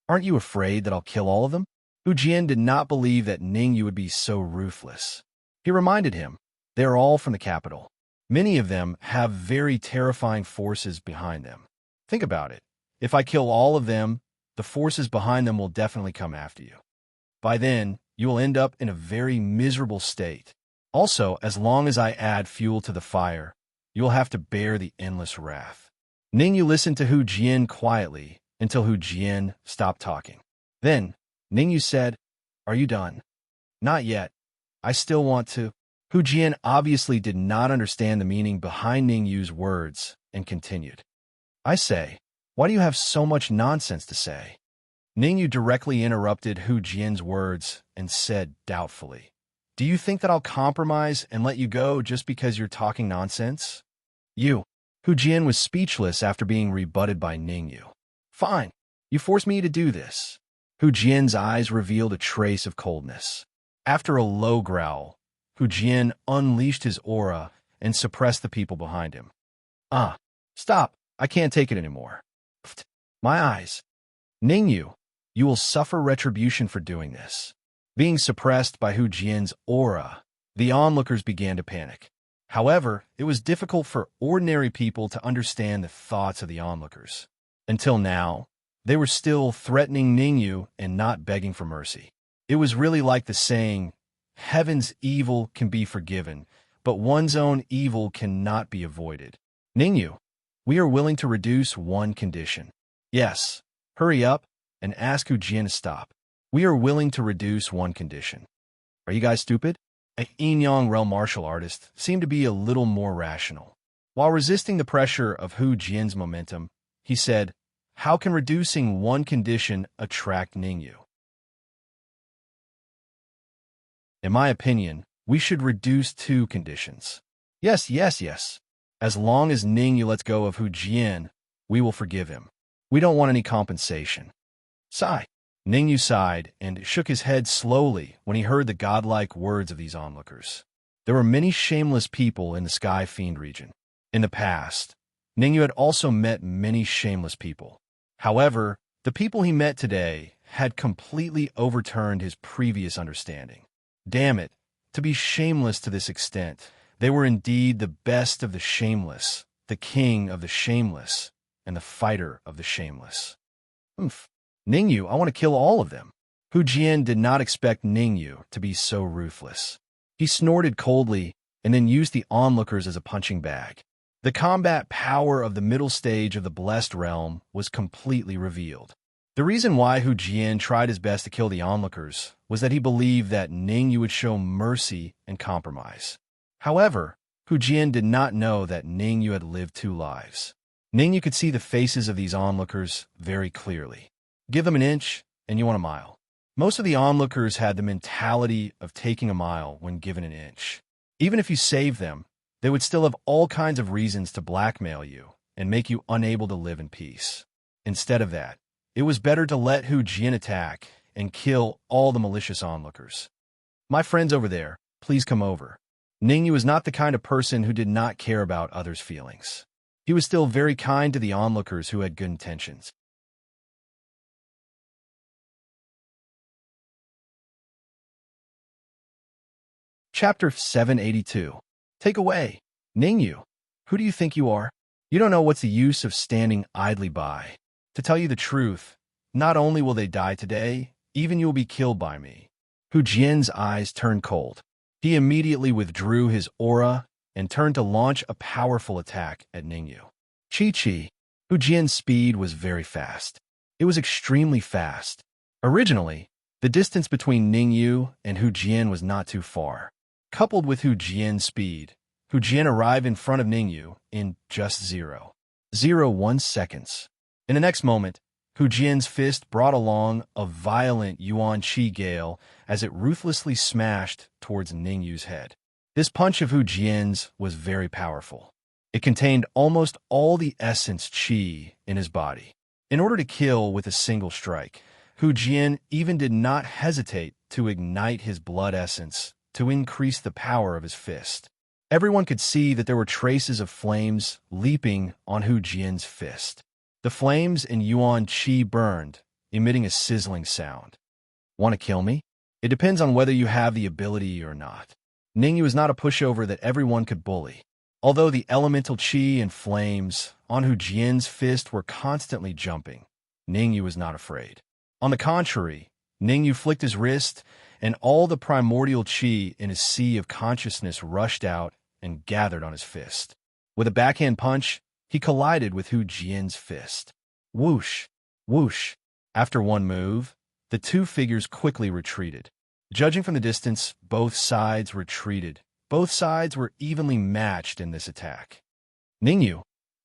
aren't you afraid that I'll kill all of them?" Hu Jian did not believe that Ningyu would be so ruthless. He reminded him, they are all from the capital. Many of them have very terrifying forces behind them. Think about it. If I kill all of them, the forces behind them will definitely come after you. By then, you will end up in a very miserable state. Also, as long as I add fuel to the fire, you will have to bear the endless wrath. Ningyu listened to Hu Jian quietly until Hu Jian stopped talking. Then, Ningyu said, "Are you done?" "Not yet. I still want to." Hu Jian obviously did not understand the meaning behind Ningyu's words and continued. "I say, why do you have so much nonsense to say?" Ningyu directly interrupted Hu Jian's words and said doubtfully, "Do you think that I'll compromise and let you go just because you're talking nonsense?" "You." Hu Jian was speechless after being rebutted by Ningyu. "Fine. You forced me to do this." Hu Jian's eyes revealed a trace of coldness. After a low growl, Hu Jian unleashed his aura and suppressed the people behind him. Stop. I can't take it anymore." Pfft. My eyes. "Ningyu, you will suffer retribution for doing this." Being suppressed by Hu Jian's aura, the onlookers began to panic. However, it was difficult for ordinary people to understand the thoughts of the onlookers. Until now, they were still threatening Ningyu and not begging for mercy. It was really like the saying, "Heaven's evil can be forgiven, but one's own evil cannot be avoided." "Ningyu, we are willing to reduce one condition." "Yes, hurry up and ask Hu Jian to stop. We are willing to reduce one condition." "Are you guys stupid?" A Enyang realm martial artist seemed to be a little more rational. While resisting the pressure of Hu Jian's momentum, he said, "How can reducing one condition attract Ningyu?" "In my opinion, we should reduce two conditions." Yes. As long as Ningyu lets go of Hu Jian, we will forgive him. We don't want any compensation." Sigh. Ningyu sighed and shook his head slowly when he heard the godlike words of these onlookers. There were many shameless people in the Sky Fiend region. In the past, Ningyu had also met many shameless people. However, the people he met today had completely overturned his previous understanding. Damn it, to be shameless to this extent. They were indeed the best of the shameless, the king of the shameless, and the fighter of the shameless. Ningyu, I want to kill all of them." Hu Jian did not expect Ningyu to be so ruthless. He snorted coldly and then used the onlookers as a punching bag. The combat power of the middle stage of the Blessed Realm was completely revealed. The reason why Hu Jian tried his best to kill the onlookers was that he believed that Ningyu would show mercy and compromise. However, Hu Jian did not know that Ningyu had lived two lives. Ningyu could see the faces of these onlookers very clearly. Give them an inch, and you want a mile. Most of the onlookers had the mentality of taking a mile when given an inch. Even if you saved them, they would still have all kinds of reasons to blackmail you and make you unable to live in peace. Instead of that, it was better to let Hu Jian attack and kill all the malicious onlookers. "My friends over there, please come over." Ningyu was not the kind of person who did not care about others' feelings. He was still very kind to the onlookers who had good intentions. Chapter 782. Take away. "Ningyu, who do you think you are? You don't know what's the use of standing idly by. To tell you the truth, not only will they die today, even you will be killed by me." Hu Jian's eyes turned cold. He immediately withdrew his aura and turned to launch a powerful attack at Ningyu. Chi. Hu Jian's speed was very fast. It was extremely fast. Originally, the distance between Ningyu and Hu Jian was not too far. Coupled with Hu Jian's speed, Hu Jian arrived in front of Ningyu in just 0.01 seconds. In the next moment, Hu Jian's fist brought along a violent yuan qi gale as it ruthlessly smashed towards Ningyu's head. This punch of Hu Jian's was very powerful. It contained almost all the essence qi in his body. In order to kill with a single strike, Hu Jian even did not hesitate to ignite his blood essence to increase the power of his fist. Everyone could see that there were traces of flames leaping on Hu Jian's fist. The flames in yuan qi burned, emitting a sizzling sound. Want to kill me? It depends on whether you have the ability or not. Ningyu is not a pushover that everyone could bully. Although the elemental qi and flames on Hu Jian's fist were constantly jumping, Ningyu was not afraid. On the contrary, Ningyu flicked his wrist, and all the primordial qi in his sea of consciousness rushed out and gathered on his fist. With a backhand punch, he collided with Hu Jian's fist. Whoosh! Whoosh! After one move, the two figures quickly retreated. Judging from the distance, both sides retreated. Both sides were evenly matched in this attack. Ningyu,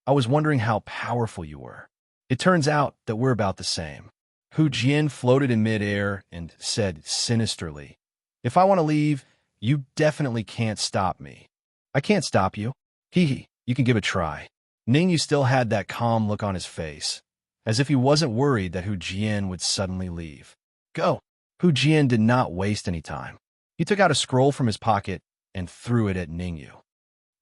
I was wondering how powerful you were. It turns out that we're about the same. Hu Jian floated in midair and said sinisterly, "If I want to leave, you definitely can't stop me." "I can't stop you." "Hee, you can give it a try." Ningyu still had that calm look on his face, as if he wasn't worried that Hu Jian would suddenly leave. "Go." Hu Jian did not waste any time. He took out a scroll from his pocket and threw it at Ningyu.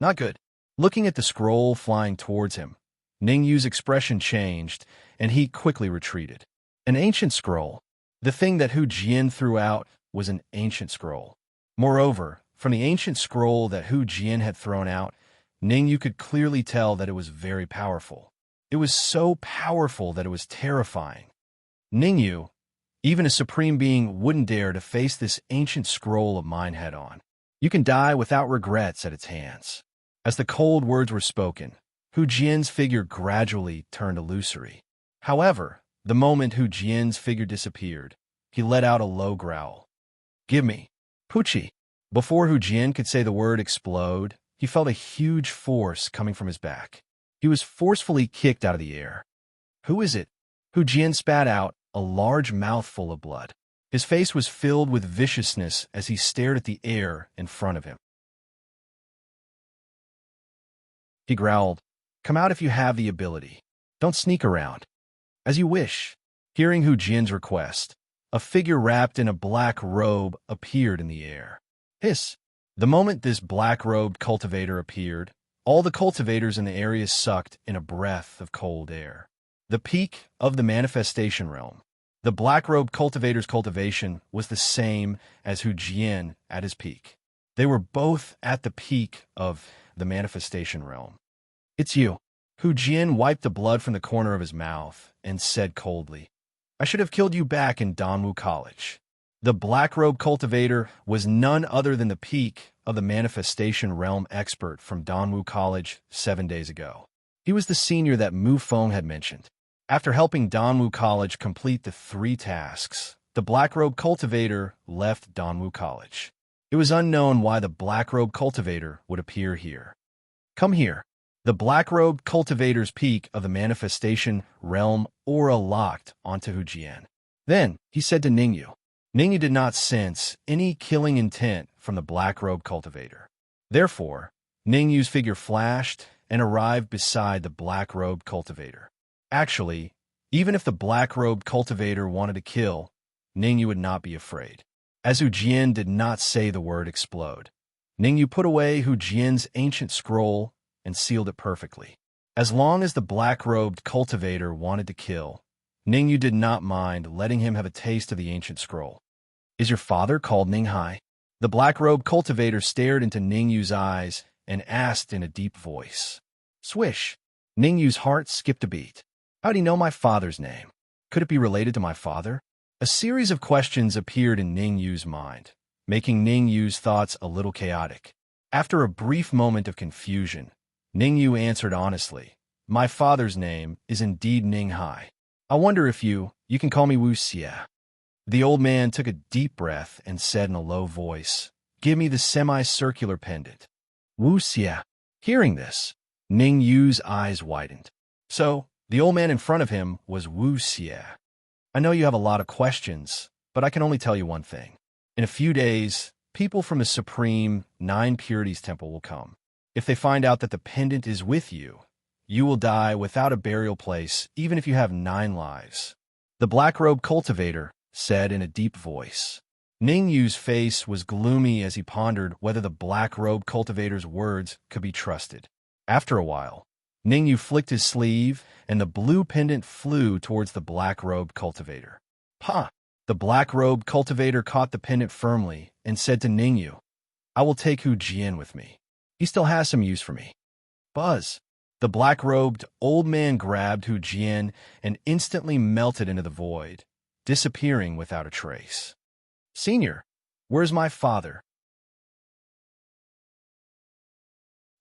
Not good. Looking at the scroll flying towards him, Ningyu's expression changed, and he quickly retreated. An ancient scroll. The thing that Hu Jian threw out was an ancient scroll. Moreover, from the ancient scroll that Hu Jian had thrown out, Ningyu could clearly tell that it was very powerful. It was so powerful that it was terrifying. Ningyu, even a supreme being, wouldn't dare to face this ancient scroll of mine head-on. You can die without regrets at its hands. As the cold words were spoken, Hu Jian's figure gradually turned illusory. However, the moment Hu Jian's figure disappeared, he let out a low growl. "Give me." "Pucci." Before Hu Jian could say the word explode, he felt a huge force coming from his back. He was forcefully kicked out of the air. "Who is it?" Hu Jian spat out a large mouthful of blood. His face was filled with viciousness as he stared at the air in front of him. He growled, "Come out if you have the ability. Don't sneak around." "As you wish." Hearing Hu Jian's request, a figure wrapped in a black robe appeared in the air. Hiss! The moment this black-robed cultivator appeared, all the cultivators in the area sucked in a breath of cold air. The peak of the manifestation realm. The black-robed cultivator's cultivation was the same as Hu Jian at his peak. They were both at the peak of the manifestation realm. "It's you." Hu Jian wiped the blood from the corner of his mouth and said coldly, "I should have killed you back in Danwu College." The black-robed cultivator was none other than the peak of the manifestation realm expert from Danwu College 7 days ago. He was the senior that Mu Feng had mentioned. After helping Danwu College complete the 3 tasks, the black-robed cultivator left Danwu College. It was unknown why the black-robed cultivator would appear here. "Come here." The black-robed cultivator's peak of the manifestation realm aura locked onto Hu Jian. Then he said to Ningyu. Ningyu did not sense any killing intent from the black-robed cultivator. Therefore, Ningyu's figure flashed and arrived beside the black-robed cultivator. Actually, even if the black-robed cultivator wanted to kill, Ningyu would not be afraid. As Hu Jian did not say the word explode, Ningyu put away Hu Jian's ancient scroll and sealed it perfectly. As long as the black-robed cultivator wanted to kill, Ningyu did not mind letting him have a taste of the ancient scroll. "Is your father called Ninghai?" The black-robed cultivator stared into Ningyu's eyes and asked in a deep voice. Swish! Ningyu's heart skipped a beat. How do you know my father's name? Could it be related to my father? A series of questions appeared in Ningyu's mind, making Ningyu's thoughts a little chaotic. After a brief moment of confusion, Ningyu answered honestly, "My father's name is indeed Ninghai. I wonder if you can call me Wu Xie." The old man took a deep breath and said in a low voice, "Give me the semicircular pendant." Wu Xie. Hearing this, Ning Yu's eyes widened. So, the old man in front of him was Wu Xie. I know you have a lot of questions, but I can only tell you one thing. In a few days, people from the Supreme Nine Purities Temple will come. If they find out that the pendant is with you, you will die without a burial place, even if you have 9 lives. The black-robed cultivator said in a deep voice. Ning Yu's face was gloomy as he pondered whether the black-robed cultivator's words could be trusted. After a while, Ning Yu flicked his sleeve, and the blue pendant flew towards the black-robed cultivator. "Ha!" The black-robed cultivator caught the pendant firmly and said to Ning Yu, "I will take Hu Jian with me. He still has some use for me." Buzz! The black-robed old man grabbed Hu Jian and instantly melted into the void, disappearing without a trace. "Senior, where's my father?"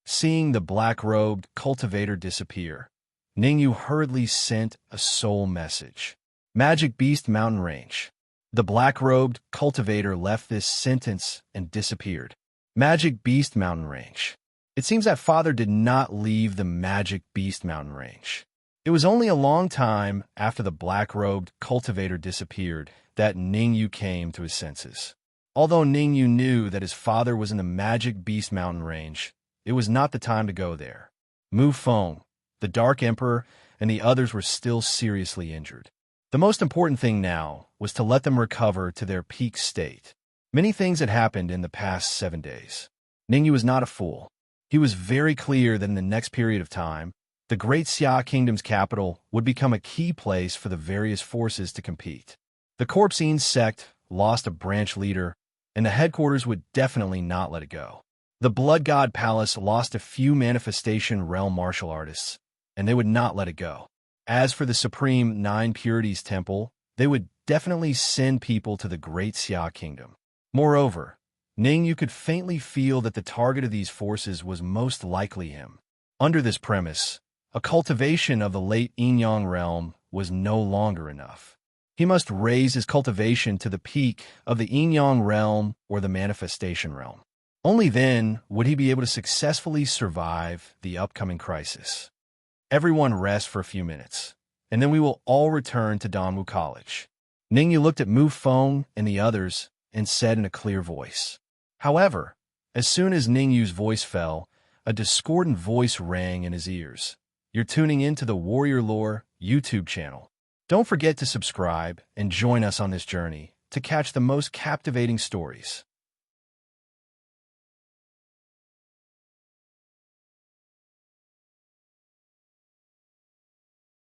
Seeing the black-robed cultivator disappear, Ning Yu hurriedly sent a soul message. "Magic Beast Mountain Range." The black-robed cultivator left this sentence and disappeared. Magic Beast Mountain Range. It seems that father did not leave the Magic Beast Mountain Range. It was only a long time after the black-robed cultivator disappeared that Ning Yu came to his senses. Although Ning Yu knew that his father was in the Magic Beast Mountain Range, it was not the time to go there. Mu Feng, the Dark Emperor, and the others were still seriously injured. The most important thing now was to let them recover to their peak state. Many things had happened in the past 7 days. Ning Yu was not a fool. He was very clear that in the next period of time, the Great Xia Kingdom's capital would become a key place for the various forces to compete. The Corpsine sect lost a branch leader, and the headquarters would definitely not let it go. The Blood God Palace lost a few Manifestation Realm martial artists, and they would not let it go. As for the Supreme Nine Purities Temple, they would definitely send people to the Great Xia Kingdom. Moreover, Ning Yu could faintly feel that the target of these forces was most likely him. Under this premise, a cultivation of the late Yin-Yang realm was no longer enough. He must raise his cultivation to the peak of the Yin-Yang realm or the Manifestation realm. Only then would he be able to successfully survive the upcoming crisis. Everyone rest for a few minutes, and then we will all return to Dongwu College. Ning Yu looked at Mu Feng and the others and said in a clear voice. However, as soon as Ning Yu's voice fell, a discordant voice rang in his ears. "You're tuning in to the Warrior Lore YouTube channel. Don't forget to subscribe and join us on this journey to catch the most captivating stories."